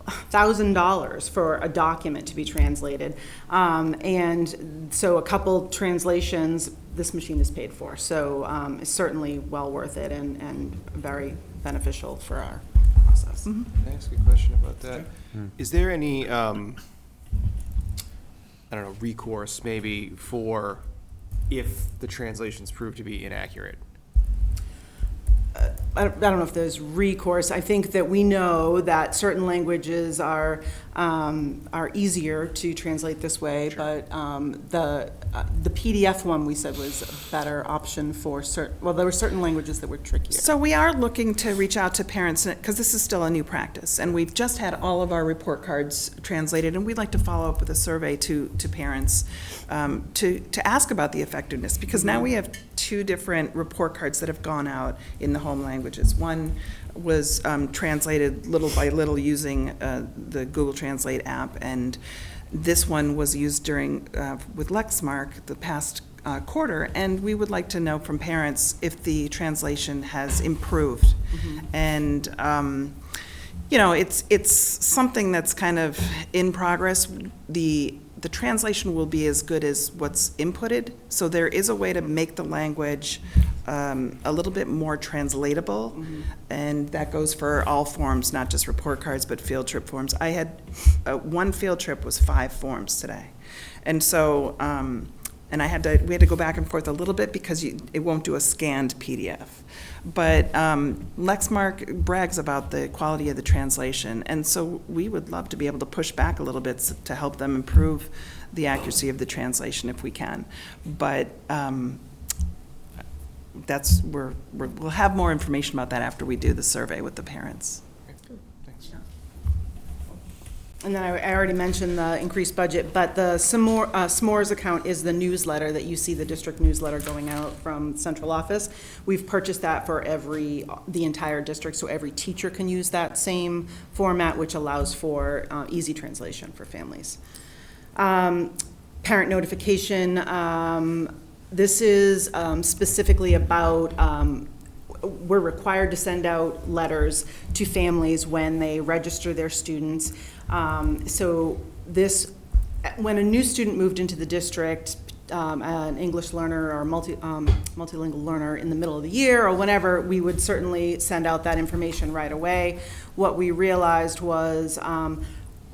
$1,000 for a document to be translated. And so a couple translations, this machine is paid for. So it's certainly well worth it, and very beneficial for our process. Can I ask a question about that? Is there any I don't know, recourse maybe for if the translations prove to be inaccurate? I don't know if there's recourse. I think that we know that certain languages are easier to translate this way, but the PDF one we said was a better option for there were certain languages that were trickier. So we are looking to reach out to parents, because this is still a new practice, and we've just had all of our report cards translated, and we'd like to follow up with a survey to parents to ask about the effectiveness, because now we have 2 different report cards that have gone out in the home languages. One was translated little by little using the Google Translate app, and this one was used during with Lexmark the past quarter, and we would like to know from parents if the translation has improved. And it's something that's kind of in progress. The translation will be as good as what's inputted, so there is a way to make the language a little bit more translatable, and that goes for all forms, not just report cards, but field trip forms. I had one field trip was 5 forms today, and so and we had to go back and forth a little bit because it won't do a scanned PDF. But Lexmark brags about the quality of the translation, and so we would love to be able to push back a little bit to help them improve the accuracy of the translation if we can. But we'll have more information about that after we do the survey with the parents. Thanks. And then I already mentioned the increased budget, but the S'mores account is the newsletter that you see, the district newsletter going out from central office. We've purchased that for the entire district, so every teacher can use that same format, which allows for easy translation for families. parent notification. This is specifically about, we're required to send out letters to families when they register their students. So this, when a new student moved into the district, an English learner or multilingual learner in the middle of the year or whenever, we would certainly send out that information right away. What we realized was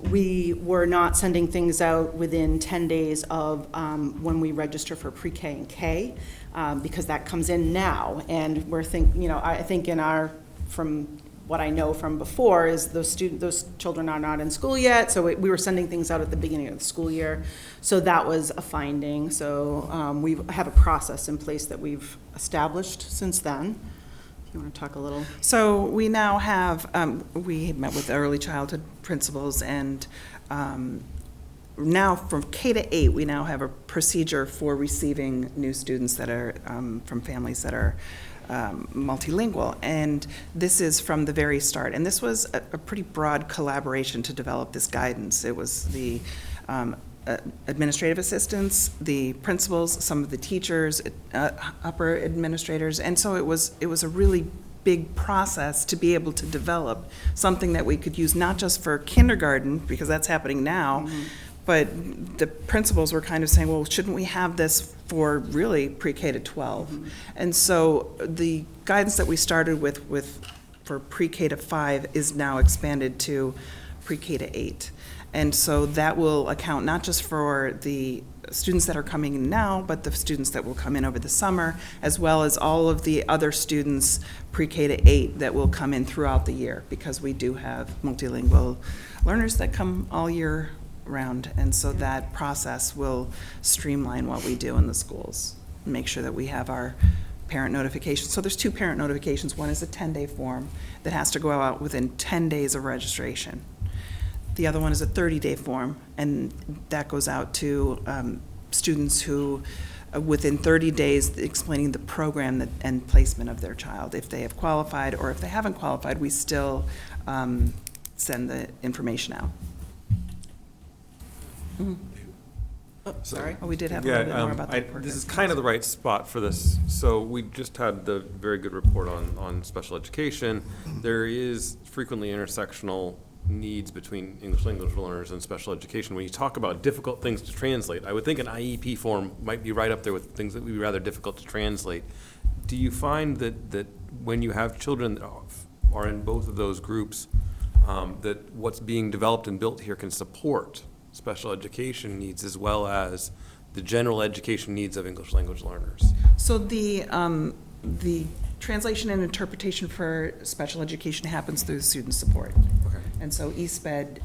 we were not sending things out within 10 days of when we register for pre-K and K, because that comes in now. And we're I think in our, from what I know from before, is those children are not in school yet, so we were sending things out at the beginning of the school year. So that was a finding. So we have a process in place that we've established since then. You want to talk a little? So we now have, we met with early childhood principals, and now from K to 8, we now have a procedure for receiving new students that are from families that are multilingual. And this is from the very start. And this was a pretty broad collaboration to develop this guidance. It was the administrative assistants, the principals, some of the teachers, upper administrators, and so it was a really big process to be able to develop something that we could use not just for kindergarten, because that's happening now, but the principals were kind of saying, well, shouldn't we have this for really pre-K to 12? And so the guidance that we started with for pre-K to 5 is now expanded to pre-K to 8. And so that will account not just for the students that are coming in now, but the students that will come in over the summer, as well as all of the other students pre-K to 8 that will come in throughout the year, because we do have multilingual learners that come all year round. And so that process will streamline what we do in the schools, make sure that we have our parent notifications. So there's 2 parent notifications. One is a 10-day form that has to go out within 10 days of registration. The other one is a 30-day form, and that goes out to students who, within 30 days, explaining the program and placement of their child. If they have qualified, or if they haven't qualified, we still send the information out. Sorry. Oh, we did have a little bit more about the report. This is kind of the right spot for this. So we just had the very good report on special education. There is frequently intersectional needs between English language learners and special education. When you talk about difficult things to translate, I would think an IEP form might be right up there with things that would be rather difficult to translate. Do you find that when you have children that are in both of those groups, that what's being developed and built here can support special education needs as well as the general education needs of English language learners? So the translation and interpretation for special education happens through student support. Okay. And so eSped,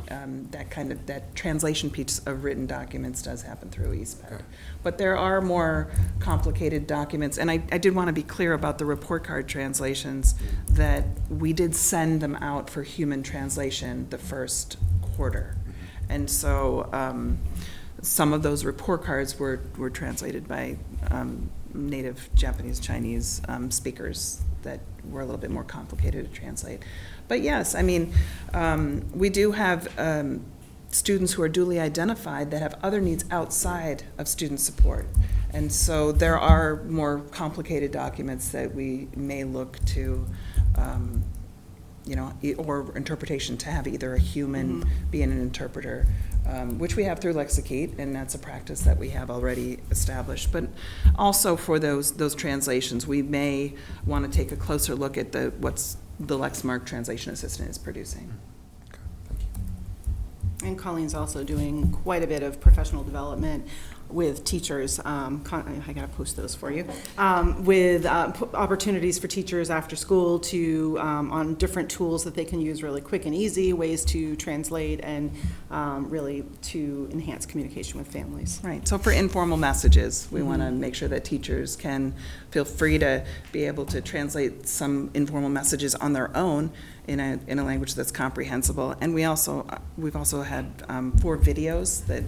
that translation piece of written documents does happen through eSped. Okay. But there are more complicated documents, and I did want to be clear about the report card translations, that we did send them out for human translation the first quarter. And so some of those report cards were translated by native Japanese, Chinese speakers that were a little bit more complicated to translate. But yes, I mean, we do have students who are duly identified that have other needs outside of student support. And so there are more complicated documents that we may look to, or interpretation to have either a human be an interpreter, which we have through Lexicate, and that's a practice that we have already established. But also for those translations, we may want to take a closer look at what's the Lexmark translation assistant is producing. And Colleen's also doing quite a bit of professional development with teachers. I gotta post those for you. With opportunities for teachers after school to, on different tools that they can use really quick and easy, ways to translate and really to enhance communication with families. Right, so for informal messages, we want to make sure that teachers can feel free to be able to translate some informal messages on their own in a language that's comprehensible. And we've also had 4 videos that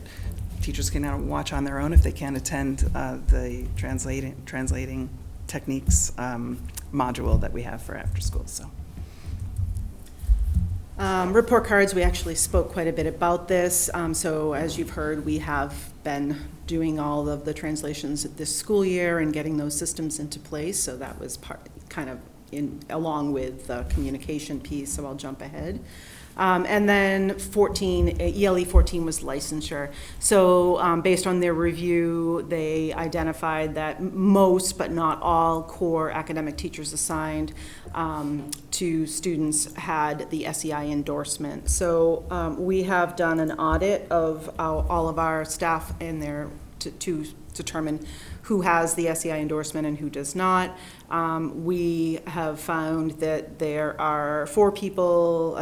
teachers can now watch on their own if they can't attend the translating techniques module that we have for after school. So Report cards, we actually spoke quite a bit about this. So as you've heard, we have been doing all of the translations this school year and getting those systems into place. So that was kind of along with the communication piece, so I'll jump ahead. And then ELE 14 was licensure. So based on their review, they identified that most, but not all, core academic teachers assigned to students had the SEI endorsement. So we have done an audit of all of our staff in there to determine who has the SEI endorsement and who does not. We have found that there are 4 people,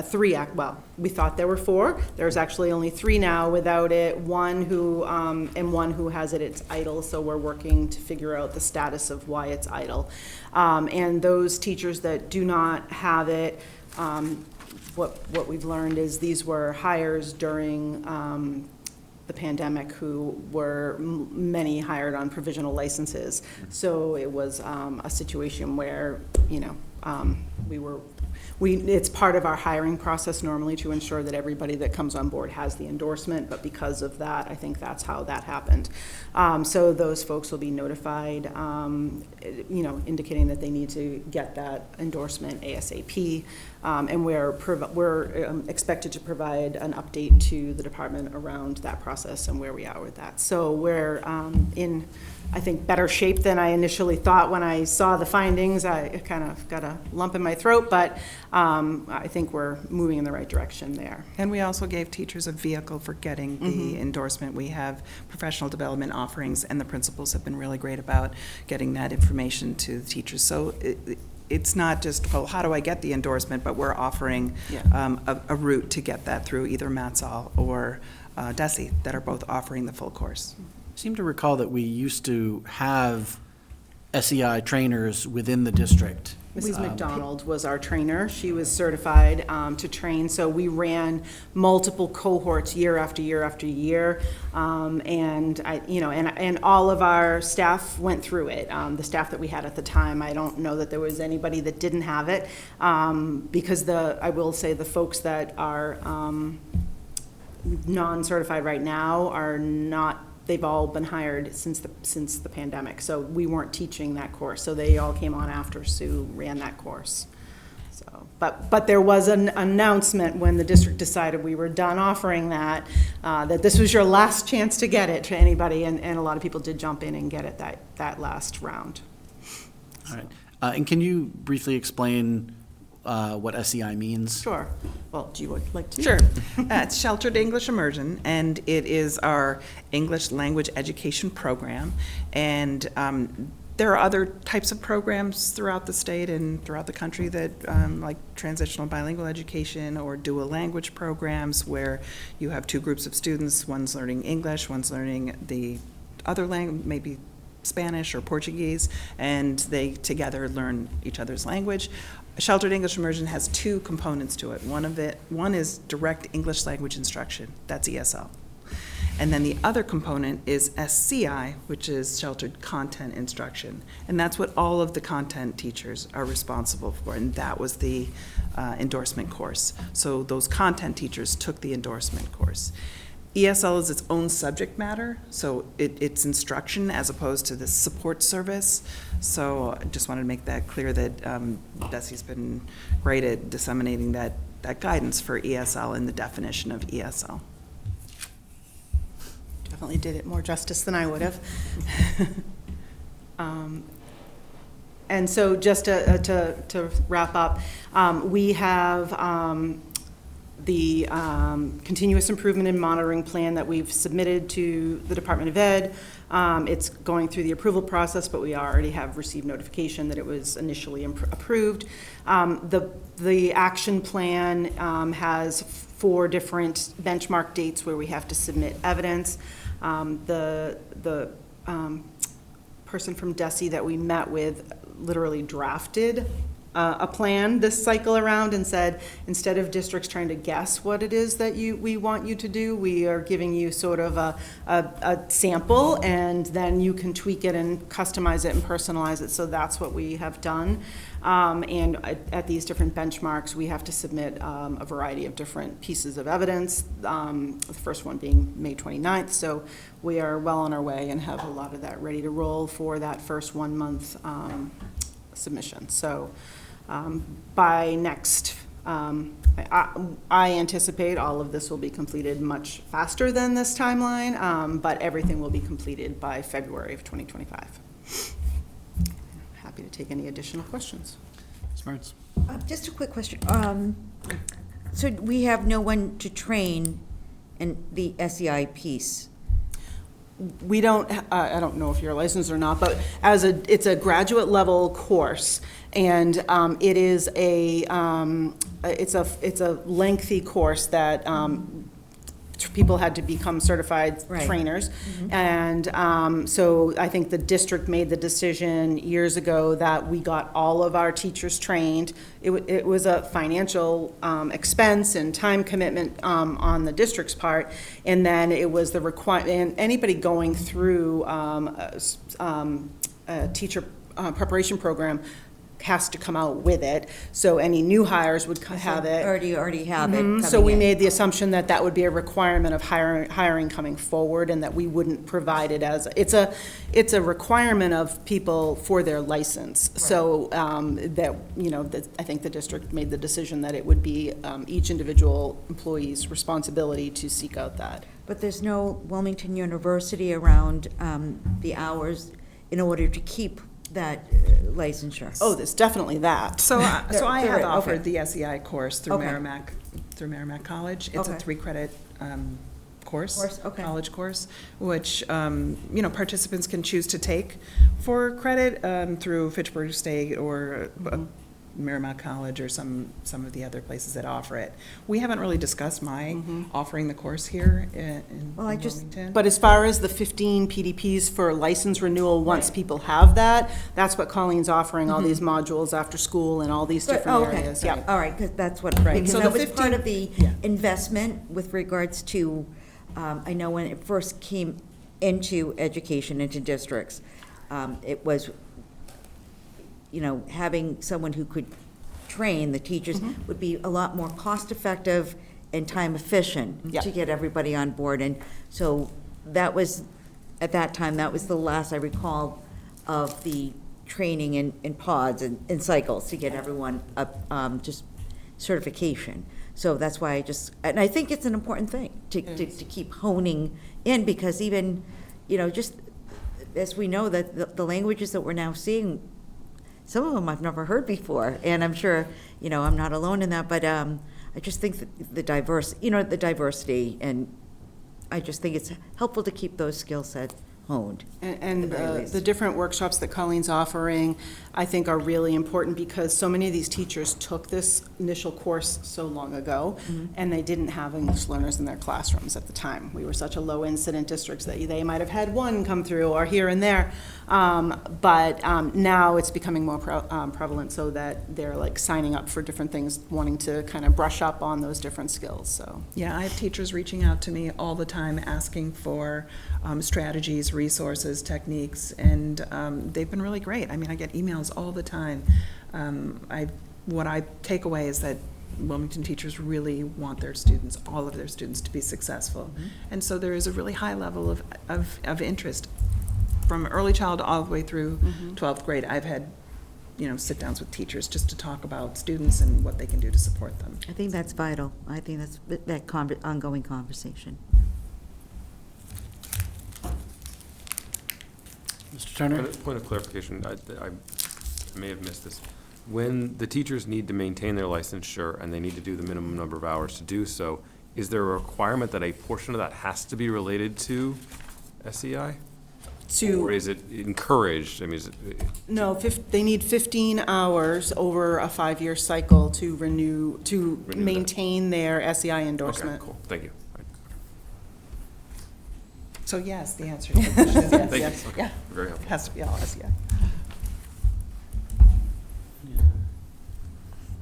we thought there were 4. There's actually only 3 now without it, one who has it, it's idle, so we're working to figure out the status of why it's idle. And those teachers that do not have it, what we've learned is these were hires during the pandemic who were many hired on provisional licenses. So it was a situation where, it's part of our hiring process normally to ensure that everybody that comes on board has the endorsement, but because of that, I think that's how that happened. So those folks will be notified, indicating that they need to get that endorsement ASAP. And we're expected to provide an update to the department around that process and where we are with that. So we're in, I think, better shape than I initially thought when I saw the findings. I kind of got a lump in my throat, but I think we're moving in the right direction there. And we also gave teachers a vehicle for getting the endorsement. We have professional development offerings, and the principals have been really great about getting that information to the teachers. So it's not just, well, how do I get the endorsement, but we're offering a route to get that through either Matsal or DESE that are both offering the full course. I seem to recall that we used to have SEI trainers within the district. Mrs. McDonald was our trainer. She was certified to train, so we ran multiple cohorts year after year after year, and all of our staff went through it. The staff that we had at the time, I don't know that there was anybody that didn't have it, because I will say the folks that are non-certified right now are not. They've all been hired since the pandemic, so we weren't teaching that course. So they all came on after Sue ran that course. So, but there was an announcement when the district decided we were done offering that, that this was your last chance to get it to anybody, and a lot of people did jump in and get it that last round. All right, and can you briefly explain what SEI means? Sure. Well, do you like to? Sure. It's Sheltered English Immersion, and it is our English language education program. And there are other types of programs throughout the state and throughout the country that, like transitional bilingual education or dual language programs, where you have 2 groups of students, one's learning English, one's learning the other language, maybe Spanish or Portuguese, and they together learn each other's language. Sheltered English Immersion has 2 components to it. One is direct English language instruction, that's ESL. And then the other component is SCI, which is sheltered content instruction. And that's what all of the content teachers are responsible for, and that was the endorsement course. So those content teachers took the endorsement course. ESL is its own subject matter, so it's instruction as opposed to the support service. So I just wanted to make that clear that DESE's been great at disseminating that guidance for ESL and the definition of ESL. Definitely did it more justice than I would have. And so just to wrap up, we have the continuous improvement and monitoring plan that we've submitted to the Department of Ed. It's going through the approval process, but we already have received notification that it was initially approved. The action plan has 4 different benchmark dates where we have to submit evidence. The person from DESE that we met with literally drafted a plan this cycle around and said, instead of districts trying to guess what it is that we want you to do, we are giving you sort of a sample, and then you can tweak it and customize it and personalize it. So that's what we have done. And at these different benchmarks, we have to submit a variety of different pieces of evidence, the first one being May 29th. So we are well on our way and have a lot of that ready to roll for that first 1 month submission. So by next, I anticipate all of this will be completed much faster than this timeline, but everything will be completed by February of 2025. Happy to take any additional questions. Ms. Burns? Just a quick question. So we have no one to train in the SEI piece? We don't, I don't know if you're licensed or not, but it's a graduate level course, and it is it's a lengthy course that people had to become certified trainers. And so I think the district made the decision years ago that we got all of our teachers trained. It was a financial expense and time commitment on the district's part, and then it was the requirement, anybody going through a teacher preparation program has to come out with it, so any new hires would have it. Already have it. So we made the assumption that that would be a requirement of hiring coming forward, and that we wouldn't provide it as, it's a requirement of people for their license. So that, I think the district made the decision that it would be each individual employee's responsibility to seek out that. But there's no Wilmington University around the hours in order to keep that licensure? Oh, there's definitely that. So I have offered okay. the SEI course through Okay. Merrimack College. It's a Okay. 3-credit course, okay. college course, which participants can choose to take for credit through Fitchburg State or Merrimack College or some of the other places that offer it. We haven't really discussed my offering the course here in Wilmington. But as far as the 15 PDPs for license renewal, once people have that, that's what Colleen's offering, all these modules after school and all these different areas. Yeah. All right, because that's what, Right. because So that the was part 15 of the investment with regards to, I know when it first came into education, into districts, it was, having someone who could train the teachers would be a lot more cost-effective and time-efficient to get everybody on board. And so that was, at that time, that was the last I recall of the training in pods and cycles to get everyone up, just certification. So that's why and I think it's an important thing to keep honing in, because even, just as we know that the languages that we're now seeing, some of them I've never heard before, and I'm sure, I'm not alone in that, but I just think that the diversity, and I just think it's helpful to keep those skill sets honed. And the different workshops that Colleen's offering, I think, are really important, because so many of these teachers took this initial course so long ago, and they didn't have English learners in their classrooms at the time. We were such a low incident district that they might have had one come through or here and there. But now it's becoming more prevalent, so that they're like signing up for different things, wanting to kind of brush up on those different skills. So Yeah, I have teachers reaching out to me all the time asking for strategies, resources, techniques, and they've been really great. I mean, I get emails all the time. What I take away is that Wilmington teachers really want their students, all of their students, to be successful. And so there is a really high level of interest from early child all the way through 12th grade. I've had sit-downs with teachers just to talk about students and what they can do to support them. I think that's vital. I think that's that ongoing conversation. Mr. Turner? Point of clarification, I may have missed this. When the teachers need to maintain their licensure and they need to do the minimum number of hours to do so, is there a requirement that a portion of that has to be related to SEI? Or is it encouraged? I mean, no, they need 15 hours over a 5-year cycle to maintain their SEI endorsement. Okay, cool, thank you. So yes, the answer to the question is yes. Thank yes. you. Okay. Yeah. Very helpful. Has to be all SEI.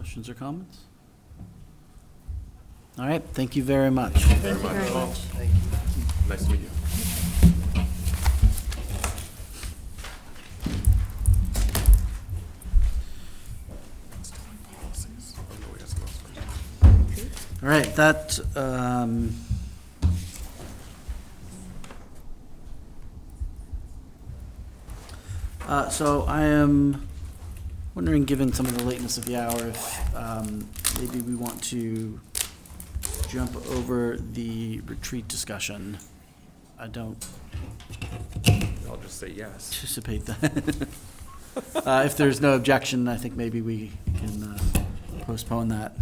Questions or comments? All right, thank you very much. Very much. Thank you. Nice to meet you. All right, that, so I am wondering, given some of the lateness of the hour, if maybe we want to jump over the retreat discussion. I don't I'll just say yes. anticipate that. If there's no objection, I think maybe we can postpone that.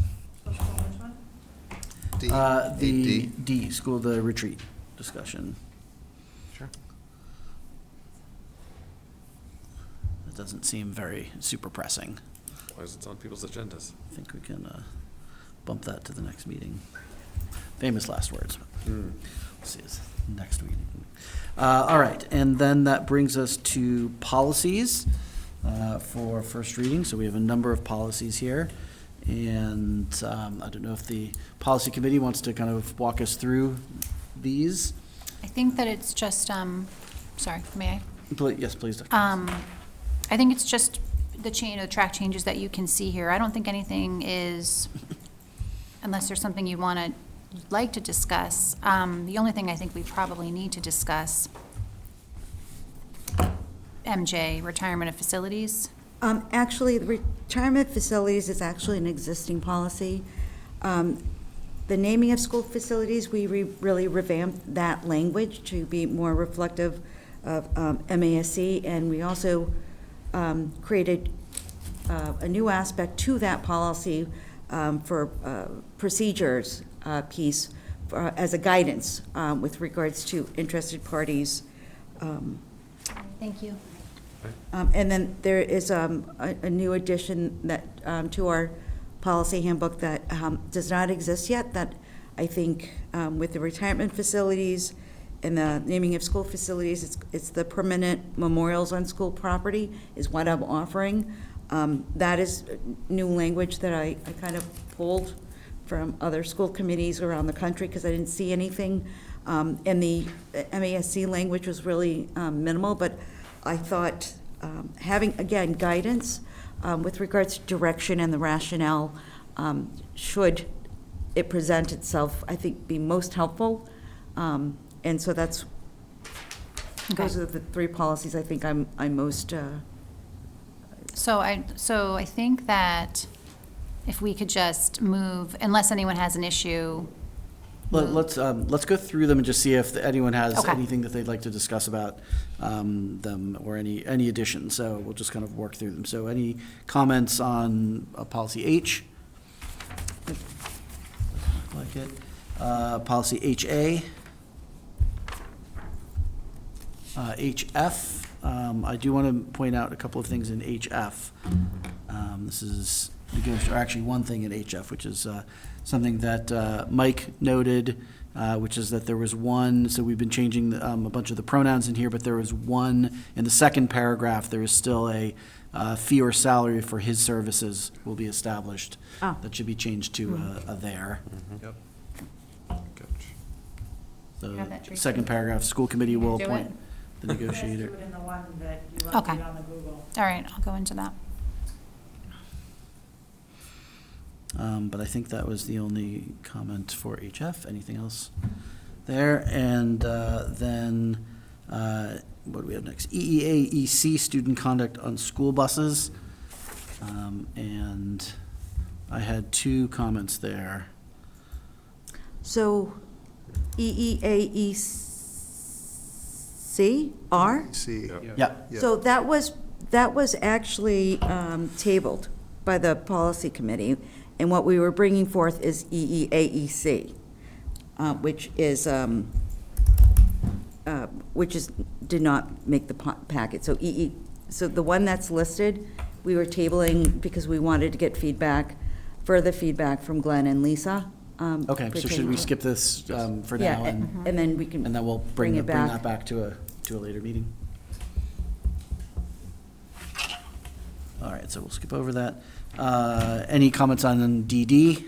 D. The D. the retreat discussion. Sure. It doesn't seem very super pressing. Why is it on people's agendas? I think we can bump that to the next meeting. Famous last words. We'll see us next week. All right, and then that brings us to policies for first reading. So we have a number of policies here. And I don't know if the policy committee wants to kind of walk us through these. I think that it's just, sorry, may I? Yes, please, Dr. I think it's just the track changes that you can see here. I don't think anything is, unless there's something you'd like to discuss. The only thing I think we probably need to discuss, MJ, retirement of facilities. Actually, the retirement facilities is actually an existing policy. The naming of school facilities, we really revamped that language to be more reflective of MASC, and we also created a new aspect to that policy for procedures piece as a guidance with regards to interested parties. Thank you. And then there is a new addition that to our policy handbook that does not exist yet, that I think with the retirement facilities and the naming of school facilities, it's the permanent memorials on school property is what I'm offering. That is new language that I kind of pulled from other school committees around the country because I didn't see anything. And the MASC language was really minimal, but I thought having, again, guidance with regards to direction and the rationale should it present itself, I think, be most helpful. And so that's, those are the three policies I think I'm most. So I think that if we could just move, unless anyone has an issue. Let's go through them and just see if anyone has Okay. anything that they'd like to discuss about them or any additions. So we'll just kind of work through them. So any comments on policy H? Like it. Policy HA. HF. I do want to point out a couple of things in HF. This is actually one thing in HF, which is something that Mike noted, which is that there was one, so we've been changing a bunch of the pronouns in here, but there was one, in the second paragraph, there is still a fee or salary for his services will be established. Oh. That should be changed to a there. Yep. The Have that, Tracy. second paragraph, school committee will Do it. appoint the negotiator. Okay. All right, I'll go into that. But I think that was the only comment for HF. Anything else there? And then, what do we have next? EEA-EC, student conduct on school buses. And I had two comments there. So EEAEC, R? C. Yeah. So that was actually tabled by the policy committee, and what we were bringing forth is EEAEC, which did not make the packet. So so the one that's listed, we were tabling because we wanted to get further feedback from Glenn and Lisa. Okay, so should we skip this for Yeah, now? and then we can And then we'll bring it back. that back to a later meeting? All right, so we'll skip over that. Any comments on DD?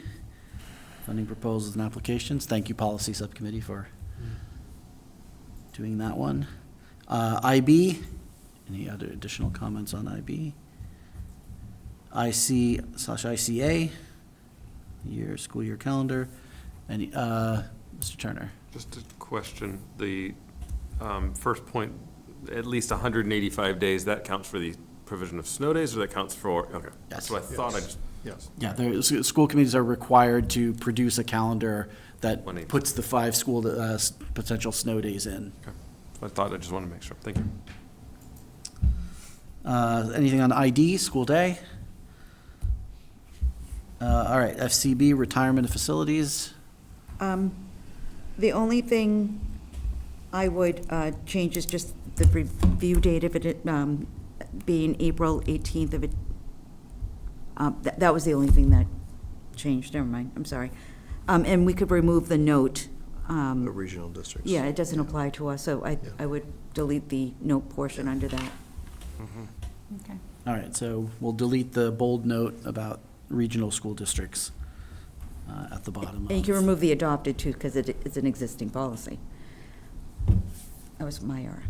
Funding proposals and applications. Thank you, Policy Subcommittee, for doing that one. IB, any other additional comments on IB? IC/ICA, school year calendar. Any, Mr. Turner? Just a question, the first point, at least 185 days, that counts for the provision of snow days, or that counts for, okay. That's what I thought, I just. Yes. Yeah, school committees are required to produce a calendar that puts the 5 school potential snow days in. Okay. I thought, I just wanted to make sure. Thank you. Anything on ID, school day? All right, FCB, retirement of facilities. The only thing I would change is just the review date of it being April 18th of it. That was the only thing that changed. Never mind, I'm sorry. And we could remove the note. The regional districts. Yeah, it doesn't apply to us, so I would delete the note portion under that. Okay. All right, so we'll delete the bold note about regional school districts at the bottom. And you can remove the adopted too, because it's an existing policy. That was my error.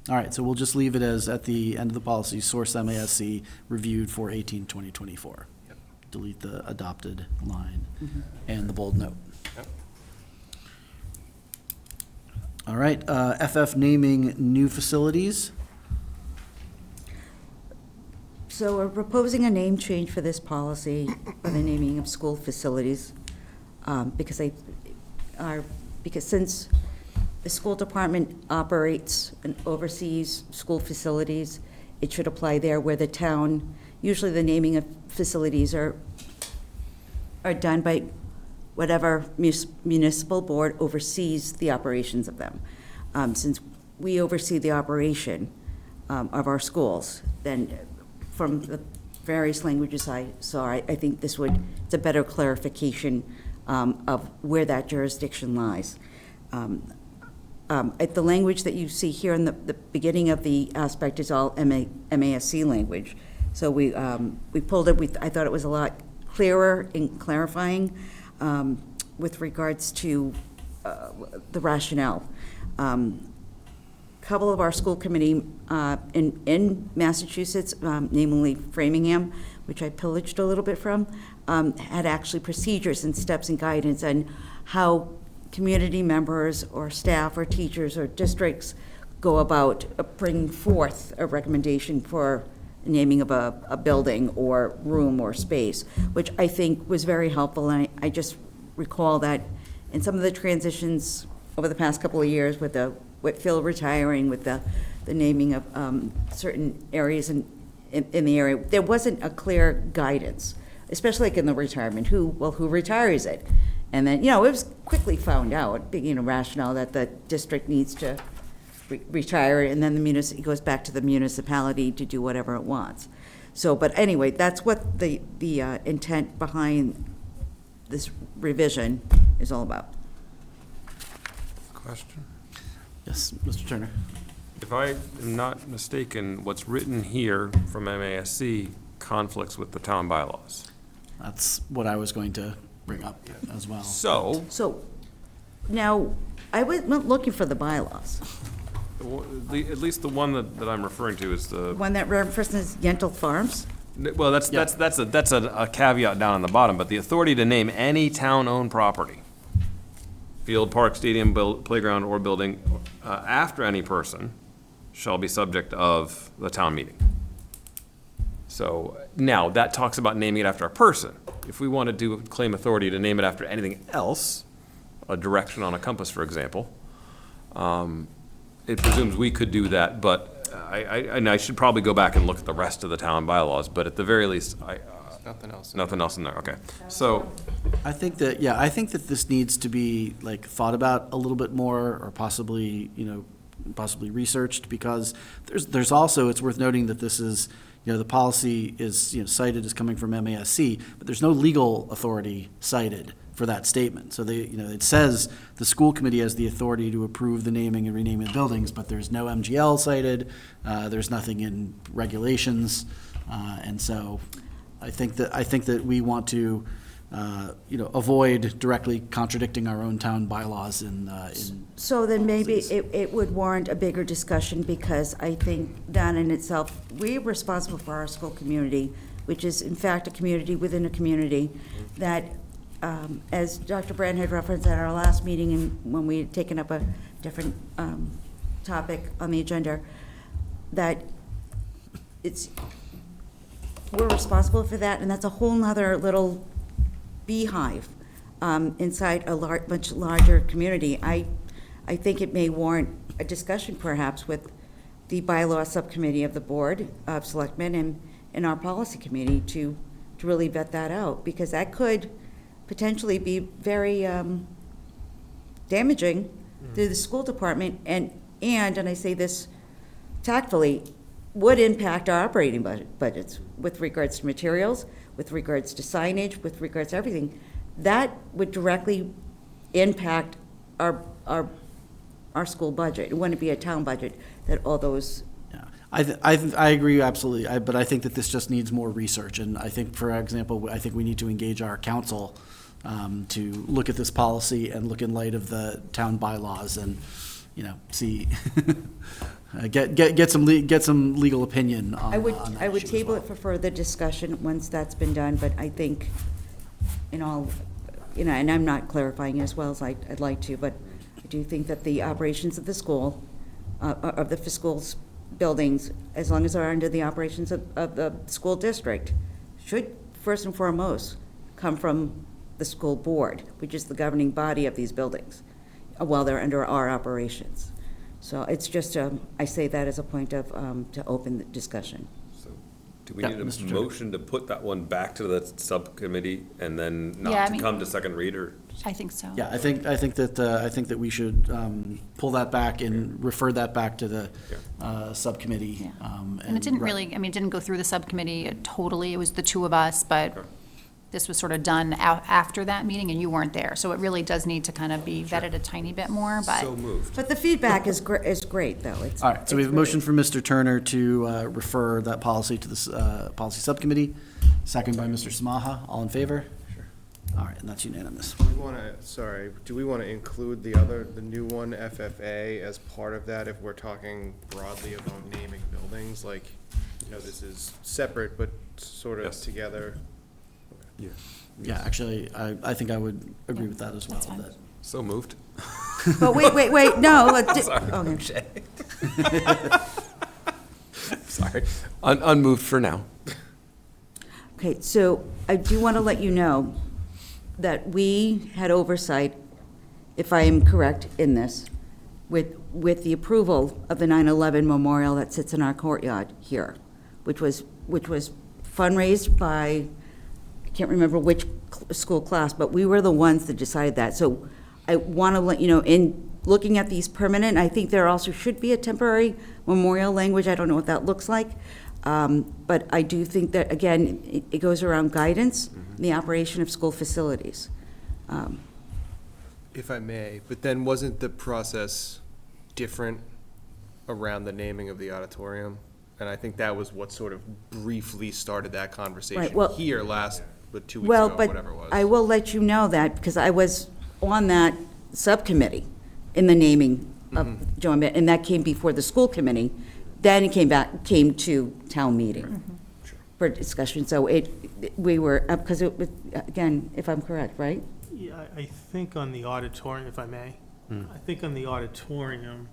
All right, so we'll just leave it as at the end of the policy, source MASC reviewed for 18/2024. Yep. Delete the adopted line and the bold note. Yep. All right, FF naming new facilities. So we're proposing a name change for this policy for the naming of school facilities, because since the school department operates and oversees school facilities, it should apply there, where the town, usually the naming of facilities are done by whatever municipal board oversees the operations of them. Since we oversee the operation of our schools, then from the various languages I saw, I think it's a better clarification of where that jurisdiction lies. The language that you see here in the beginning of the aspect is all MASC language. So we pulled it, I thought it was a lot clearer in clarifying with regards to the rationale. Couple of our school committee in Massachusetts, namely Framingham, which I pillaged a little bit from, had actually procedures and steps and guidance on how community members or staff or teachers or districts go about bringing forth a recommendation for naming of a building or room or space, which I think was very helpful. And I just recall that in some of the transitions over the past couple of years with Whitfield retiring, with the naming of certain areas in the area, there wasn't a clear guidance, especially like in the retirement, who retires it? And then, it was quickly found out, being a rationale that the district needs to retire, and then it goes back to the municipality to do whatever it wants. So, but anyway, that's what the intent behind this revision is all about. Question? Yes, Mr. Turner. If I am not mistaken, what's written here from MASC conflicts with the town bylaws. That's what I was going to bring up as well. So now, I wasn't looking for the bylaws. at least the one that I'm referring to is the. One that references Yentl Farms? Well, that's a caveat down on the bottom, but the authority to name any town-owned property, field, park, stadium, playground, or building, after any person shall be subject of the town meeting. So now, that talks about naming it after a person. If we wanted to claim authority to name it after anything else, a direction on a compass, for example, it presumes we could do that, but I should probably go back and look at the rest of the town bylaws, but at the very least, Nothing else. Nothing else in there, okay. So, I think that this needs to be thought about a little bit more, or possibly researched, because there's also, it's worth noting that this is, the policy is, cited as coming from MASC, but there's no legal authority cited for that statement. So it says the school committee has the authority to approve the naming and renaming of buildings, but there's no MGL cited, there's nothing in regulations. And so I think that we want to, avoid directly contradicting our own town bylaws in. So then maybe policies. it would warrant a bigger discussion, because I think that in itself, we're responsible for our school community, which is in fact a community within a community, that, as Dr. Brand had referenced at our last meeting, and when we had taken up a different topic on the agenda, that we're responsible for that, and that's a whole nother little beehive inside a much larger community. I think it may warrant a discussion perhaps with the bylaw subcommittee of the Board of Selectmen and our policy committee to really vet that out, because that could potentially be very damaging to the school department, and I say this tactfully, would impact our operating budgets with regards to materials, with regards to signage, with regards to everything. That would directly impact our school budget. It wouldn't be a town budget that all those. Yeah, I agree absolutely, but I think that this just needs more research, and I think, for example, I think we need to engage our council to look at this policy and look in light of the town bylaws and, see, get some legal opinion on I would that I would issue as table well. it for further discussion once that's been done, but I think in all, and I'm not clarifying as well as I'd like to, but I do think that the operations of the school, of the schools buildings, as long as they're under the operations of the school district, should first and foremost come from the school board, which is the governing body of these buildings, while they're under our operations. So it's just, I say that as a point of, to open the discussion. So, do we Yeah, need a Mr. Chair. motion to put that one back to the subcommittee and then Yeah, I not to mean- come to second read, or? I think so. Yeah, I think that we should pull that back and refer that back to the subcommittee. Yeah. And it didn't really, it didn't go through the subcommittee totally, it was the two of us, but Okay. this was sort of done after that meeting, and you weren't there, so it really does need to kind of be vetted a tiny bit more, but. So moved. But the feedback is great, though. It's All right, so we have a it's motion from Mr. Turner to refer that policy to the policy subcommittee, second by Mr. Samaha. All in favor? Sure. All right, and that's unanimous. Do we want to include the new one, FFA, as part of that if we're talking broadly about naming buildings? Like, this is separate but sort of Yes. together. Yeah. Yeah, actually, I think I would agree with that as well. That's fine. that- So moved. But wait, no. Sorry, Okay. Sorry. Unmoved for now. Okay, so I do want to let you know that we had oversight, if I am correct in this, with the approval of the 9/11 memorial that sits in our courtyard here, which was fundraised by, I can't remember which school class, but we were the ones that decided that. So I want to let you know, in looking at these permanent, I think there also should be a temporary memorial language. I don't know what that looks like. But I do think that, again, it goes around guidance, the operation of school facilities. If I may, but then wasn't the process different around the naming of the auditorium? And I think that was what sort of briefly started that conversation Right, well- here last, but 2 weeks Well, ago, but whatever it was. I will let you know that, because I was on that subcommittee in the naming of Joan, and that came before the school committee. Then it came to town meeting for discussion. So we were, because it was, again, if I'm correct, right? Yeah, I think on the auditorium, if I may, I think on the auditorium,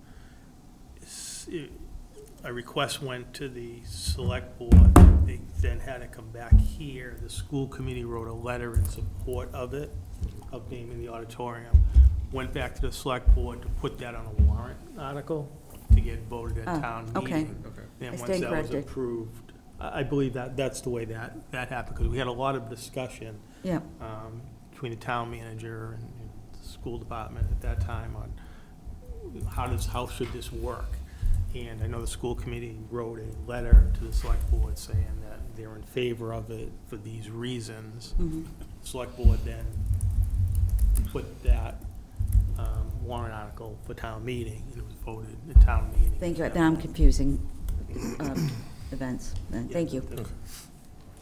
a request went to the select board. They then had to come back here. The school committee wrote a letter in support of it, of naming the auditorium. Went back to the select board to put that on a warrant article to get voted at town okay. meeting. I Then once stand that was corrected. approved, I believe that's the way that happened, because we had a lot of discussion Yeah. between the town manager and the school department at that time on how should this work? And I know the school committee wrote a letter to the select board saying that they're in favor of it for these reasons. The select board then put that warrant article for town meeting, and it was voted at town meeting. Thank you. Now I'm confusing events. Thank you.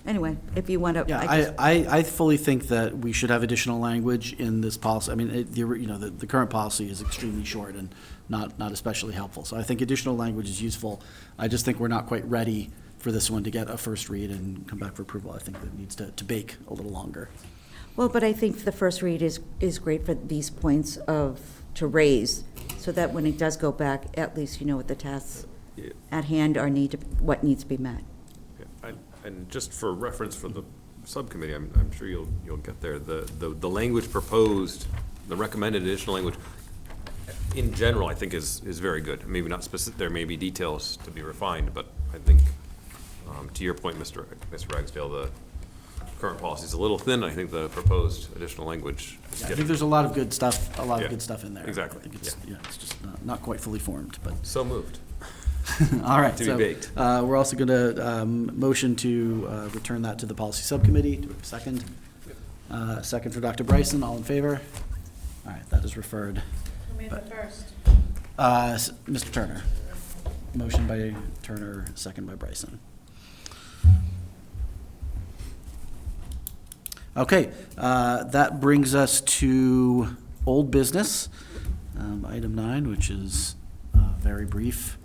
Anyway, if you want to. Yeah, I fully think that we should have additional language in this policy. I mean, the current policy is extremely short and not especially helpful. So I think additional language is useful. I just think we're not quite ready for this one to get a first read and come back for approval. I think that needs to bake a little longer. Well, but I think the first read is great for these points to raise, so that when it does go back, at least you know what the tasks at hand are, what needs to be met. And just for reference for the subcommittee, I'm sure you'll get there. The language proposed, the recommended additional language, in general, I think is very good. Maybe not specific, there may be details to be refined, but I think, to your point, Mr. Ragsdale, the current policy is a little thin. I think the proposed additional language is Yeah, I think there's a lot of good stuff, in there. Exactly. I think it's just not quite fully formed, but. So moved. All right. To be baked. We're also going to motion to return that to the policy subcommittee. Do we have a second? Second for Dr. Bryson. All in favor? All right, that is referred. Who made the first? Mr. Turner. Motion by Turner, second by Bryson. Okay, that brings us to old business, item 9, which is very brief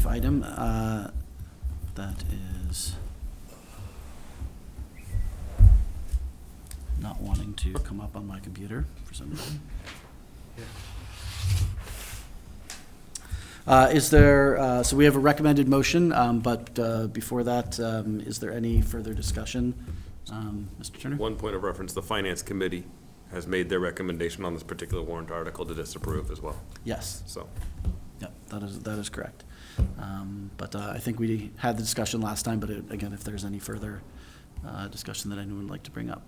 item. That is not wanting to come up on my computer for some reason. Is there, so we have a recommended motion, but before that, is there any further discussion? Mr. Turner? One point of reference, the Finance Committee has made their recommendation on this particular warrant article to disapprove as well. Yes. So. Yep, that is correct. But I think we had the discussion last time, but again, if there's any further discussion that anyone would like to bring up.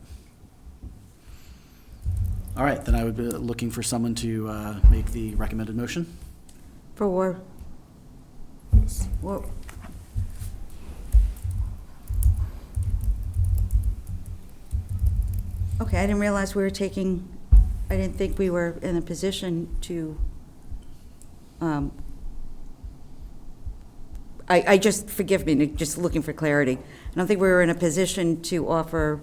All right, then I would be looking for someone to make the recommended motion. For okay, I didn't realize we were taking, I didn't think we were in a position to, I just, forgive me, just looking for clarity. I don't think we were in a position to offer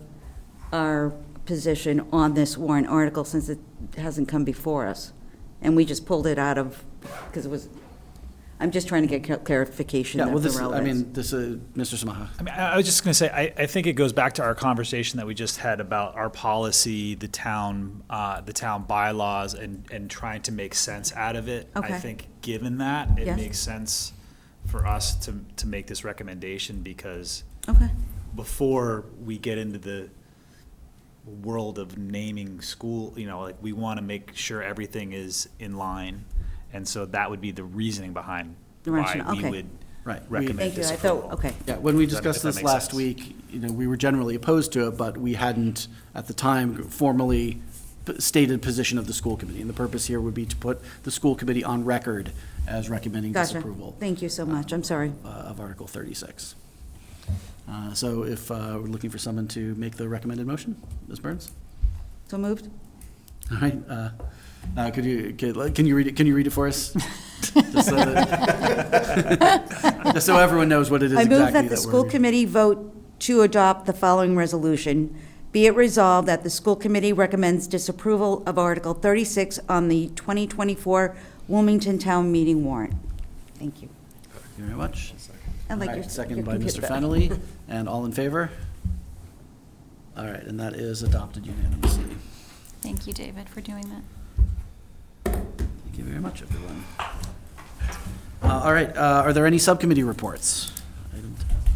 our position on this warrant article since it hasn't come before us. And we just pulled it out of, because it was, I'm just trying to get clarification of the relevance. This is, Mr. Samaha. I mean, I was just going to say, I think it goes back to our conversation that we just had about our policy, the town bylaws, and trying to make sense out of it. Okay. I think, given that, it Yes. makes sense for us to make this recommendation, because Okay. before we get into the world of naming school, we want to make sure everything is in line. And so that would be the reasoning behind The why rationale, we okay. would Right. recommend Thank you, this I thought, approval. okay. Yeah, when we Does that- discussed if that this makes last sense? week, we were generally opposed to it, but we hadn't, at the time, formally stated position of the school committee. And the purpose here would be to put the school committee on record as recommending Gotcha. disapproval Thank you so much. I'm sorry. of Article 36. So if we're looking for someone to make the recommended motion, Ms. Burns? So moved? All right, can you read it for us? Just so that- just so everyone knows what it is I exactly move that the school committee vote to adopt the following resolution. Be it resolved that the school committee recommends disapproval of Article 36 on the 2024 Wilmington Town Meeting warrant. Thank you. Thank you very much. I like All your- right, second your by computer Mr. better. Fennelly, and all in favor? All right, and that is adopted unanimously. Thank you, David, for doing that. Thank you very much, everyone. All right, are there any subcommittee reports?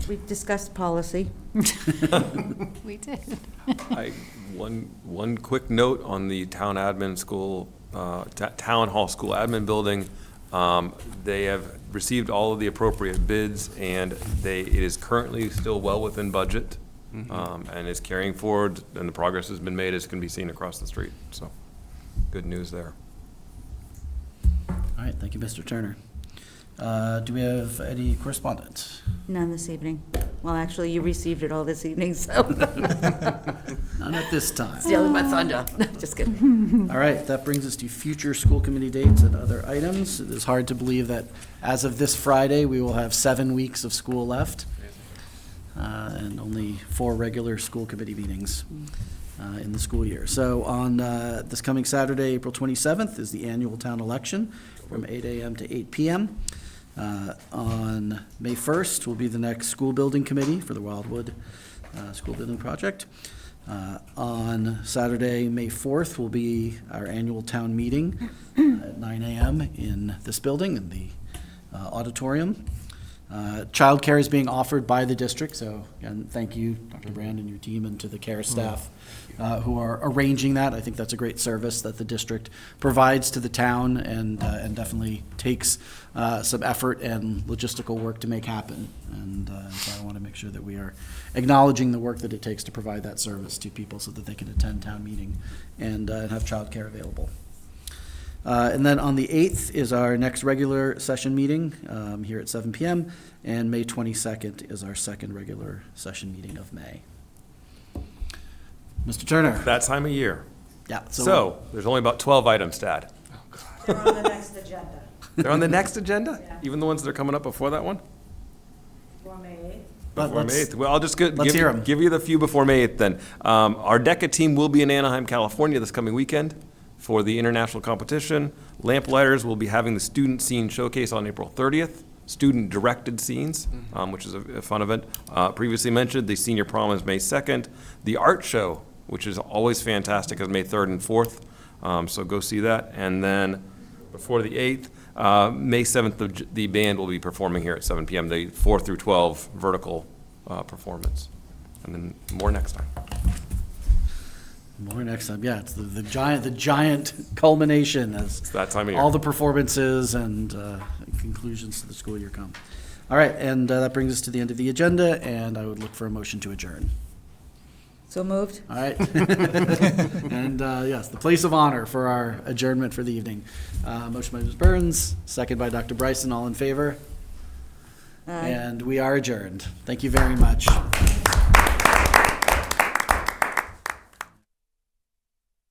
We discussed policy. We did. One quick note on the town admin school, town hall school admin building. They have received all of the appropriate bids, and it is currently still well within budget, and is carrying forward, and the progress has been made, as can be seen across the street. So, good news there. All right, thank you, Mr. Turner. Do we have any correspondence? None this evening. Well, actually, you received it all this evening, so. All None at this time. Stealing my thunder. Just kidding. All right, that brings us to future school committee dates and other items. It is hard to believe that as of this Friday, we will have 7 weeks of school left, and only 4 regular school committee meetings in the school year. So on this coming Saturday, April 27th, is the annual town election from 8 a.m. to 8 p.m. On May 1st will be the next school building committee for the Wildwood School Building Project. On Saturday, May 4th, will be our annual town meeting at 9 a.m. in this building, in the auditorium. Childcare is being offered by the district, so again, thank you, Dr. Brand and your team, and to the care staff who are arranging that. I think that's a great service that the district provides to the town, and definitely takes some effort and logistical work to make happen. And so I want to make sure that we are acknowledging the work that it takes to provide that service to people so that they can attend town meeting and have childcare available. And then on the 8th is our next regular session meeting here at 7 p.m. And May 22nd is our second regular session meeting of May. Mr. Turner. That time of year. Yeah. So there's only about 12 items to add. They're on the next agenda. They're on the next agenda? Yeah. Even the ones that are coming up before that one? For May 8th. Before May 8th. Well, I'll just give hear 'em. you the few before May 8th then. Our DECA team will be in Anaheim, California this coming weekend for the international competition. Lamplighters will be having the Student Scene Showcase on April 30th. Student-directed scenes, which is a fun event. Previously mentioned, the senior prom is May 2nd. The art show, which is always fantastic, is May 3rd and 4th. So go see that. And then before the 8th, May 7th, the band will be performing here at 7 p.m., the 4 through 12 vertical performance. And then more next time. More next time. Yeah, it's the giant culmination as It's that time of year. all the performances and conclusions to the school year come. All right, and that brings us to the end of the agenda, and I would look for a motion to adjourn. So moved? All right. And yes, the place of honor for our adjournment for the evening. Motion by Ms. Burns, second by Dr. Bryson, all in favor? Aye. And we are adjourned. Thank you very much.